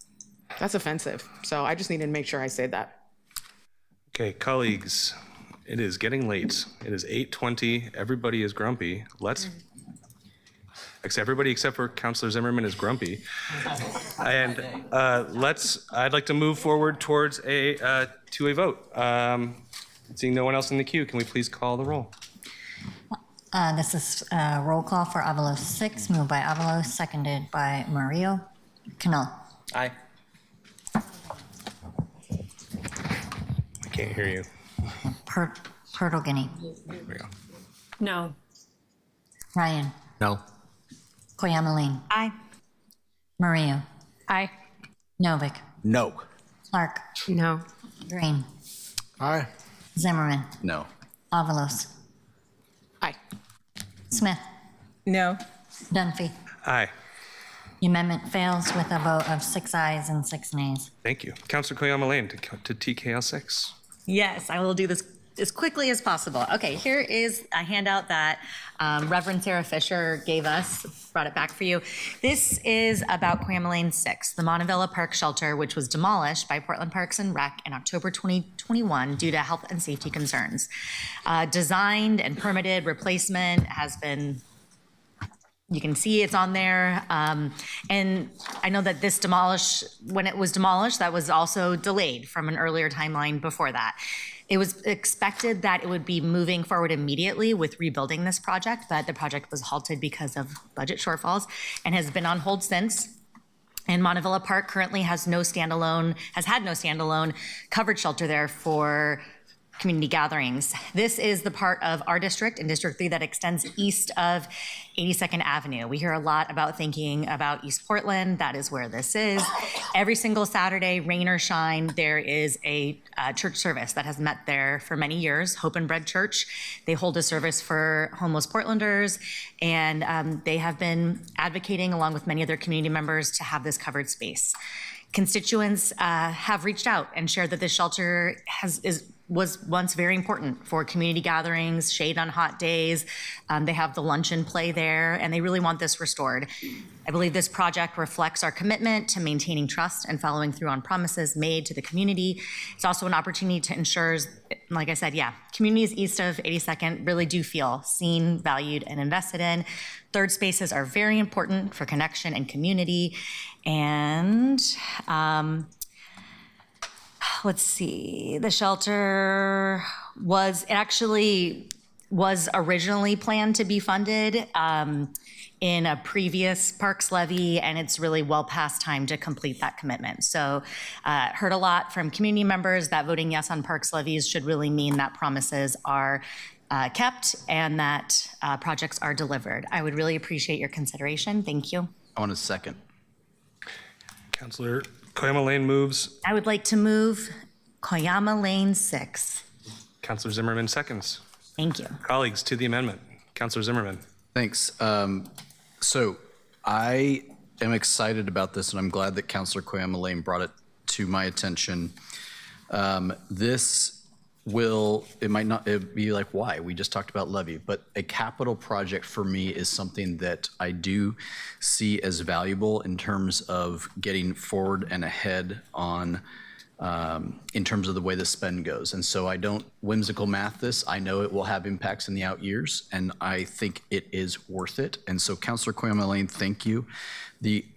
offensive. So I just needed to make sure I say that. Okay, colleagues. It is getting late. It is 8:20. Everybody is grumpy. Everybody except for Councilor Zimmerman is grumpy. And I'd like to move forward towards to a vote. Seeing no one else in the queue, can we please call the roll? This is roll call for Avalos 6, moved by Avalos, seconded by Murillo. Canal. Aye. I can't hear you. Pertolgini. There we go. No. Ryan. No. Koyamaline. Aye. Murillo. Aye. Novick. No. Clark. No. Green. Aye. Zimmerman. No. Avalos. Aye. Smith. No. Dunphy. Aye. The amendment fails with a vote of 6 ayes and 6 nays. Thank you. Councilor Koyama Lane to TKL 6. Yes, I will do this as quickly as possible. Okay, here is a handout that Reverend Sarah Fisher gave us, brought it back for you. This is about Coyama Lane 6, the Montevilla Park Shelter, which was demolished by Portland Parks and Rec in October 2021 due to health and safety concerns. Designed and permitted replacement has been, you can see it's on there. And I know that when it was demolished, that was also delayed from an earlier timeline before that. It was expected that it would be moving forward immediately with rebuilding this project, but the project was halted because of budget shortfalls and has been on hold since. And Montevilla Park currently has had no standalone covered shelter there for community gatherings. This is the part of our district, in District 3, that extends east of 82nd Avenue. We hear a lot about thinking about East Portland. That is where this is. Every single Saturday, rain or shine, there is a church service that has met there for many years, Hope and Bread Church. They hold a service for homeless Portlanders, and they have been advocating, along with many other community members, to have this covered space. Constituents have reached out and shared that this shelter was once very important for community gatherings, shade on hot days. They have the lunch and play there, and they really want this restored. I believe this project reflects our commitment to maintaining trust and following through on promises made to the community. It's also an opportunity to ensure, like I said, communities east of 82nd really do feel seen, valued, and invested in. Third spaces are very important for connection and community. And let's see, the shelter was originally planned to be funded in a previous parks levy, and it's really well past time to complete that commitment. So heard a lot from community members that voting yes on parks levies should really mean that promises are kept and that projects are delivered. I would really appreciate your consideration. Thank you. I want a second. Councilor Coyama Lane moves. I would like to move Coyama Lane 6. Councilor Zimmerman seconds. Thank you. Colleagues, to the amendment. Councilor Zimmerman. Thanks. So I am excited about this, and I'm glad that Councilor Coyama Lane brought it to my attention. It might not be like, why? We just talked about levy, but a capital project for me is something that I do see as valuable in terms of getting forward and ahead on, in terms of the way the spend goes. And so I don't whimsical math this. I know it will have impacts in the out years, and I think it is worth it. And so Councilor Coyama Lane, thank you.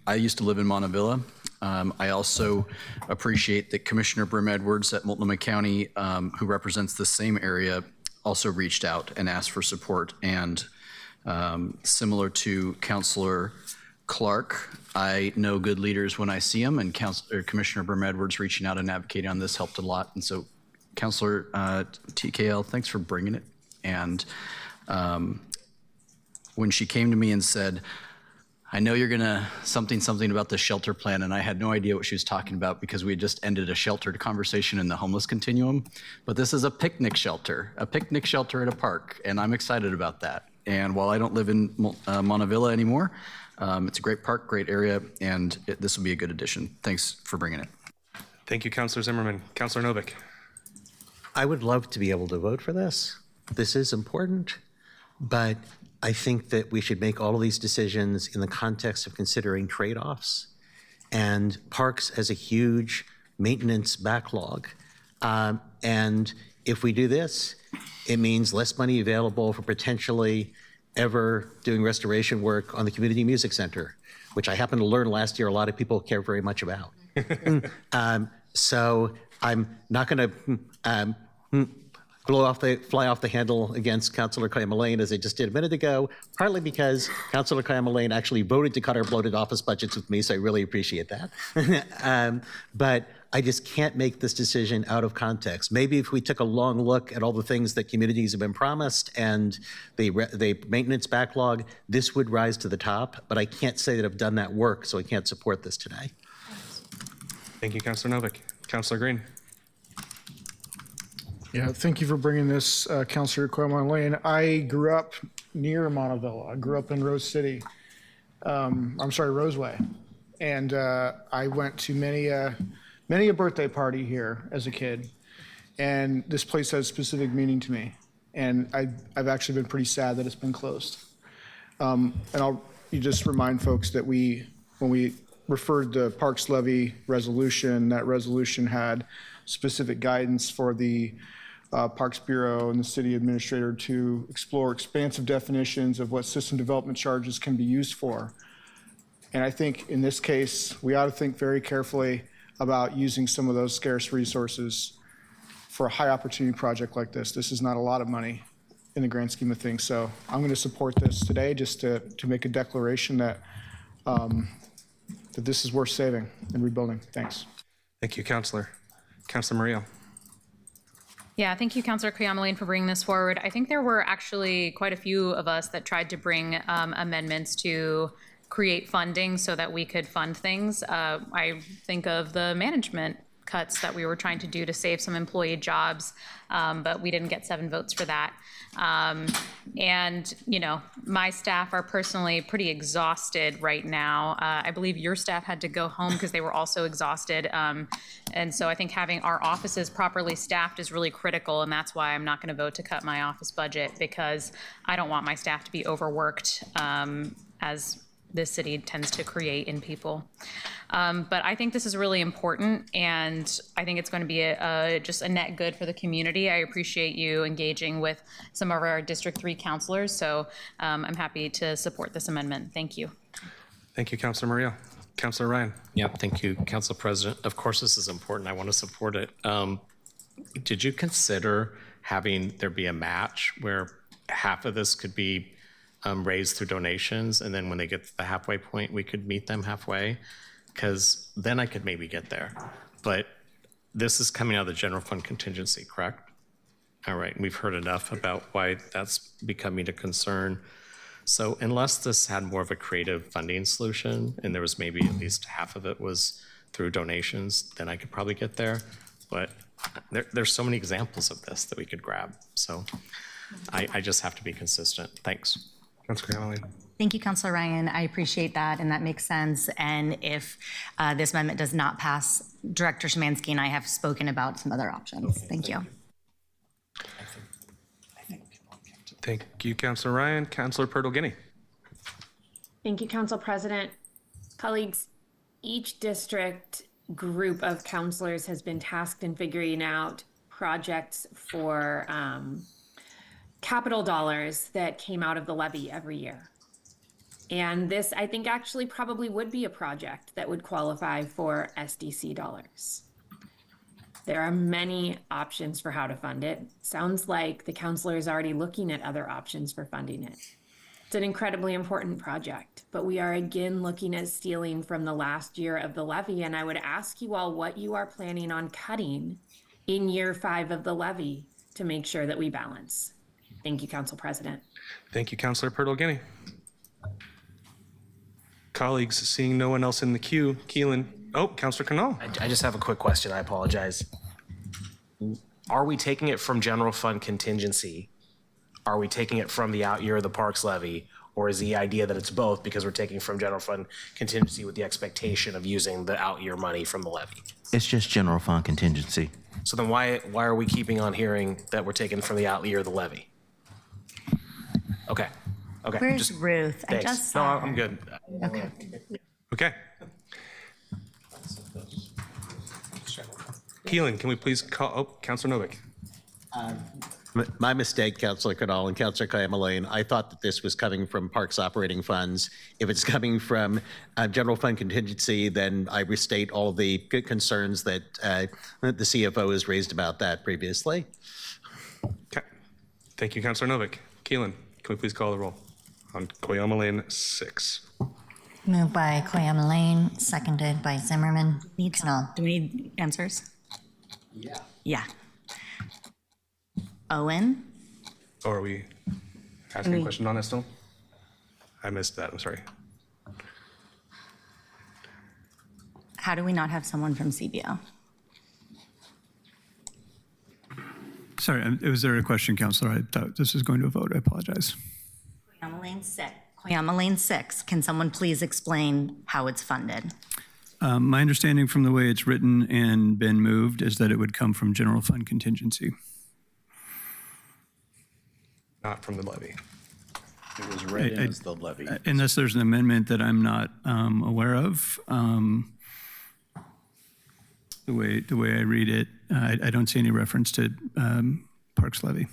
I used to live in Montevilla. I also appreciate that Commissioner Brim Edwards at Multnomah County, who represents the same area, also reached out and asked for support. And similar to Councilor Clark, I know good leaders when I see them, and Commissioner Brim Edwards reaching out and advocating on this helped a lot. And so Councilor TKL, thanks for bringing it. And when she came to me and said, I know you're gonna something about the shelter plan, and I had no idea what she was talking about because we had just ended a sheltered conversation in the homeless continuum. But this is a picnic shelter at a park, and I'm excited about that. And while I don't live in Montevilla anymore, it's a great park, great area, and this will be a good addition. Thanks for bringing it. Thank you, Councilor Zimmerman. Councilor Novick. I would love to be able to vote for this. This is important, but I think that we should make all of these decisions in the context of considering trade-offs. And parks has a huge maintenance backlog. And if we do this, it means less money available for potentially ever doing restoration work on the Community Music Center, which I happened to learn last year a lot of people care very much about. So I'm not going to fly off the handle against Councilor Coyama Lane as I just did a minute ago, partly because Councilor Coyama Lane actually voted to cut our bloated office budgets with me, so I really appreciate that. But I just can't make this decision out of context. Maybe if we took a long look at all the things that communities have been promised and the maintenance backlog, this would rise to the top, but I can't say that I've done that work, so I can't support this today. Thank you, Councilor Novick. Councilor Green. Yeah, thank you for bringing this, Councilor Coyama Lane. I grew up near Montevilla. I grew up in Roseway. And I went to many a birthday party here as a kid. and this place has specific meaning to me. And I've actually been pretty sad that it's been closed. And you just remind folks that when we referred the Parks Levy resolution, that resolution had specific guidance for the Parks Bureau and the city administrator to explore expansive definitions of what system development charges can be used for. And I think in this case, we ought to think very carefully about using some of those scarce resources for a high opportunity project like this. This is not a lot of money in the grand scheme of things. So I'm going to support this today just to make a declaration that that this is worth saving and rebuilding. Thanks. Thank you, Councilor. Councilor Murillo. Yeah, thank you, Councilor Quayama-Lane, for bringing this forward. I think there were actually quite a few of us that tried to bring amendments to create funding so that we could fund things. I think of the management cuts that we were trying to do to save some employee jobs, but we didn't get 7 votes for that. And, you know, my staff are personally pretty exhausted right now. I believe your staff had to go home because they were also exhausted. And so I think having our offices properly staffed is really critical, and that's why I'm not going to vote to cut my office budget, because I don't want my staff to be overworked, as this city tends to create in people. But I think this is really important, and I think it's going to be just a net good for the community. I appreciate you engaging with some of our District 3 councilors, so I'm happy to support this amendment. Thank you. Thank you, Councilor Murillo. Councilor Ryan. Yep, thank you, Council President. Of course, this is important. I want to support it. Did you consider having there be a match where half of this could be raised through donations, and then when they get to the halfway point, we could meet them halfway? Because then I could maybe get there. But this is coming out of the general fund contingency, correct? All right, we've heard enough about why that's becoming a concern. So unless this had more of a creative funding solution, and there was maybe at least half of it was through donations, then I could probably get there. But there's so many examples of this that we could grab. So I just have to be consistent. Thanks. Thank you, Councilor Ryan. I appreciate that, and that makes sense. And if this amendment does not pass, Director Szymanski and I have spoken about some other options. Okay, thank you. Thank you, Councilor Ryan. Councilor Purtle-Guinea. Thank you, Council President. Colleagues, each district group of councilors has been tasked in figuring out projects for capital dollars that came out of the levy every year. And this, I think, actually probably would be a project that would qualify for SDC dollars. There are many options for how to fund it. Sounds like the councilor is already looking at other options for funding it. It's an incredibly important project, but we are again looking at stealing from the last year of the levy. And I would ask you all what you are planning on cutting in year 5 of the levy to make sure that we balance. Thank you, Council President. Thank you, Councilor Purtle-Guinea. Colleagues, seeing no one else in the queue, Keelan. Oh, Councilor Canal. I just have a quick question. I apologize. Are we taking it from general fund contingency? Are we taking it from the out year of the parks levy? Or is the idea that it's both because we're taking from general fund contingency with the expectation of using the out year money from the levy? It's just general fund contingency. So then why are we keeping on hearing that we're taking from the out year of the levy? Okay. Okay. Where's Ruth? Thanks. I just No, saw I'm her. good. Okay. Okay. Keelan, can we please call, oh, Councilor Novick. My mistake, Councilor Canal and Councilor Quayama-Lane. I thought that this was coming from parks operating funds. If it's coming from general fund contingency, then I restate all the good concerns that the CFO has raised about that previously. Okay. Thank you, Councilor Novick. Keelan, can we please call the roll on Quayama-Lane 6? Moved by Quayama-Lane, seconded by Zimmerman. Do we need answers? Yeah. Owen? Or are we asking a question on that still? I missed that, I'm sorry. How do we not have someone from CBO? Sorry, was there a question, Councilor? I thought this was going to a vote. I apologize. Quayama-Lane 6. Can someone please explain how it's funded? My understanding from the way it's written and been moved is that it would come from general fund contingency. Not from the levy. It was read in as the levy. Unless there's an amendment that I'm not aware of. The way I read it, I don't see any reference to Parks levy.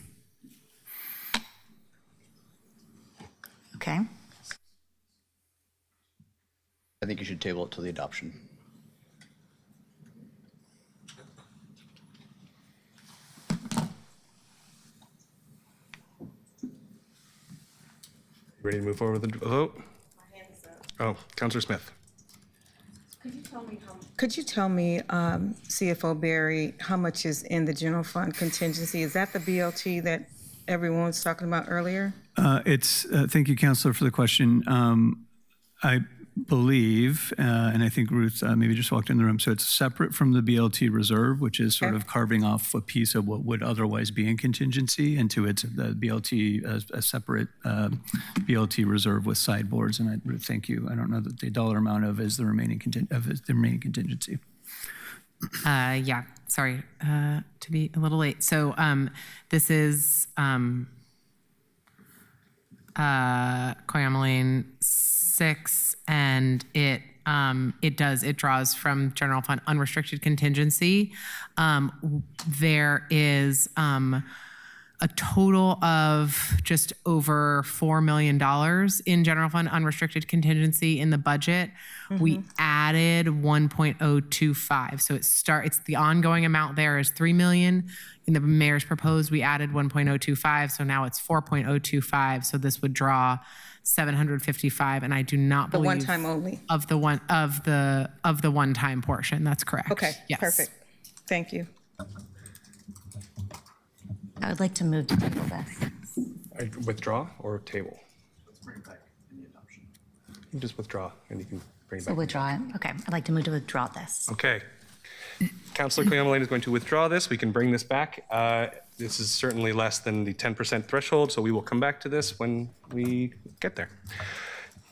Okay. I think you should table it till the adoption. Ready to move forward with the vote? Oh, Councilor Smith. Could you tell me, CFO Barry, how much is in the general fund contingency? Is that the BLT that everyone was talking about earlier? Thank you, Councilor, for the question. I believe, and I think Ruth maybe just walked in the room, so it's separate from the BLT reserve, which is sort of carving off a piece of what would otherwise be in contingency into its the BLT, a separate BLT reserve with sideboards. And Ruth, thank you. I don't know that the dollar amount of is the remaining contingency. Yeah, sorry to be a little late. So this is Coyameline 6, and it draws from general fund unrestricted contingency. There is a total of just over $4 million in general fund unrestricted contingency in the budget. We added 1.025. So it's the ongoing amount there is 3 million. In the mayor's proposed, we added 1.025. So now it's 4.025. So this would draw 755, and I do not believe The one-time only? of the one-time portion. That's correct. Okay, yes. perfect. Thank you. I would like to move to table this. Withdraw or table? Let's bring it back in the adoption. You can just withdraw and you can bring it So back. withdraw it. Okay, I'd like to move to withdraw this. Okay. Councilor Coyameline is going to withdraw this. We can bring this back. This is certainly less than the 10% threshold, so we will come back to this when we get there.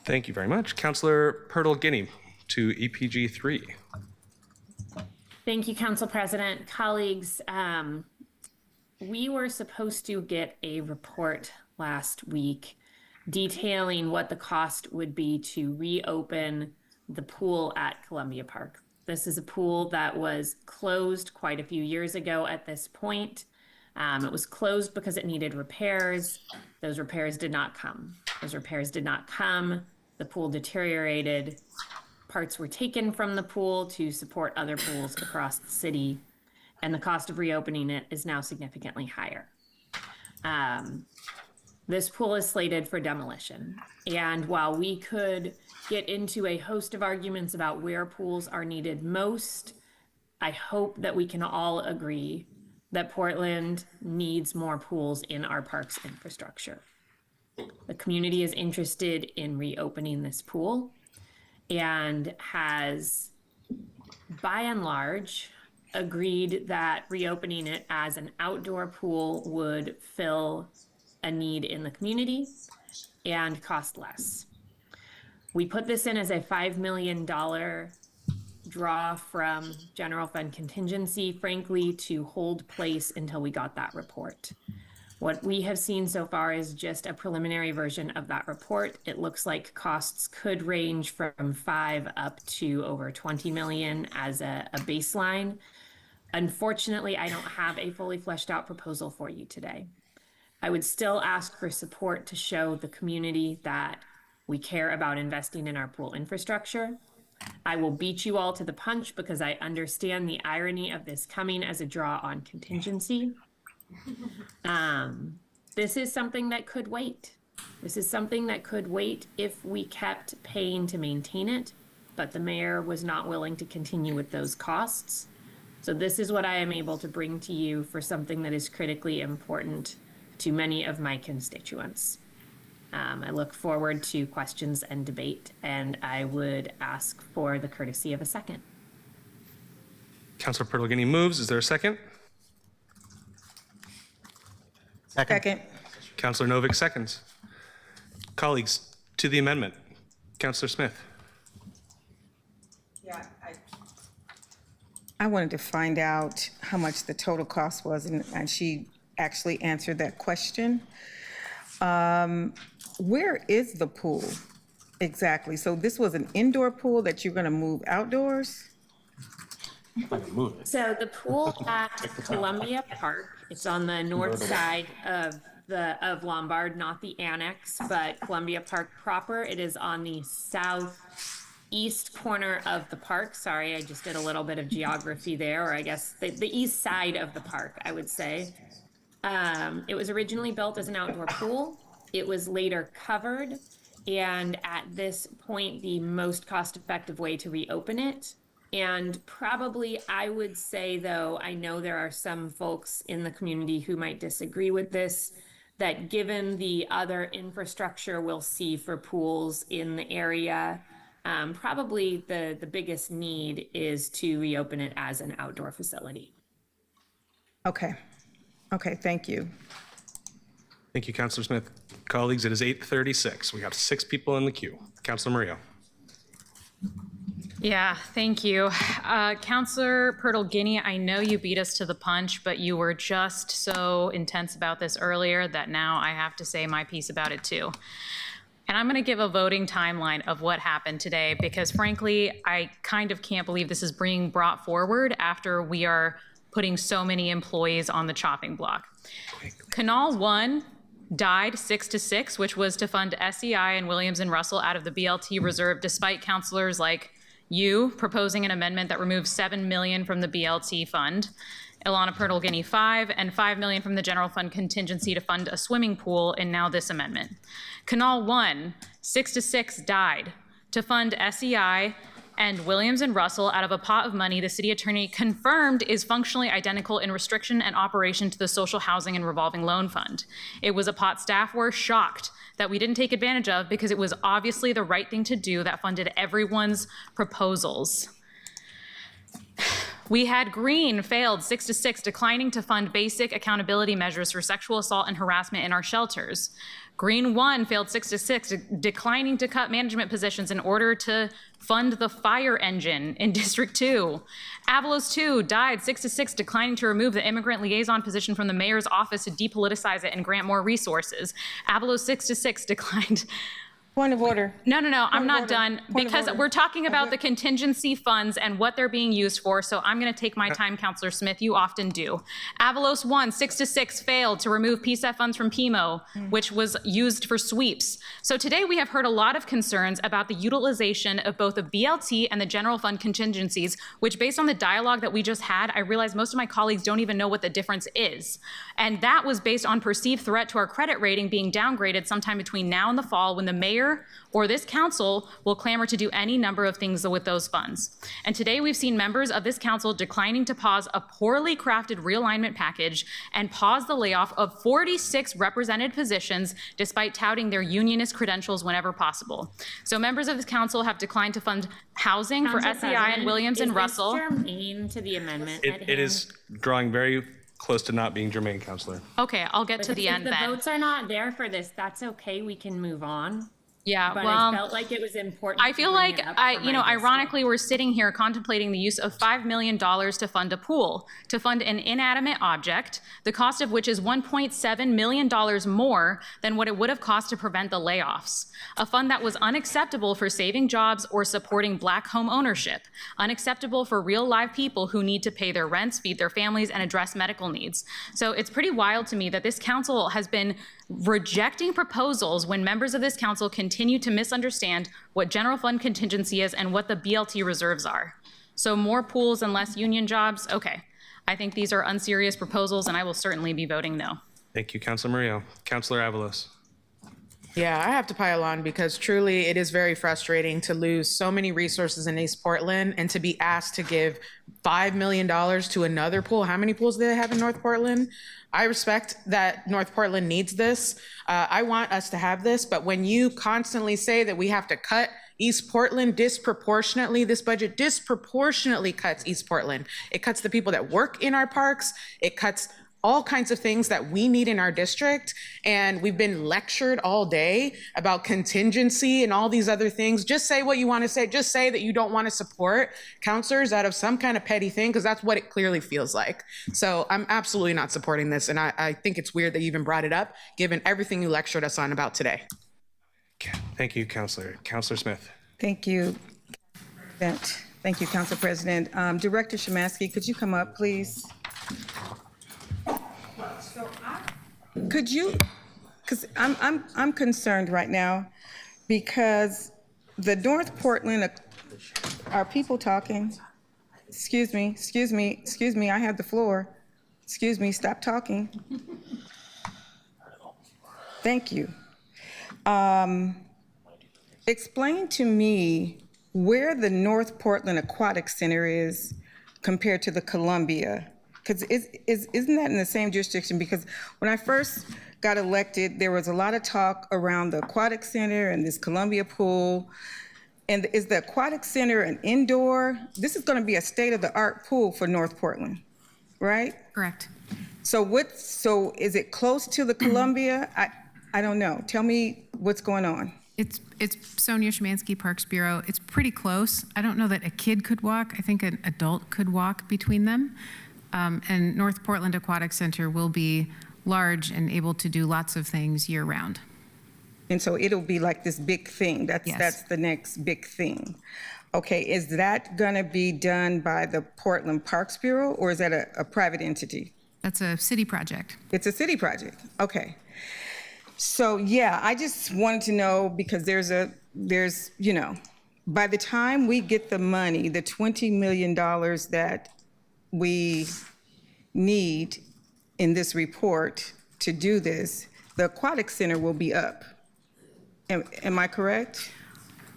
Thank you very much. Councilor Purtle-Guinea to EPG 3. Thank you, Council President. Colleagues, we were supposed to get a report last week detailing what the cost would be to reopen the pool at Columbia Park. This is a pool that was closed quite a few years ago at this point. It was closed because it needed repairs. Those repairs did not come. The pool deteriorated. Parts were taken from the pool to support other pools across the city, and the cost of reopening it is now significantly higher. This pool is slated for demolition, and while we could get into a host of arguments about where pools are needed most, I hope that we can all agree that Portland needs more pools in our parks infrastructure. The community is interested in reopening this pool and has, by and large, agreed that reopening it as an outdoor pool would fill a need in the community and cost less. We put this in as a $5 million draw from general fund contingency, frankly, to hold place until we got that report. What we have seen so far is just a preliminary version of that report. It looks like costs could range from 5 up to over 20 million as a baseline. Unfortunately, I don't have a fully fleshed out proposal for you today. I would still ask for support to show the community that we care about investing in our pool infrastructure. I will beat you all to the punch because I understand the irony of this coming as a draw on contingency. This is something that could wait. If we kept paying to maintain it, but the mayor was not willing to continue with those costs. So this is what I am able to bring to you for something that is critically important to many of my constituents. I look forward to questions and debate, and I would ask for the courtesy of a second. Councilor Purtle-Guinea moves. Is there a second? Second. Councilor Novick seconds. Colleagues, to the amendment. Councilor Smith. Yeah, I wanted to find out how much the total cost was, and she actually answered that question. Where is the pool exactly? So this was an indoor pool that you're going to move outdoors? So the pool at Columbia Park, it's on the north side of Lombard, not the annex, but Columbia Park proper. It is on the southeast corner of the park. Sorry, I just did a little bit of geography there, or I guess the east side of the park, I would say. It was originally built as an outdoor pool. It was later covered, and at this point, the most cost-effective way to reopen it. And probably, I would say, though, I know there are some folks in the community who might disagree with this, that given the other infrastructure we'll see for pools in the area, probably the biggest need is to reopen it as an outdoor facility. Okay. Okay, thank you. Thank you, Councilor Smith. Colleagues, it is 8:36. We have 6 people in the queue. Councilor Murillo. Yeah, thank you. Councilor Purtle-Guinea, I know you beat us to the punch, but you were just so intense about this earlier that now I have to say my piece about it too. And I'm going to give a voting timeline of what happened today because frankly, I kind of can't believe this is being brought forward after we are putting so many employees on the chopping block. Canal 1 died 6-6, which was to fund SEI and Williams and Russell out of the BLT reserve, despite councilors like you proposing an amendment that removes $7 million from the BLT fund, Ilana Purtle-Guinea 5, and $5 million from the general fund contingency to fund a swimming pool, and now this amendment. Canal 1, 6-6 died to fund SEI and Williams and Russell out of a pot of money the city attorney confirmed is functionally identical in restriction and operation to the social housing and revolving loan fund. It was a pot staff were shocked that we didn't take advantage of because it was obviously the right thing to do that funded everyone's proposals. We had Green failed 6-6, declining to fund basic accountability measures for sexual assault and harassment in our shelters. Green 1 failed 6-6, declining to cut management positions in order to fund the fire engine in District 2. Avalos 2 died 6-6, declining to remove the immigrant liaison position from the mayor's office to depoliticize it and grant more resources. Avalos 6-6 declined. Point of order. No, I'm not done because we're talking about the contingency funds and what they're being used for. So I'm going to take my time, Councilor Smith. You often do. Avalos 1, 6-6 failed to remove PSEF funds from PMO, which was used for sweeps. So today we have heard a lot of concerns about the utilization of both the BLT and the general fund contingencies, which based on the dialogue that we just had, I realize most of my colleagues don't even know what the difference is. And that was based on perceived threat to our credit rating being downgraded sometime between now and the fall when the mayor or this council will clamor to do any number of things with those funds. And today we've seen members of this council declining to pause a poorly crafted realignment package and pause the layoff of 46 represented positions despite touting their unionist credentials whenever possible. So members of this council have declined to fund housing for SEI and Williams and Russell. Is this germane to the amendment at hand? It is drawing very close to not being germane, Councilor. Okay, I'll get to the end then. If the votes are not there for this, that's okay, we can move on. Yeah, but well, I felt like it was important. I feel like ironically, we're sitting here contemplating the use of $5 million to fund a pool, to fund an inanimate object, the cost of which is $1.7 million more than what it would have cost to prevent the layoffs. A fund that was unacceptable for saving jobs or supporting Black home ownership, unacceptable for real live people who need to pay their rents, feed their families, and address medical needs. So it's pretty wild to me that this council has been rejecting proposals when members of this council continue to misunderstand what general fund contingency is and what the BLT reserves are. So more pools and less union jobs? Okay. I think these are unserious proposals and I will certainly be voting no. Thank you, Councilor Murillo. Councilor Avalos. Yeah, I have to pile on because truly it is very frustrating to lose so many resources in East Portland and to be asked to give $5 million to another pool. How many pools do they have in North Portland? I respect that North Portland needs this. I want us to have this, but when you constantly say that we have to cut East Portland disproportionately, this budget disproportionately cuts East Portland. It cuts the people that work in our parks. It cuts all kinds of things that we need in our district. And we've been lectured all day about contingency and all these other things. Just say what you want to say. Just say that you don't want to support counselors out of some kind of petty thing, because that's what it clearly feels like. So I'm absolutely not supporting this. And I think it's weird that you even brought it up, given everything you lectured us on about today. Thank you, Counselor. Counselor Smith. Thank you. Thank you, Council President. Director Shemansky, could you come up, please? Could you, because I'm concerned right now because the North Portland, are people talking? Excuse me, I have the floor. Excuse me, stop talking. Thank you. Explain to me where the North Portland Aquatic Center is compared to the Columbia. Because isn't that in the same jurisdiction? Because when I first got elected, there was a lot of talk around the Aquatic Center and this Columbia pool. And is the Aquatic Center an indoor? This is going to be a state-of-the-art pool for North Portland, right? Correct. So is it close to the Columbia? I don't know. Tell me what's going on. It's Sonia Shemansky, Parks Bureau. It's pretty close. I don't know that a kid could walk. I think an adult could walk between them. And North Portland Aquatic Center will be large and able to do lots of things year round. And so it'll be like this big thing. That's the next big thing. Okay, is that gonna be done by the Portland Parks Bureau, or is that a private entity? That's a city project. It's a city project, okay. So yeah, I just wanted to know, because there's, you know, by the time we get the money, the $20 million that we need in this report to do this, the Aquatic Center will be up. Am I correct?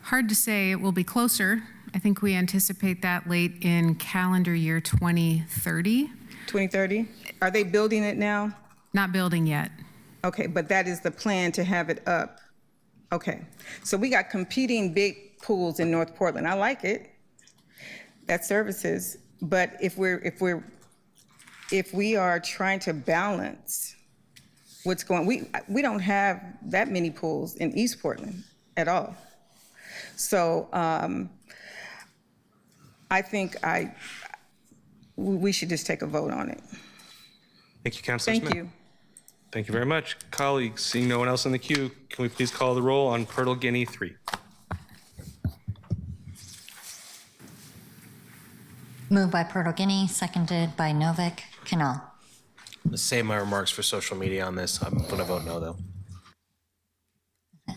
Hard to say. It will be closer. I think we anticipate that late in calendar year 2030. 2030? Are they building it now? Not building yet. Okay, but that is the plan, to have it up. Okay, so we got competing big pools in North Portland. I like it. That's services. But if we are trying to balance what's going, we don't have that many pools in East Portland at all. So I think we should just take a vote on it. Thank you, Councilor Smith. Thank you. Thank you very much. Colleagues, seeing no one else in the queue, can we please call the roll on Purtle Guinea 3? Moved by Purtle Guinea, seconded by Novak. Canal. I'm gonna save my remarks for social media on this. I'm gonna vote no, though.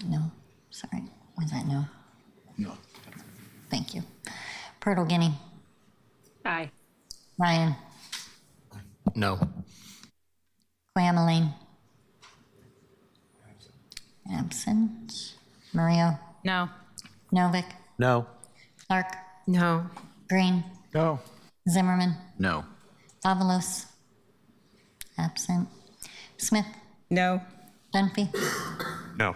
No, sorry. Was that no? No. Thank you. Purtle Guinea. Aye. Ryan. No. Clameline. Absent. Mario. No. Novak. No. Clark. No. Green. No. Zimmerman. No. Avalos. Absent. Smith. No. Dunphy. No.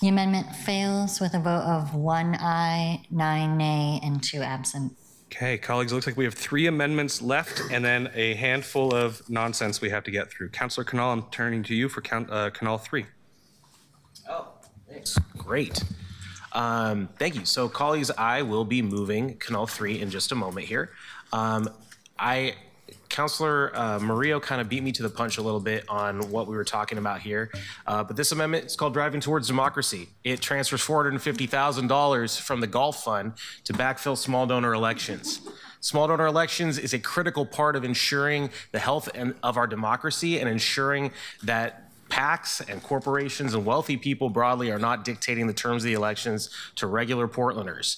The amendment fails with a vote of 1 aye, 9 nay, and 2 absent. Okay, colleagues, it looks like we have 3 amendments left and then a handful of nonsense we have to get through. Councilor Canal, I'm turning to you for Canal 3. Oh, thanks. Great. Thank you. So, colleagues, I will be moving Canal 3 in just a moment here. Councilor Murillo kind of beat me to the punch a little bit on what we were talking about here. But this amendment is called Driving Towards Democracy. It transfers $450,000 from the Golf Fund to backfill small donor elections. Small donor elections is a critical part of ensuring the health of our democracy and ensuring that PACs and corporations and wealthy people broadly are not dictating the terms of the elections to regular Portlanders.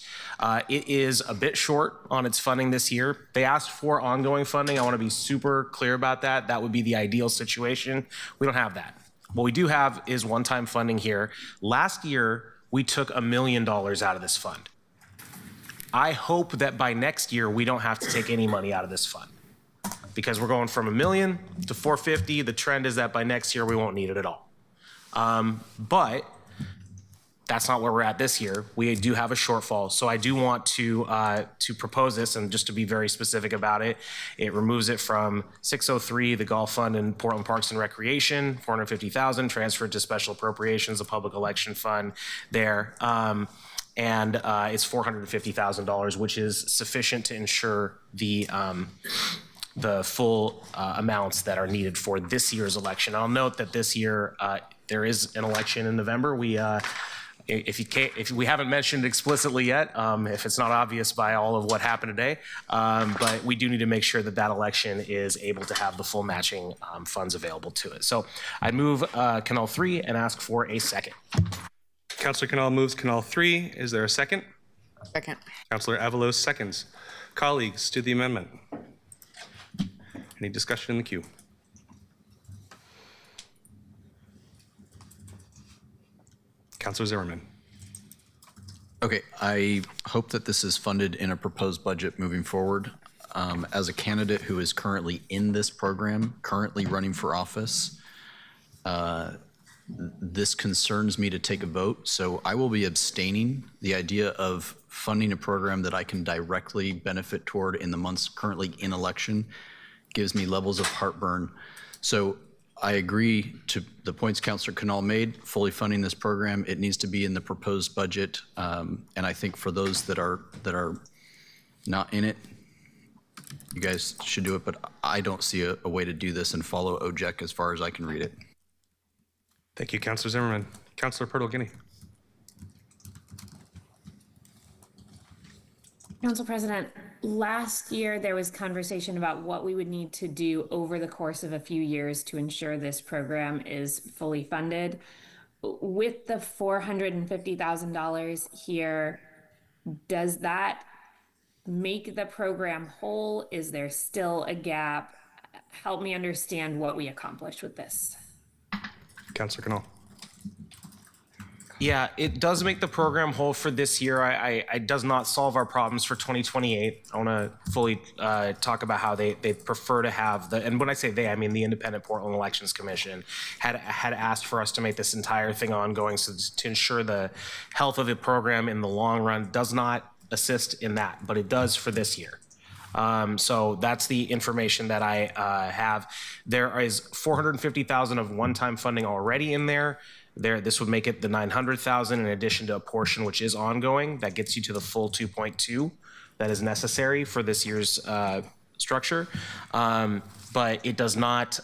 It is a bit short on its funding this year. They asked for ongoing funding. I want to be super clear about that. That would be the ideal situation. We don't have that. What we do have is one-time funding here. Last year, we took $1 million out of this fund. I hope that by next year, we don't have to take any money out of this fund, because we're going from $1 million to $450. The trend is that by next year, we won't need it at all. But that's not where we're at this year. We do have a shortfall. So I do want to propose this, and just to be very specific about it, it removes it from 603, the golf fund and Portland Parks and Recreation, 450,000 transferred to special appropriations, the public election fund there. And it's $450,000, which is sufficient to ensure the full amounts that are needed for this year's election. I'll note that this year there is an election in November. If we haven't mentioned explicitly yet, if it's not obvious by all of what happened today, but we do need to make sure that that election is able to have the full matching funds available to it. So I move Canal 3 and ask for a second. Councillor Canal moves Canal 3. Is there a second? Second. Councillor Avalos seconds. Colleagues, to the amendment. Any discussion in the queue? Councillor Zimmerman. Okay, I hope that this is funded in a proposed budget moving forward. As a candidate who is currently in this program, currently running for office, this concerns me to take a vote, so I will be abstaining. The idea of funding a program that I can directly benefit toward in the months currently in election gives me levels of heartburn. So I agree to the points Councillor Canal made, fully funding this program. It needs to be in the proposed budget. And I think for those that are not in it, you guys should do it, but I don't see a way to do this and follow OJEC as far as I can read it. Thank you, Councillor Zimmerman. Councillor Purtle-Guinea. Council President, last year there was conversation about what we would need to do over the course of a few years to ensure this program is fully funded. With the $450,000 here, does that make the program whole? Is there still a gap? Help me understand what we accomplished with this. Councillor Canal. Yeah, it does make the program whole for this year. It does not solve our problems for 2028. I want to fully talk about how they prefer to have and when I say they, I mean the Independent Portland Elections Commission had asked for us to make this entire thing ongoing, so to ensure the health of the program in the long run does not assist in that, but it does for this year. So that's the information that I have. There is $450,000 of one-time funding already in there. This would make it the $900,000 in addition to a portion which is ongoing. That gets you to the full 2.2 that is necessary for this year's structure. But it does not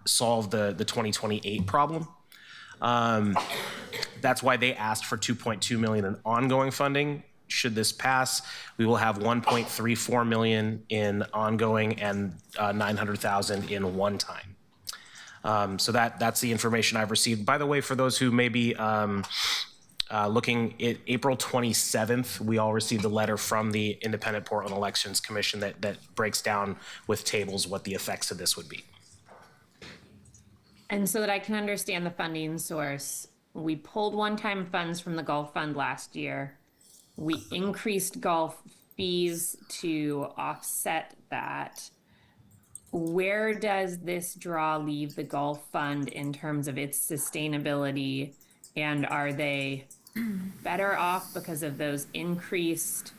solve the 2028 problem. That's why they asked for $2.2 million in ongoing funding. Should this pass, we will have $1.34 million in ongoing and $900,000 in one time. So that's the information I've received. By the way, for those who may be looking at April 27th, we all received a letter from the Independent Portland Elections Commission that breaks down with tables what the effects of this would be. And so that I can understand the funding source, we pulled one-time funds from the golf fund last year. We increased golf fees to offset that. Where does this draw leave the golf fund in terms of its sustainability? And are they better off because of those increased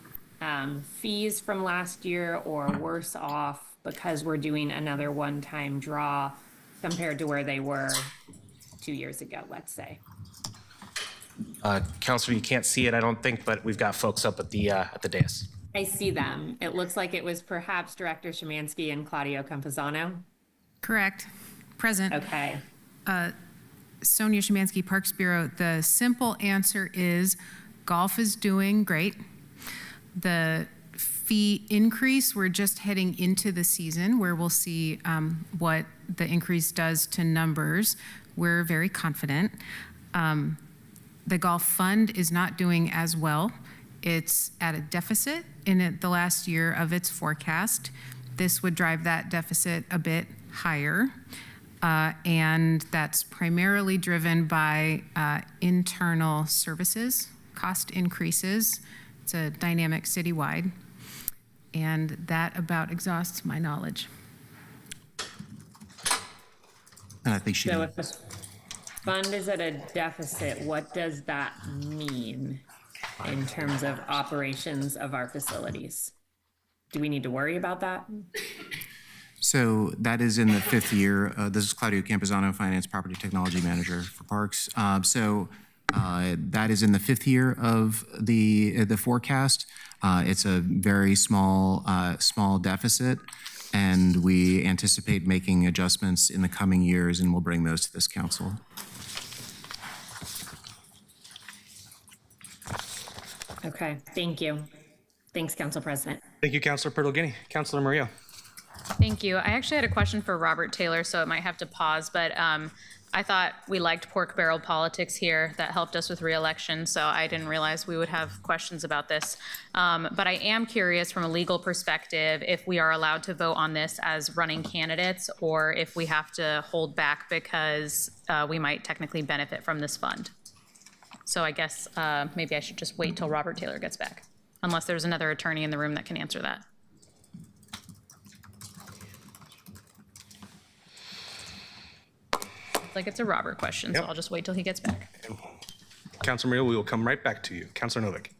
fees from last year, or worse off because we're doing another one-time draw compared to where they were 2 years ago, let's say? Councilor, you can't see it, I don't think, but we've got folks up at the dais. I see them. It looks like it was perhaps Director Szymanski and Claudio Campuzano. Correct. Present. Okay. Sonia Szymanski, Parks Bureau. The simple answer is golf is doing great. The fee increase, we're just heading into the season where we'll see what the increase does to numbers. We're very confident. The golf fund is not doing as well. It's at a deficit in the last year of its forecast. This would drive that deficit a bit higher. And that's primarily driven by internal services, cost increases. It's a dynamic citywide. And that about exhausts my knowledge. And I think she. fund is at a deficit, what does that mean in terms of operations of our facilities? Do we need to worry about that? So that is in the 5th year. This is Claudio Campesano, Finance Property Technology Manager for Parks. That is in the 5th year of the forecast. It's a very small deficit, and we anticipate making adjustments in the coming years, and we'll bring those to this council. Okay, thank you. Thanks, Council President. Thank you, Councilor Pertolgini. Councilor Murillo. Thank you. I actually had a question for Robert Taylor, so it might have to pause, but I thought we liked pork barrel politics here. That helped us with re-election, so I didn't realize we would have questions about this. But I am curious from a legal perspective if we are allowed to vote on this as running candidates or if we have to hold back because we might technically benefit from this fund. So I guess maybe I should just wait till Robert Taylor gets back, unless there's another attorney in the room that can answer that. Like it's a Robert question, so I'll just wait till he gets back. Councilor Murillo, we will come right back to you. Councilor Novick.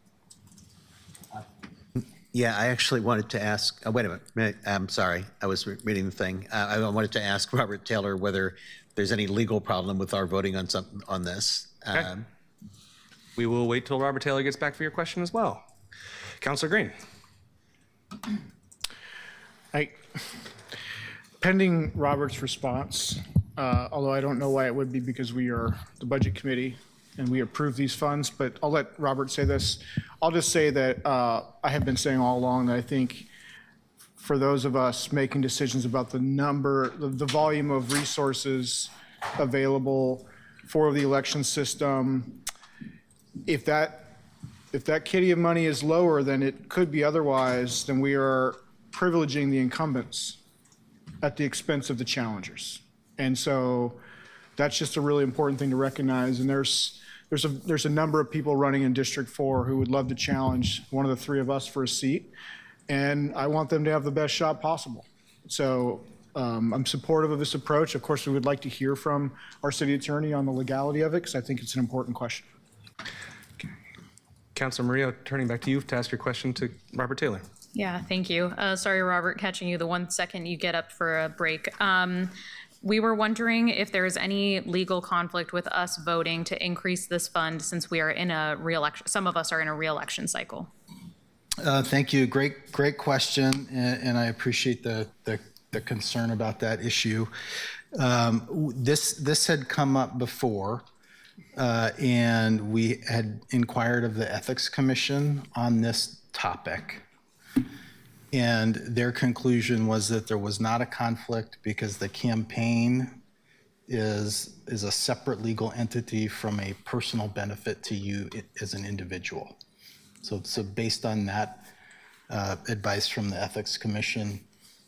Yeah, I actually wanted to ask, wait a minute, I'm sorry, I was reading the thing. I wanted to ask Robert Taylor whether there's any legal problem with our voting on something on this. Okay. We will wait till Robert Taylor gets back for your question as well. Councilor Green. Pending Robert's response, although I don't know why it would be because we are the Budget Committee and we approve these funds, but I'll let Robert say this. I'll just say that I have been saying all along that I think for those of us making decisions about the volume of resources available for the election system, if that kitty of money is lower than it could be otherwise, then we are privileging the incumbents at the expense of the challengers. And so that's just a really important thing to recognize. And there's a number of people running in District 4 who would love to challenge one of the three of us for a seat. And I want them to have the best shot possible. So I'm supportive of this approach. Of course, we would like to hear from our city attorney on the legality of it, because I think it's an important question. Councilor Murillo, turning back to you to ask your question to Robert Taylor. Yeah, thank you. Sorry, Robert, catching you the 1 second you get up for a break. We were wondering if there is any legal conflict with us voting to increase this fund since we are in a re-election. Some of us are in a re-election cycle. Thank you. Great question, and I appreciate the concern about that issue. This had come up before, and we had inquired of the Ethics Commission on this topic. And their conclusion was that there was not a conflict because the campaign is a separate legal entity from a personal benefit to you as an individual. So based on that advice from the Ethics Commission,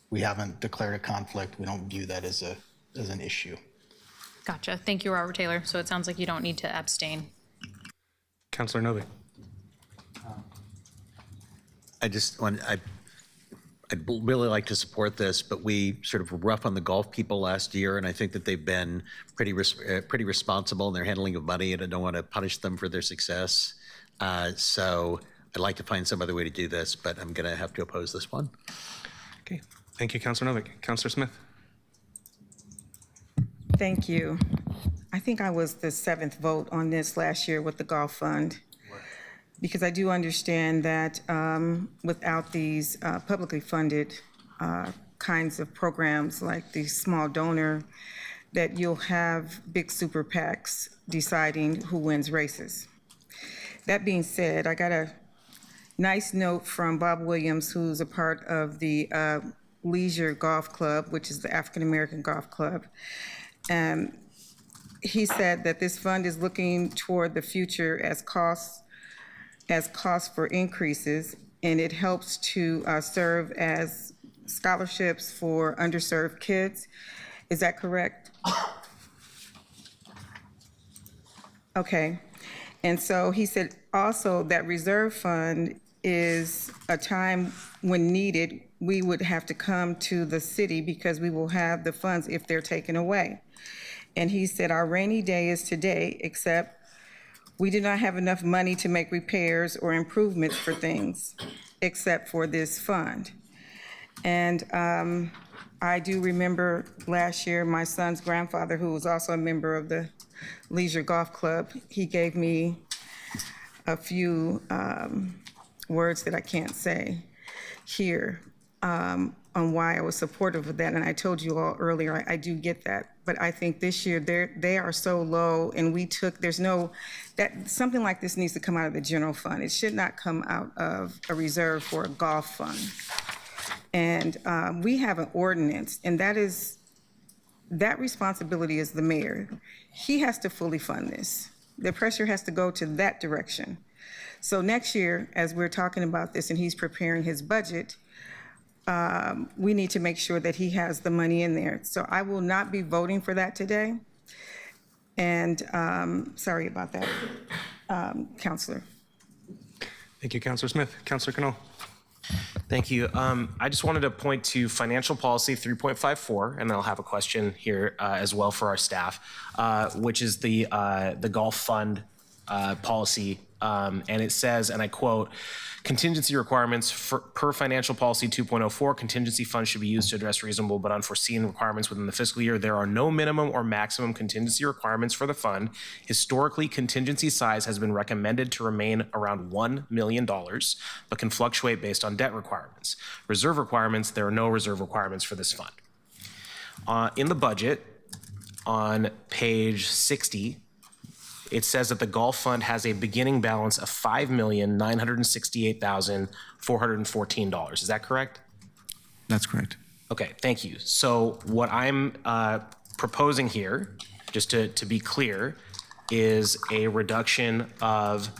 we haven't declared a conflict. We don't view that as an issue. Gotcha. Thank you, Robert Taylor. So it sounds like you don't need to abstain. Councilor Novick. I'd really like to support this, but we sort of were rough on the golf people last year, and I think that they've been pretty responsible in their handling of money, and I don't want to punish them for their success. So I'd like to find some other way to do this, but I'm going to have to oppose this one. Okay. Thank you, Councilor Novick. Councilor Smith. Thank you. I think I was the 7th vote on this last year with the golf fund, because I do understand that without these publicly funded kinds of programs like the small donor, that you'll have big super PACs deciding who wins races. That being said, I got a nice note from Bob Williams, who's a part of the Leisure Golf Club, which is the African American Golf Club. He said that this fund is looking toward the future as costs for increases, and it helps to serve as scholarships for underserved kids. Is that correct? Okay. And so he said also that reserve fund is a time when needed, we would have to come to the city because we will have the funds if they're taken away. And he said, our rainy day is today, except we do not have enough money to make repairs or improvements for things, except for this fund. And I do remember last year, my son's grandfather, who was also a member of the Leisure Golf Club, he gave me a few words that I can't say here on why I was supportive of that. And I told you all earlier, I do get that. But I think this year, they are so low, and something like this needs to come out of the general fund. It should not come out of a reserve for a golf fund. And we have an ordinance, and that responsibility is the mayor. He has to fully fund this. The pressure has to go to that direction. So next year, as we're talking about this and he's preparing his budget, we need to make sure that he has the money in there. So I will not be voting for that today. And sorry about that, Counselor. Thank you, Counselor Smith. Counselor Cannell. Thank you. I just wanted to point to financial policy 3.54, and then I'll have a question here as well for our staff, which is the golf fund policy. And it says, and I quote, contingency requirements per financial policy 2.04, contingency funds should be used to address reasonable but unforeseen requirements within the fiscal year. There are no minimum or maximum contingency requirements for the fund. Historically, contingency size has been recommended to remain around $1 million, but can fluctuate based on debt requirements. Reserve requirements, there are no reserve requirements for this fund. In the budget, on page 60, it says that the golf fund has a beginning balance of $5,968,414. Is that correct? That's correct. Okay, thank you. So what I'm proposing here, just to be clear, is a reduction of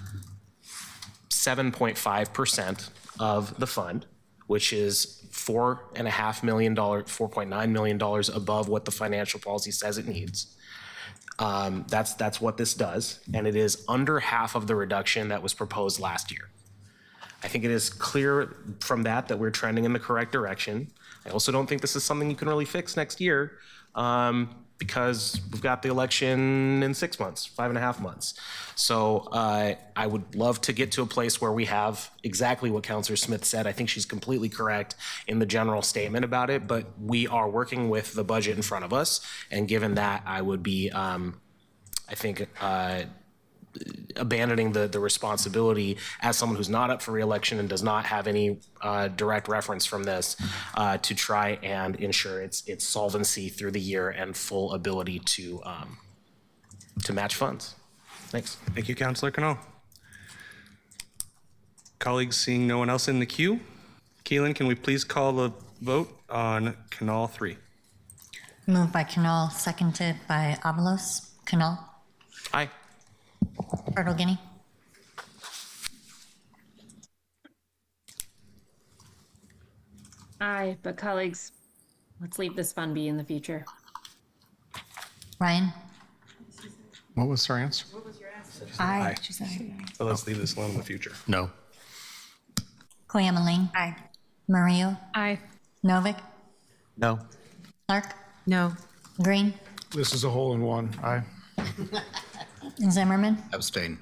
7.5% of the fund, which is $4.5 million, $4.9 million above what the financial policy says it needs. That's what this does, and it is under half of the reduction that was proposed last year. I think it is clear from that we're trending in the correct direction. I also don't think this is something you can really fix next year because we've got the election in 6 months, 5.5 months. So I would love to get to a place where we have exactly what Councilor Smith said. I think she's completely correct in the general statement about it, but we are working with the budget in front of us. And given that, I would be, I think, abandoning the responsibility as someone who's not up for re-election and does not have any direct reference from this to try and ensure its solvency through the year and full ability to match funds. Thanks. Thank you, Councilor Cannell. Colleagues, seeing no one else in the queue, Keelan, can we please call the vote on Cannell 3? Moved by Cannell, seconded by Avalos. Cannell. Aye. Turtle Guinea. Aye, but colleagues, let's leave this fund be in the future. Ryan. What was her answer? Aye. So let's leave this alone in the future. No. Koyamaline. Aye. Murillo. Aye. Novick. No. Clark. No. Green. This is a hole in one. Aye. Zimmerman. Abstain.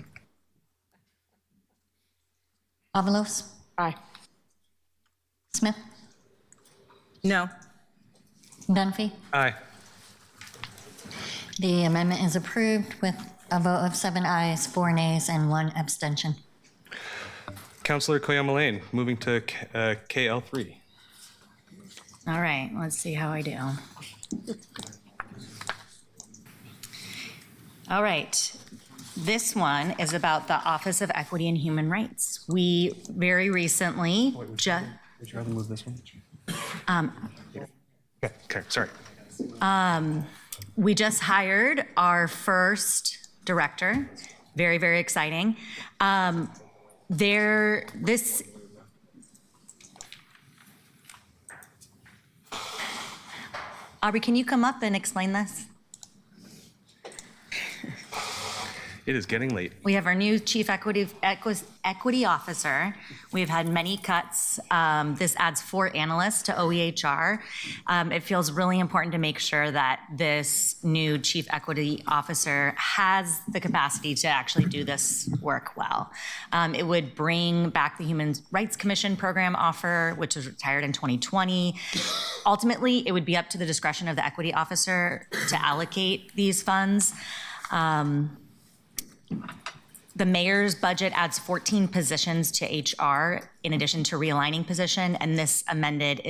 Avalos. Aye. Smith. No. Dunphy. Aye. The amendment is approved with a vote of 7 ayes, 4 nays, and 1 abstention. Councilor Koyama-Lane, moving to KL3. All right, let's see how I do. All right, this one is about the Office of Equity and Human Rights. We very recently just. Would you rather move this one? Okay, sorry. We just hired our first director. Very, very exciting. Aubrey, can you come up and explain this? It is getting late. We have our new chief equity officer. We've had many cuts. This adds 4 analysts to OEHR. It feels really important to make sure that this new chief equity officer has the capacity to actually do this work well. It would bring back the Human Rights Commission program offer, which was retired in 2020. Ultimately, it would be up to the discretion of the equity officer to allocate these funds. The mayor's budget adds 14 positions to HR in addition to realigning position, and this amendment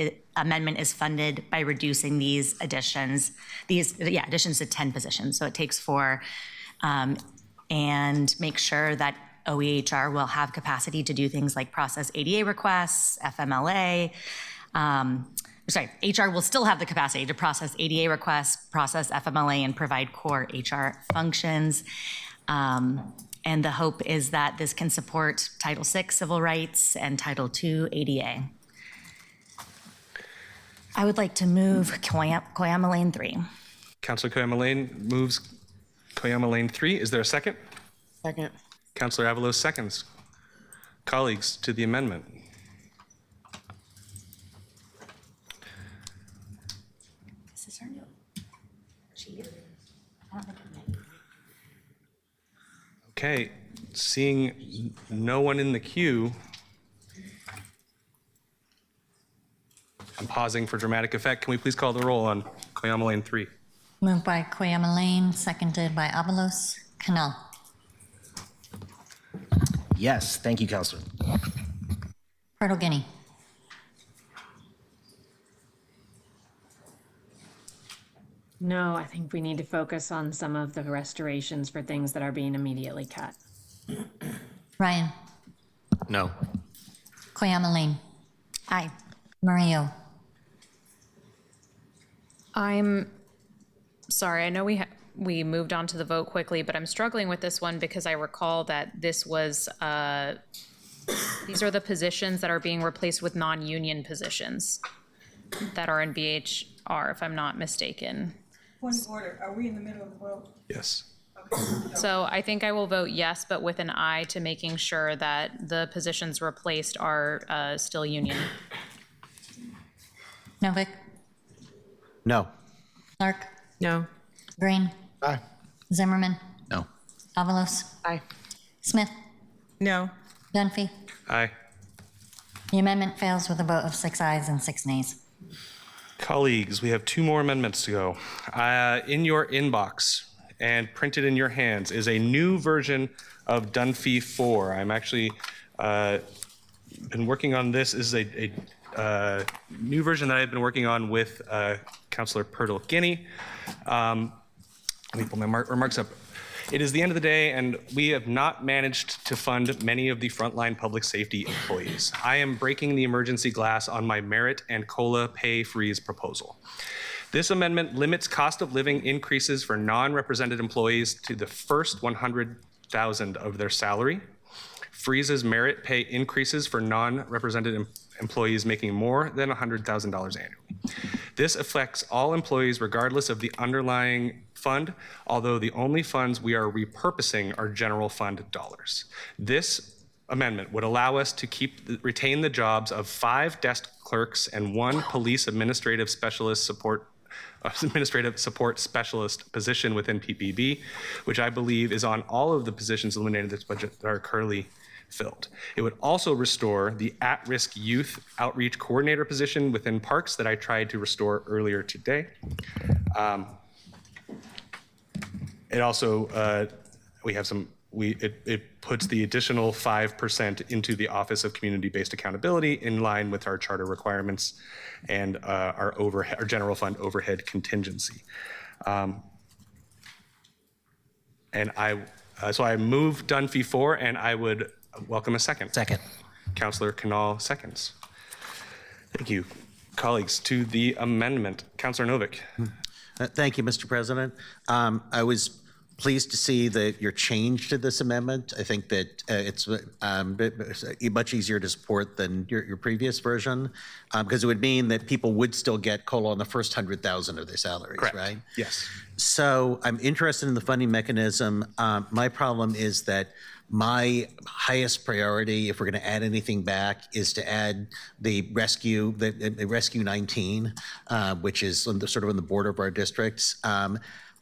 is funded by reducing these additions to 10 positions. So it takes 4 and make sure that OEHR will have capacity to do things like process ADA requests, FMLA. HR will still have the capacity to process ADA requests, process FMLA, and provide core HR functions. And the hope is that this can support Title VI civil rights and Title II ADA. I would like to move Koyama Lane 3. Councilor Koyama Lane moves Koyama Lane 3. Is there a second? Second. Councilor Avalos seconds. Colleagues, to the amendment. This is our new chief. I don't think I'm ready. Okay, seeing no one in the queue, I'm pausing for dramatic effect. Can we please call the roll on Koyama Lane 3? Moved by Koyama Lane, seconded by Avalos. Canal. Yes, thank you, Counselor. Purtle Guinea. No, I think we need to focus on some of the restorations for things that are being immediately cut. Ryan. No. Koyama Lane. Aye. Murillo. I'm sorry, I know we moved on to the vote quickly, but I'm struggling with this one because I recall that this was, these are the positions that are being replaced with non-union positions that are in BHR, if I'm not mistaken. Point of order, are we in the middle of the vote? Yes. So I think I will vote yes, but with an eye to making sure that the positions replaced are still union. Novick. No. Clark. No. Green. Aye. Zimmerman. No. Avalos. Aye. Smith. No. Dunphy. Aye. The amendment fails with a vote of 6 ayes and 6 nays. Colleagues, we have 2 more amendments to go. In your inbox and printed in your hands is a new version of Dunphy 4. I'm actually been working on this. This is a new version that I've been working on with Councilor Purtle Guinea. Let me pull my remarks up. It is the end of the day, and we have not managed to fund many of the frontline public safety employees. I am breaking the emergency glass on my merit and COLA pay freeze proposal. This amendment limits cost of living increases for non-represented employees to the first 100,000 of their salary, freezes merit pay increases for non-represented employees making more than $100,000 annually. This affects all employees regardless of the underlying fund, although the only funds we are repurposing are general fund dollars. This amendment would allow us to retain the jobs of 5 desk clerks and 1 police administrative support specialist position within PPB, which I believe is on all of the positions eliminated in this budget that are currently filled. It would also restore the at-risk youth outreach coordinator position within parks that I tried to restore earlier today. It also, it puts the additional 5% into the Office of Community-Based Accountability in line with our charter requirements and our general fund overhead contingency. So I move Dunphy 4, and I would welcome a second. Second. Councilor Canal seconds. Thank you. Colleagues, to the amendment. Councilor Novick. Thank you, Mr. President. I was pleased to see that your change to this amendment. I think that it's much easier to support than your previous version, because it would mean that people would still get COLA on the first 100,000 of their salaries, Correct. right? Yes. So I'm interested in the funding mechanism. My problem is that my highest priority, if we're going to add anything back, is to add the rescue 19, which is sort of on the border of our districts.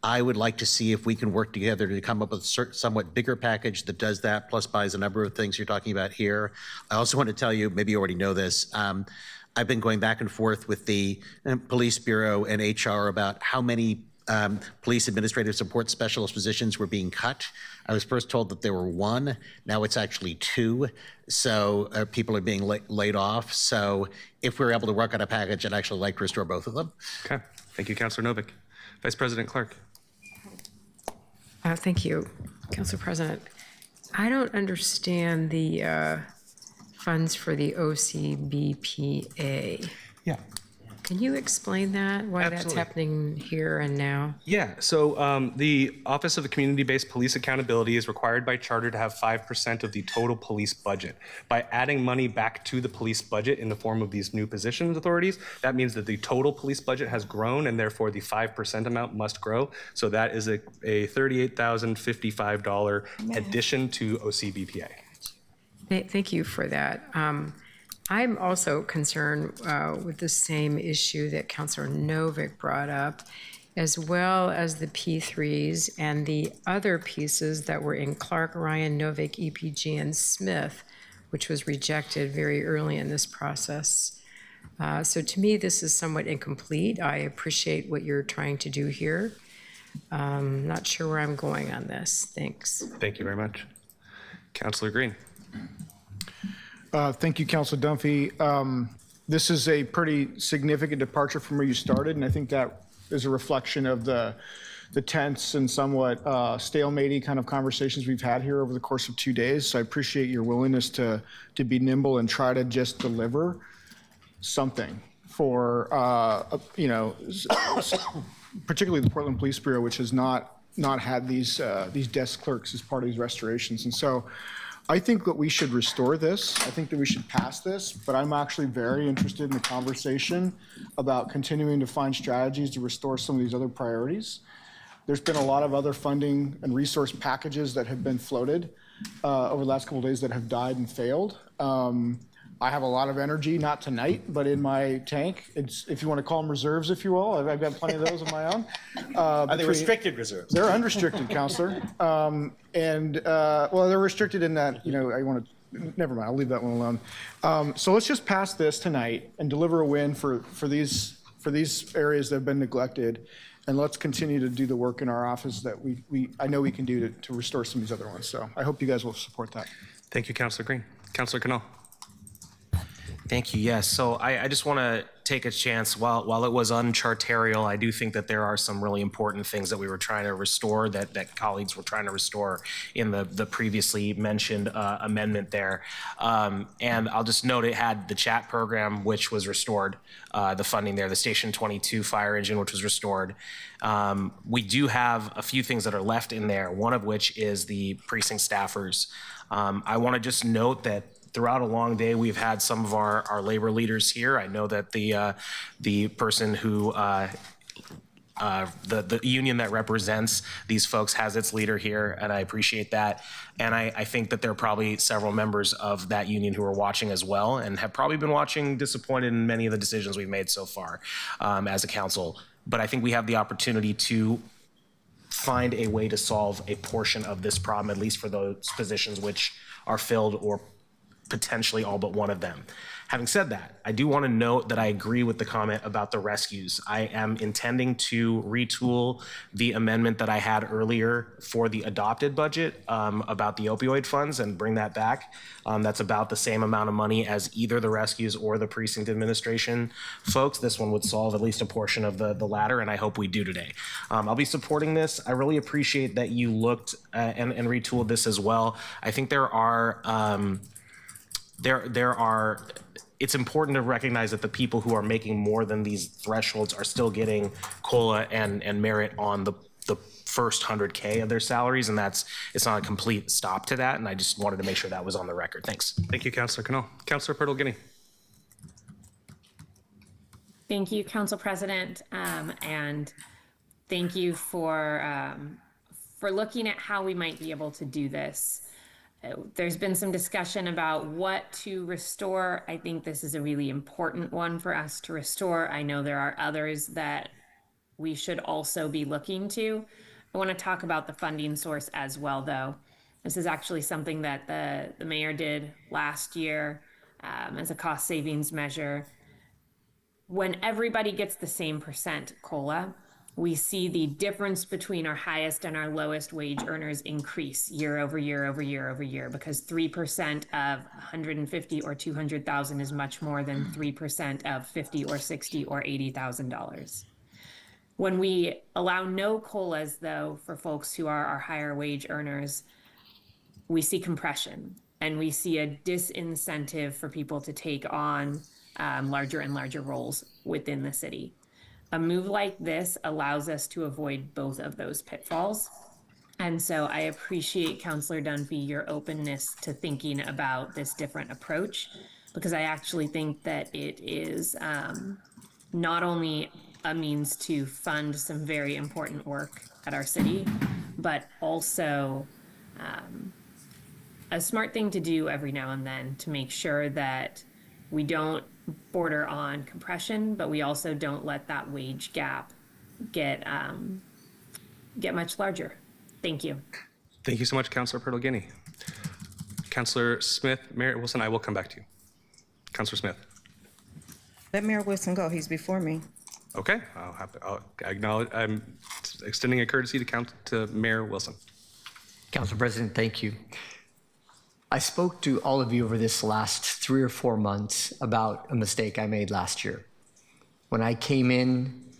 I would like to see if we can work together to come up with a somewhat bigger package that does that, plus buys a number of things you're talking about here. I also want to tell you, maybe you already know this, I've been going back and forth with the Police Bureau and HR about how many police administrative support specialist positions were being cut. I was first told that there were 1. Now it's actually 2. So people are being laid off. So if we're able to work on a package, I'd actually like to restore both of them. Okay. Thank you, Councilor Novick. Vice President Clark. Thank you, Council President. I don't understand the funds for the OCBPA. Yeah. Can you explain that, why that's Absolutely. happening here and now? Yeah, so the Office of the Community-Based Police Accountability is required by charter to have 5% of the total police budget. By adding money back to the police budget in the form of these new positions authorities, that means that the total police budget has grown, and therefore the 5% amount must grow. So that is a $38,055 addition to OCBPA. Thank you for that. I'm also concerned with the same issue that Councilor Novick brought up, as well as the P3s and the other pieces that were in Clark, Ryan, Novick, EPG, and Smith, which was rejected very early in this process. So to me, this is somewhat incomplete. I appreciate what you're trying to do here. Not sure where I'm going on this. Thanks. Thank you very much. Councilor Green. Thank you, Councilor Dunphy. This is a pretty significant departure from where you started, and I think that is a reflection of the tense and somewhat stalematy kind of conversations we've had here over the course of 2 days. So I appreciate your willingness to be nimble and try to just deliver something for, particularly the Portland Police Bureau, which has not had these desk clerks as part of these restorations. And so I think that we should restore this. I think that we should pass this, but I'm actually very interested in the conversation about continuing to find strategies to restore some of these other priorities. There's been a lot of other funding and resource packages that have been floated over the last couple of days that have died and failed. I have a lot of energy, not tonight, but in my tank. It's, if you want to call them reserves, if you will. I've got plenty of those of my own. Are they restricted reserves? They're unrestricted, Counselor. Well, they're restricted in that, I want to, never mind, I'll leave that one alone. So let's just pass this tonight and deliver a win for these areas that have been neglected. And let's continue to do the work in our office that I know we can do to restore some of these other ones. So I hope you guys will support that. Thank you, Councilor Green. Councilor Canal. Thank you. Yes. So I just want to take a chance. While it was uncharterial, I do think that there are some really important things that we were trying to restore, that colleagues were trying to restore in the previously mentioned amendment there. And I'll just note it had the chat program, which was restored, the funding there, the Station 22 fire engine, which was restored. We do have a few things that are left in there, one of which is the precinct staffers. I want to just note that throughout a long day, we've had some of our labor leaders here. I know that the person who, the union that represents these folks has its leader here, and I appreciate that. And I think that there are probably several members of that union who are watching as well, and have probably been watching disappointed in many of the decisions we've made so far as a council. But I think we have the opportunity to find a way to solve a portion of this problem, at least for those positions which are filled or potentially all but one of them. Having said that, I do want to note that I agree with the comment about the rescues. I am intending to retool the amendment that I had earlier for the adopted budget about the opioid funds and bring that back. That's about the same amount of money as either the rescues or the precinct administration folks. This one would solve at least a portion of the latter, and I hope we do today. I'll be supporting this. I really appreciate that you looked and retooled this as well. I think there are it's important to recognize that the people who are making more than these thresholds are still getting COLA and merit on the the first 100K of their salaries, and it's not a complete stop to that, and I just wanted to make sure that was on the record. Thanks. Thank you, Councilor Cannell. Councilor Purtle-Guinea. Thank you, Council President, and thank you for looking at how we might be able to do this. There's been some discussion about what to restore. I think this is a really important one for us to restore. I know there are others that we should also be looking to. I want to talk about the funding source as well, though. This is actually something that the mayor did last year as a cost savings measure. When everybody gets the same percent COLA, we see the difference between our highest and our lowest wage earners increase year over year over year over year, because 3% of 150 or 200,000 is much more than 3% of 50 or 60 or $80,000. When we allow no COLAs, though, for folks who are our higher wage earners, we see compression, and we see a disincentive for people to take on larger and larger roles within the city. A move like this allows us to avoid both of those pitfalls. And so I appreciate, Councilor Dunphy, your openness to thinking about this different approach, because I actually think that it is not only a means to fund some very important work at our city, but also a smart thing to do every now and then to make sure that we don't border on compression, but we also don't let that wage gap get much larger. Thank you. Thank you so much, Councilor Purtle-Guinea. Councilor Smith, Mayor Wilson, I will come back to you. Councilor Smith. Let Mayor Wilson go. He's before me. Okay, I'll acknowledge. I'm extending a courtesy to Mayor Wilson. Council President, thank you. I spoke to all of you over this last 3 or 4 months about a mistake I made last year. When I came in,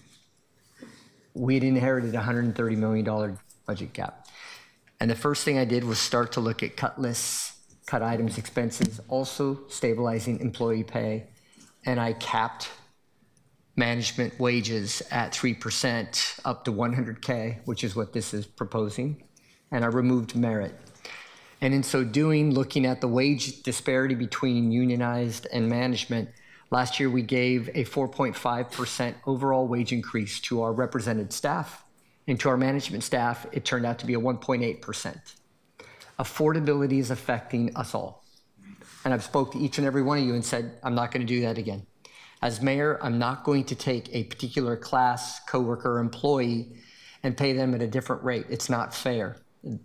we had inherited a $130 million budget gap. And the first thing I did was start to look at cut lists, cut items, expenses, also stabilizing employee pay. And I capped management wages at 3% up to 100K, which is what this is proposing. And I removed merit. And in so doing, looking at the wage disparity between unionized and management, last year we gave a 4.5% overall wage increase to our represented staff, and to our management staff, it turned out to be a 1.8%. Affordability is affecting us all. And I've spoke to each and every one of you and said, I'm not going to do that again. As mayor, I'm not going to take a particular class, coworker, employee and pay them at a different rate. It's not fair.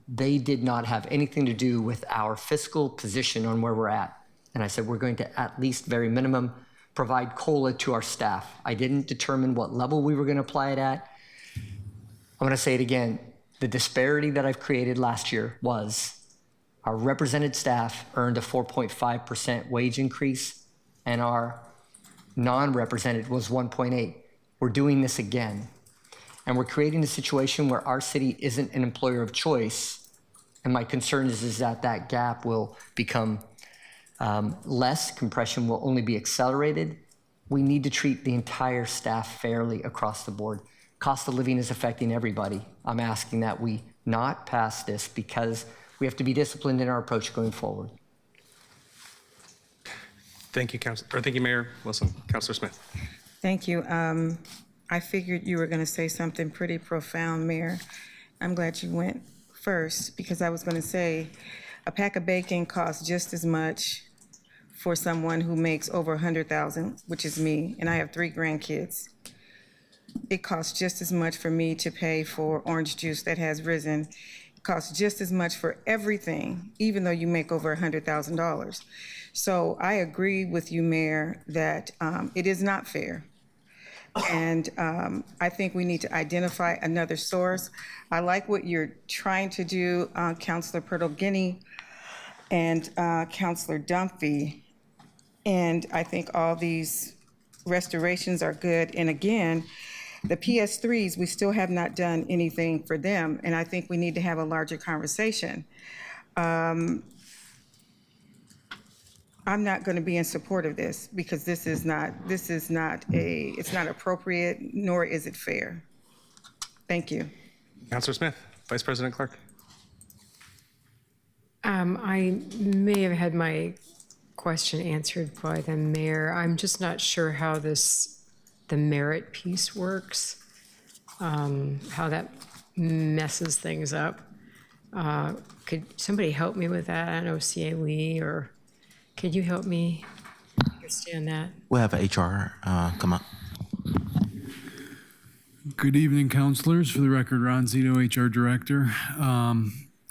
They did not have anything to do with our fiscal position on where we're at. And I said, we're going to at least very minimum provide COLA to our staff. I didn't determine what level we were going to apply it at. I'm going to say it again. The disparity that I've created last year was our represented staff earned a 4.5% wage increase, and our non-represented was 1.8. We're doing this again. And we're creating a situation where our city isn't an employer of choice. And my concern is that that gap will become less. Compression will only be accelerated. We need to treat the entire staff fairly across the board. Cost of living is affecting everybody. I'm asking that we not pass this because we have to be disciplined in our approach going forward. Thank you, Thank you, Mayor Wilson. Councilor Smith. Thank you. I figured you were going to say something pretty profound, Mayor. I'm glad you went first, because I was going to say a pack of bacon costs just as much for someone who makes over $100,000, which is me, and I have 3 grandkids. It costs just as much for me to pay for orange juice that has risen. It costs just as much for everything, even though you make over $100,000. So I agree with you, Mayor, that it is not fair. And I think we need to identify another source. I like what you're trying to do, Councilor Purtle-Guinea and Councilor Dunphy. And I think all these restorations are good. And again, the PS3s, we still have not done anything for them. And I think we need to have a larger conversation. I'm not going to be in support of this because it's not appropriate, nor is it fair. Thank you. Councilor Smith, Vice President Clark. I may have had my question answered by the mayor. I'm just not sure how the merit piece works, how that messes things up. Could somebody help me with that? I don't know, C.A. Lee, or could you help me understand that? We'll have HR come up. Good evening, councilors. For the record, Ron Zito, HR Director.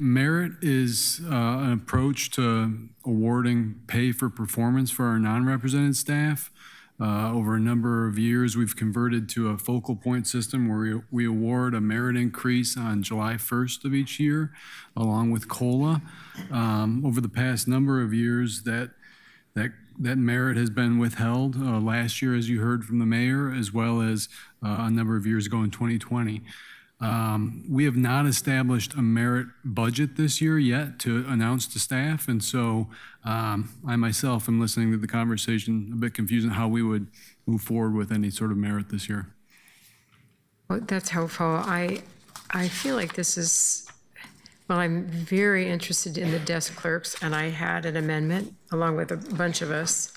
Merit is an approach to awarding pay for performance for our non-represented staff. Over a number of years, we've converted to a focal point system where we award a merit increase on July 1st of each year, along with COLA. Over the past number of years, that merit has been withheld. Last year, as you heard from the mayor, as well as a number of years ago in 2020. We have not established a merit budget this year yet to announce to staff, and so I myself am listening to the conversation a bit confused on how we would move forward with any sort of merit this year. Well, that's helpful. I feel like this is, well, I'm very interested in the desk clerks, and I had an amendment along with a bunch of us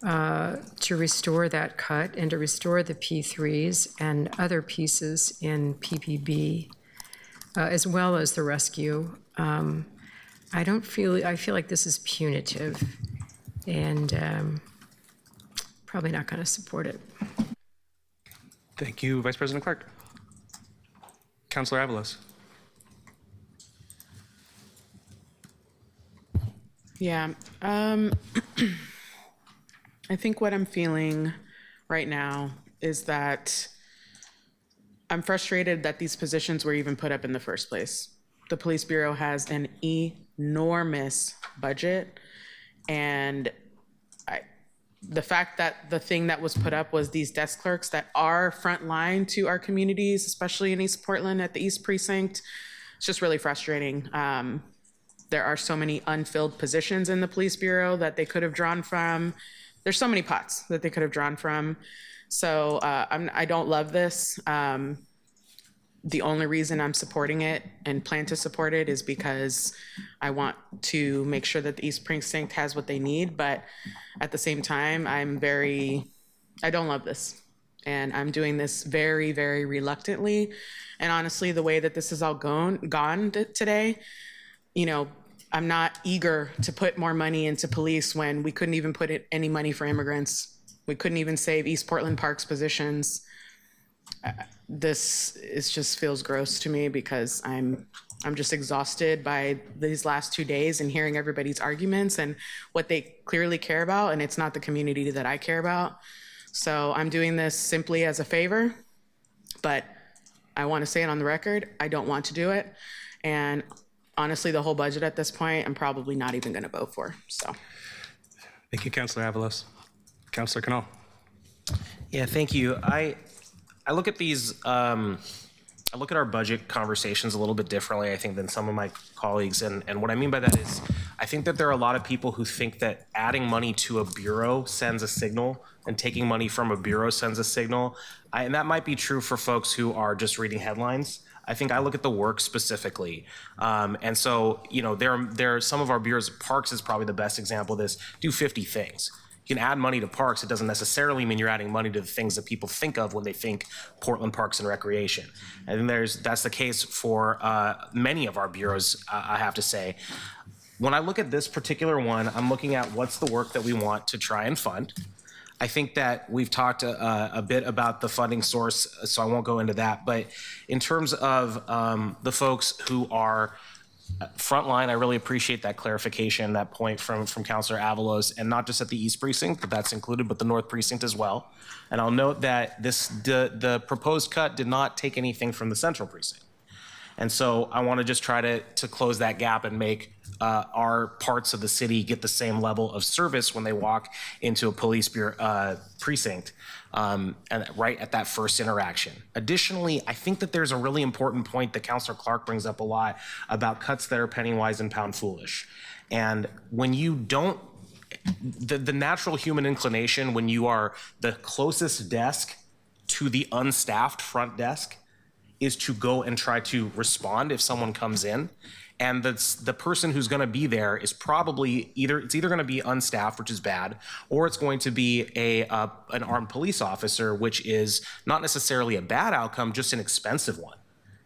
to restore that cut and to restore the P3s and other pieces in PPB, as well as the rescue. I feel like this is punitive, and probably not going to support it. Thank you, Vice President Clark. Councilor Avalos. Yeah. I think what I'm feeling right now is that I'm frustrated that these positions were even put up in the first place. The Police Bureau has an enormous budget, and the fact that the thing that was put up was these desk clerks that are frontline to our communities, especially in East Portland at the East Precinct, it's just really frustrating. There are so many unfilled positions in the Police Bureau that they could have drawn from. There's so many pots that they could have drawn from. So I don't love this. The only reason I'm supporting it and plan to support it is because I want to make sure that the East Precinct has what they need. But at the same time, I don't love this. And I'm doing this very, very reluctantly. And honestly, the way that this has all gone today, I'm not eager to put more money into police when we couldn't even put any money for immigrants. We couldn't even save East Portland Park's positions. This just feels gross to me because I'm just exhausted by these last 2 days and hearing everybody's arguments and what they clearly care about, and it's not the community that I care about. So I'm doing this simply as a favor, but I want to say it on the record, I don't want to do it. And honestly, the whole budget at this point, I'm probably not even going to vote for. So, thank you, Councilor Avalos. Councilor Canal. Yeah, thank you. I look at these. I look at our budget conversations a little bit differently, I think, than some of my colleagues. And what I mean by that is, I think that there are a lot of people who think that adding money to a bureau sends a signal, and taking money from a bureau sends a signal. And that might be true for folks who are just reading headlines. I think I look at the work specifically. And so, there are some of our bureaus, Parks is probably the best example of this, do 50 things. You can add money to Parks. It doesn't necessarily mean you're adding money to the things that people think of when they think Portland Parks and Recreation. And that's the case for many of our bureaus, I have to say. When I look at this particular one, I'm looking at what's the work that we want to try and fund. I think that we've talked a bit about the funding source, so I won't go into that. But in terms of the folks who are frontline, I really appreciate that clarification, that point from Councilor Avalos, and not just at the East Precinct, but that's included, but the North Precinct as well. And I'll note that the proposed cut did not take anything from the Central Precinct. And so I want to just try to close that gap and make our parts of the city get the same level of service when they walk into a police bureau, precinct, and right at that first interaction. Additionally, I think that there's a really important point that Councilor Clark brings up a lot about cuts that are penny wise and pound foolish. And when you don't, the natural human inclination when you are the closest desk to the unstaffed front desk is to go and try to respond if someone comes in. And the person who's going to be there is probably either going to be unstaffed, which is bad, or it's going to be an armed police officer, which is not necessarily a bad outcome, just an expensive one.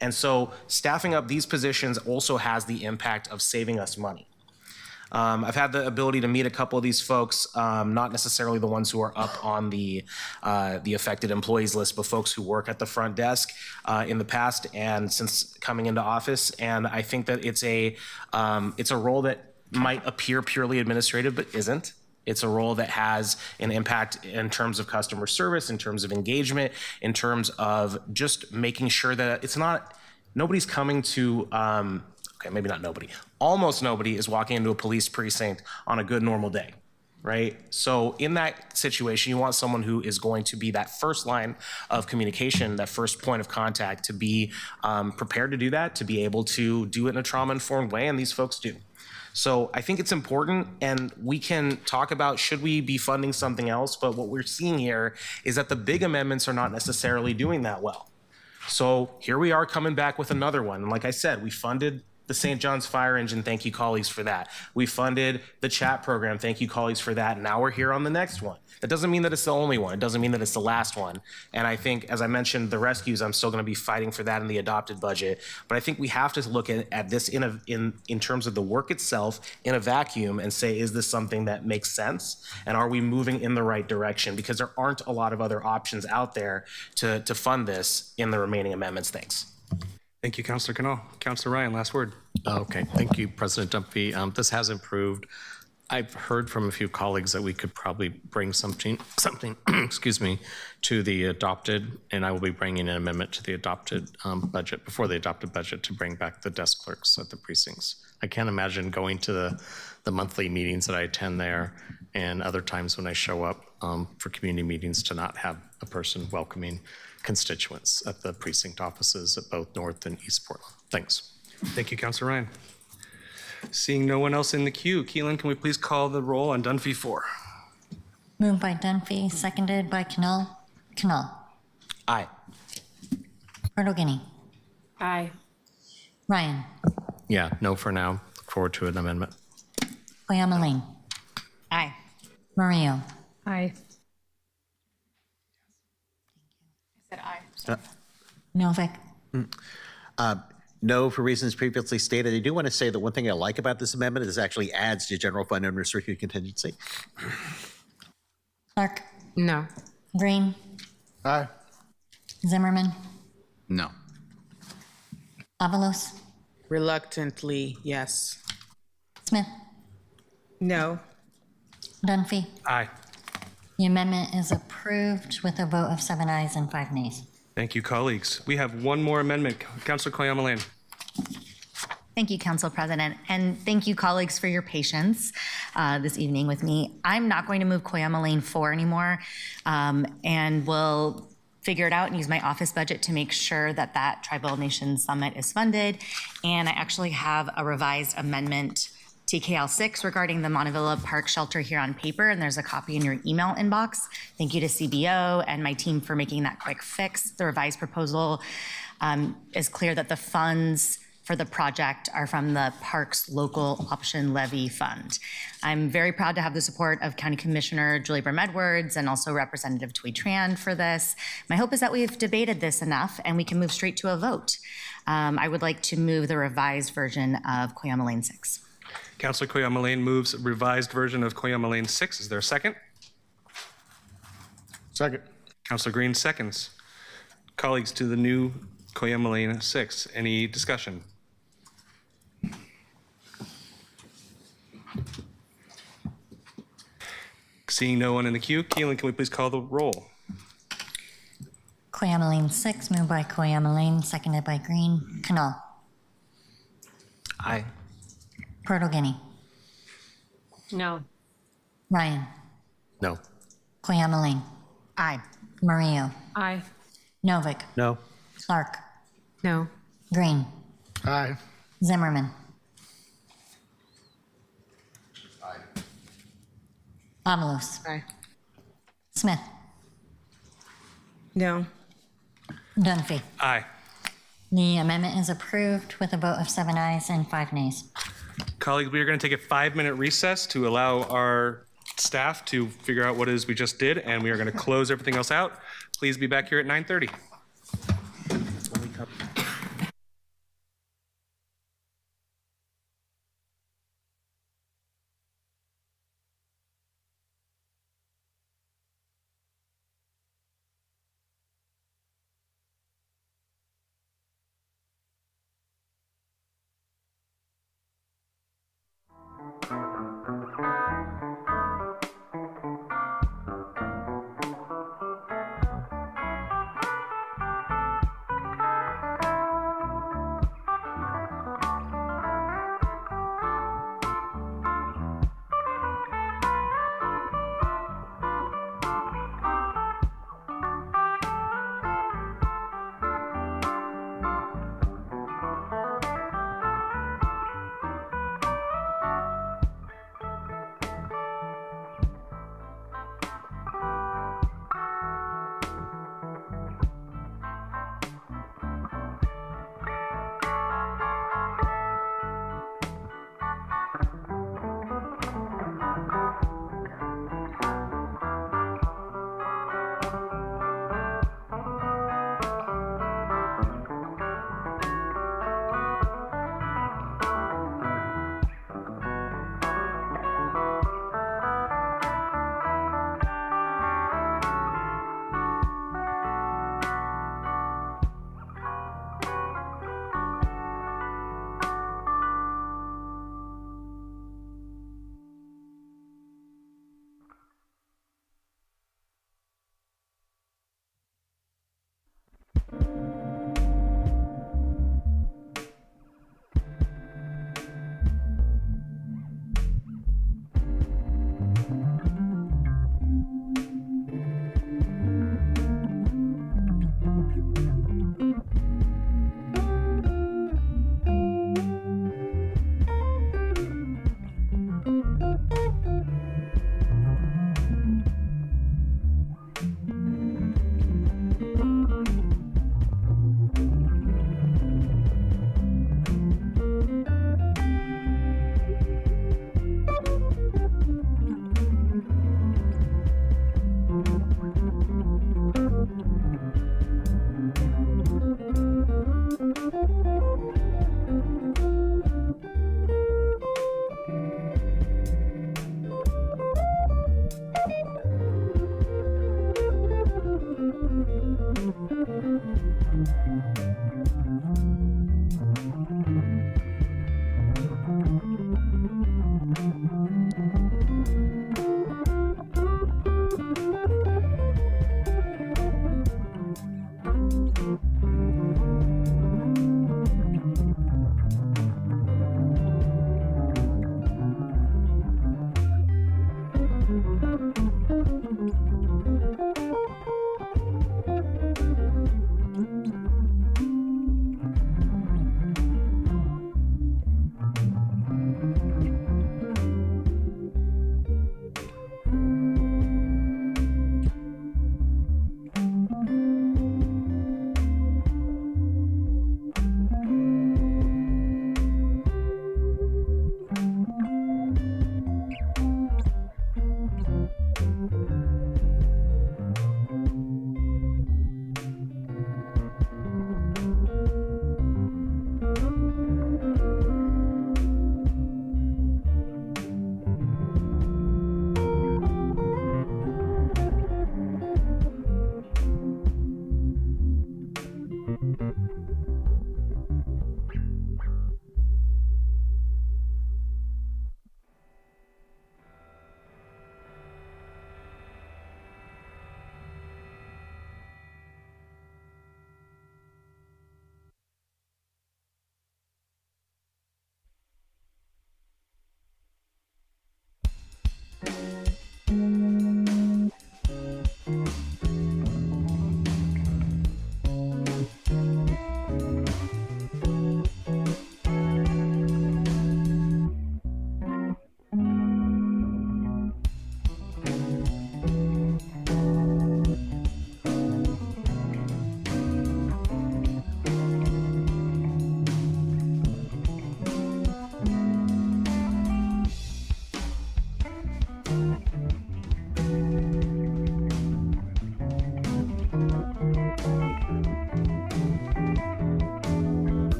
And so staffing up these positions also has the impact of saving us money. I've had the ability to meet a couple of these folks, not necessarily the ones who are up on the affected employees list, but folks who work at the front desk in the past and since coming into office. And I think that it's a role that might appear purely administrative, but isn't. It's a role that has an impact in terms of customer service, in terms of engagement, in terms of just making sure that nobody's coming to, okay, maybe not nobody, almost nobody is walking into a police precinct on a good normal day, right? So in that situation, you want someone who is going to be that first line of communication, that first point of contact, to be prepared to do that, to be able to do it in a trauma-informed way, and these folks do. So I think it's important, and we can talk about should we be funding something else, but what we're seeing here is that the big amendments are not necessarily doing that well. So here we are coming back with another one. And like I said, we funded the St. John's Fire Engine. Thank you, colleagues, for that. We funded the chat program. Thank you, colleagues, for that. And now we're here on the next one. That doesn't mean that it's the only one. It doesn't mean that it's the last one. And I think, as I mentioned, the rescues, I'm still going to be fighting for that in the adopted budget. But I think we have to look at this in terms of the work itself in a vacuum and say, is this something that makes sense? And are we moving in the right direction? Because there aren't a lot of other options out there to fund this in the remaining amendments. Thanks. Thank you, Councilor Canal. Councilor Ryan, last word. Okay, thank you, President Dunphy. This has improved. I've heard from a few colleagues that we could probably bring something, excuse me, to the adopted, and I will be bringing an amendment to the adopted budget, before the adopted budget, to bring back the desk clerks at the precincts. I can't imagine going to the monthly meetings that I attend there and other times when I show up for community meetings to not have a person welcoming constituents at the precinct offices at both North and East Portland. Thanks. Thank you, Councilor Ryan. Seeing no one else in the queue, Keelan, can we please call the roll on Dunphy 4? Moved by Dunphy, seconded by Canal. Canal. Aye. Portal-Guinea. Aye. Ryan. Yeah, no for now. Look forward to an amendment. Koyama Lane. Aye. Murillo. Aye. I said aye. Novick. No, for reasons previously stated. I do want to say that one thing I like about this amendment is it actually adds to general fund unrestricted contingency. Clark. No. Green. Aye. Zimmerman. No. Avalos. Reluctantly, yes. Smith. No. Dunphy. Aye. The amendment is approved with a vote of 7 ayes and 5 nays. Thank you, colleagues. We have one more amendment. Councilor Koyama Lane. Thank you, Council President, and thank you, colleagues, for your patience this evening with me. I'm not going to move Koyama Lane 4 anymore, and will figure it out and use my office budget to make sure that that Tribal Nation Summit is funded. And I actually have a revised amendment TKL 6 regarding the Montevilla Park Shelter here on paper, and there's a copy in your email inbox. Thank you to CBO and my team for making that quick fix. The revised proposal is clear that the funds for the project are from the Parks Local Option Levy Fund. I'm very proud to have the support of County Commissioner Julie Brim-Edwards and also Representative Thuy Tran for this. My hope is that we've debated this enough and we can move straight to a vote. I would like to move the revised version of Koyama Lane 6. Councilor Koyama Lane moves revised version of Koyama Lane 6. Is there a second? Second. Councilor Green seconds. Colleagues, to the new Koyama Lane 6, any discussion? Seeing no one in the queue, Keelan, can we please call the roll? Koyama Lane 6, moved by Koyama Lane, seconded by Green. Canal. Aye. Portal-Guinea. No. Ryan. No. Koyama Lane. Aye. Murillo. Aye. Novick. No. Clark. No. Green. Aye. Zimmerman. Avalos. Aye. Smith. No. Dunphy. Aye. The amendment is approved with a vote of 7 ayes and 5 nays. Colleagues, we are going to take a 5-minute recess to allow our staff to figure out what it is we just did, and we are going to close everything else out. Please be back here at 9:30.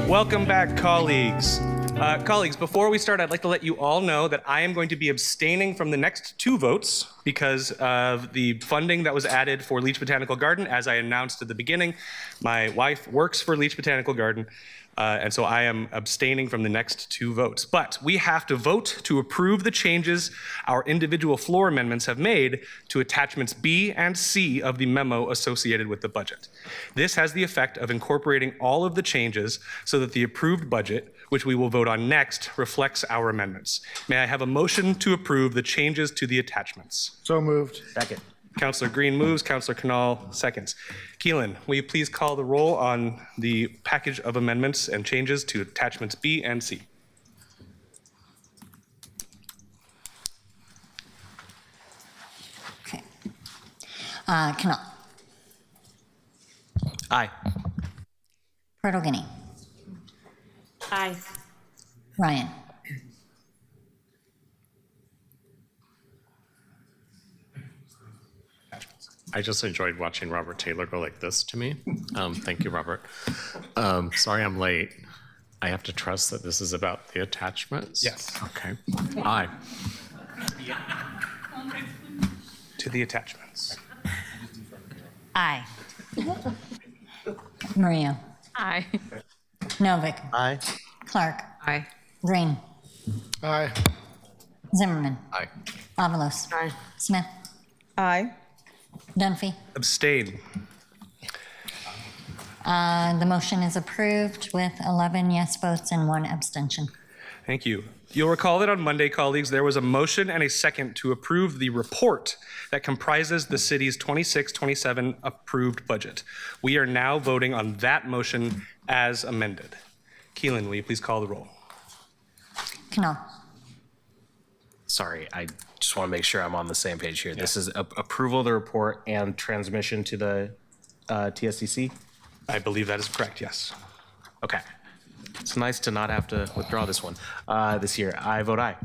Welcome back, colleagues. Colleagues, before we start, I'd like to let you all know that I am going to be abstaining from the next two votes because of the funding that was added for Leach Botanical Garden. As I announced at the beginning, my wife works for Leach Botanical Garden, and so I am abstaining from the next two votes. But we have to vote to approve the changes our individual floor amendments have made to attachments B and C of the memo associated with the budget. This has the effect of incorporating all of the changes so that the approved budget, which we will vote on next, reflects our amendments. May I have a motion to approve the changes to the attachments? So moved. Second. Councilor Green moves, Councilor Canal seconds. Keelan, will you please call the roll on the package of amendments and changes to attachments B and C? Okay. Canal. Aye. Pertolini. Aye. Ryan. I just enjoyed watching Robert Taylor go like this to me. Thank you, Robert. Sorry I'm late. I have to trust that this is about the attachments? Yes. Okay. Aye. To the attachments. Aye. Maria. Aye. Novick. Aye. Clark. Aye. Green. Aye. Zimmerman. Aye. Avalos. Aye. Smith. Aye. Dunphy. Abstain. The motion is approved with 11 yes votes and 1 abstention. Thank you. You'll recall that on Monday, colleagues, there was a motion and a second to approve the report that comprises the city's 26-27 approved budget. We are now voting on that motion as amended. Keelan, will you please call the roll? Canal. Sorry, I just want to make sure I'm on the same page here. This is approval of the report and transmission to the TSCC? I believe that is correct, yes. Okay. It's nice to not have to withdraw this one this year. I vote aye.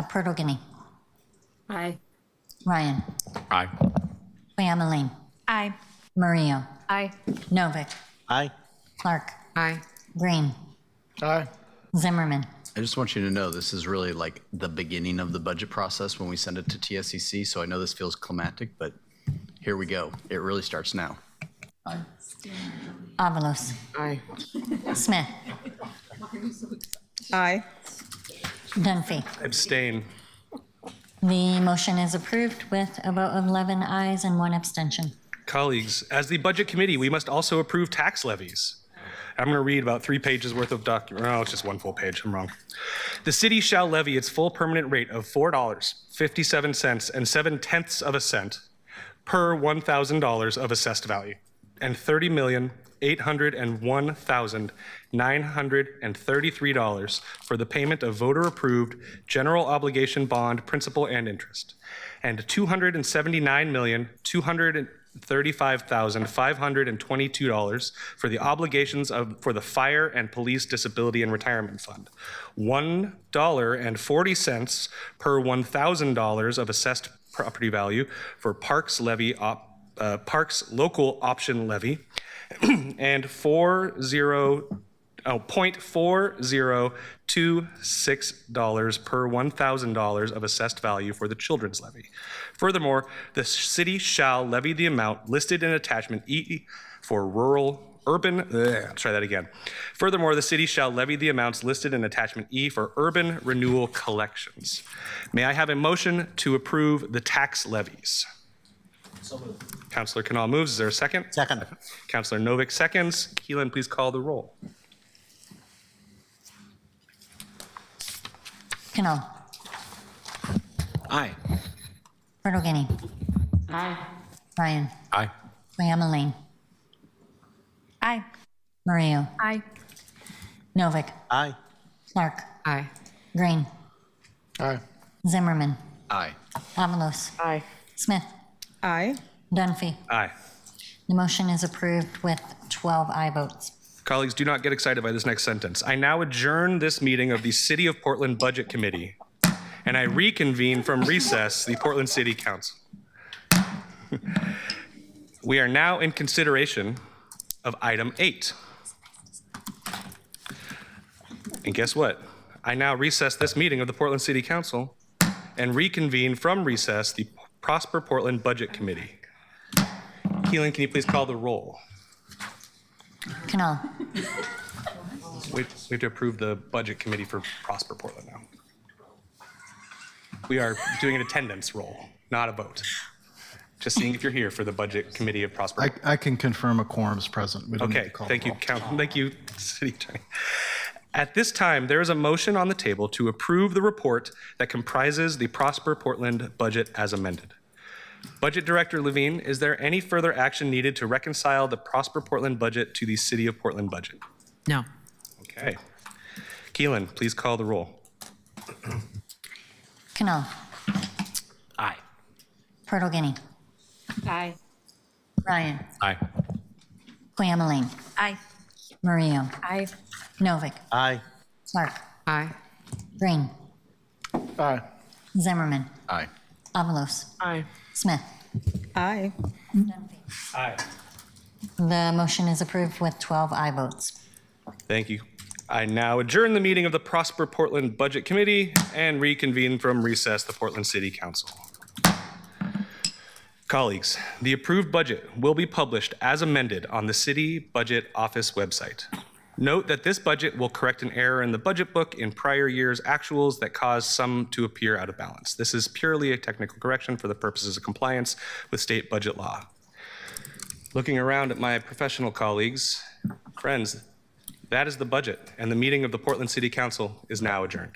Purtle Guinea. Aye. Ryan. Aye. Quayama Aye. Murillo. Aye. Novick. Aye. Clark. Aye. Green. Aye. Zimmerman. I just want you to know this is really like the beginning of the budget process when we send it to TSCC. So I know this feels climactic, but here we go. It really starts now. Avalos. Aye. Smith. Aye. Dunphy. Abstain. The motion is approved with a vote of 11 ayes and 1 abstention. Colleagues, as the Budget Committee, we must also approve tax levies. I'm going to read about 3 pages worth of document. Oh, it's just 1 full page. I'm wrong. The city shall levy its full permanent rate of $4.57 and 7/10 of a cent per $1,000 of assessed value, and $30,801,933 for the payment of voter-approved general obligation bond principal and interest, and $279,235,522 for the obligations for the Fire and Police Disability and Retirement Fund, $1.40 per $1,000 of assessed property value for Parks Parks local option levy, and $0.4026 per $1,000 of assessed value for the children's levy. Furthermore, the city shall levy the amount listed in attachment E for Furthermore, the city shall levy the amounts listed in attachment E for urban renewal collections. May I have a motion to approve the tax levies? So moved. Councillor Canal moves. Is there a second? Second. Councillor Novick seconds. Keelan, please call the roll. Canal. Aye. Purtle Guinea. Aye. Ryan. Aye. Quayama Aye. Murillo. Aye. Novick. Aye. Clark. Aye. Green. Aye. Zimmerman. Aye. Avalos. Aye. Smith. Aye. Dunphy. Aye. The motion is approved with 12 aye votes. Colleagues, do not get excited by this next sentence. I now adjourn this meeting of the City of Portland Budget Committee, and I reconvene from recess the Portland City Council. We are now in consideration of item 8. And guess what? I now recess this meeting of the Portland City Council and reconvene from recess the Prosper Portland Budget Committee. Keelan, can you please call the roll? Canal. We have to approve the Budget Committee for Prosper Portland now. We are doing an attendance roll, not a vote. Just seeing if you're here for the Budget Committee of Prosper. I can confirm a quorum's present. We don't need Okay, to call thank the you, roll. Thank you, City Attorney. At this time, there is a motion on the table to approve the report that comprises the Prosper Portland budget as amended. Budget Director Levine, is there any further action needed to reconcile the Prosper Portland budget to the City of Portland budget? No. Okay. Keelan, please call the roll. Canal. Aye. Purtle Guinea. Aye. Ryan. Aye. Quayama Aye. Murillo. Aye. Novick. Aye. Clark. Aye. Green. Aye. Zimmerman. Aye. Avalos. Aye. Smith. Aye. Aye. The motion is approved with 12 aye votes. Thank you. I now adjourn the meeting of the Prosper Portland Budget Committee and reconvene from recess the Portland City Council. Colleagues, the approved budget will be published as amended on the City Budget Office website. Note that this budget will correct an error in the budget book in prior year's actuals that caused some to appear out of balance. This is purely a technical correction for the purposes of compliance with state budget law. Looking around at my professional colleagues, friends, that is the budget, and the meeting of the Portland City Council is now adjourned.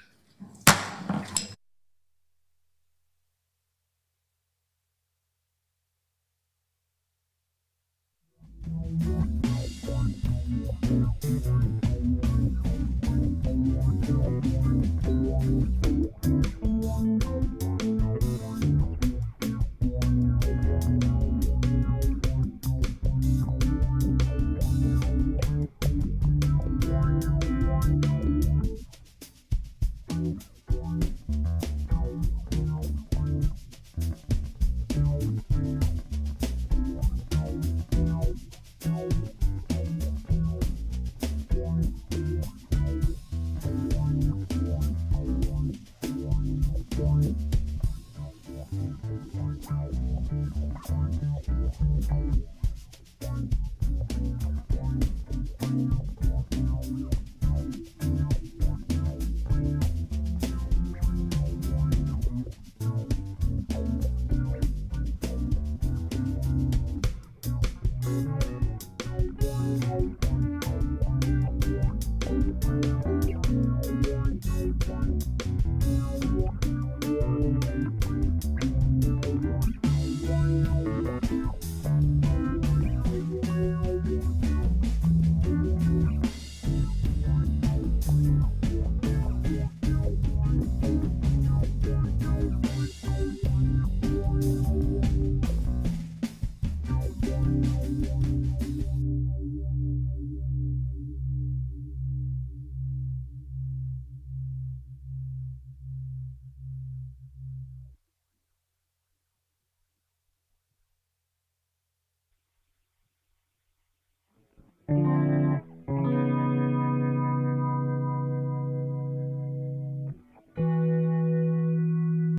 Thank you.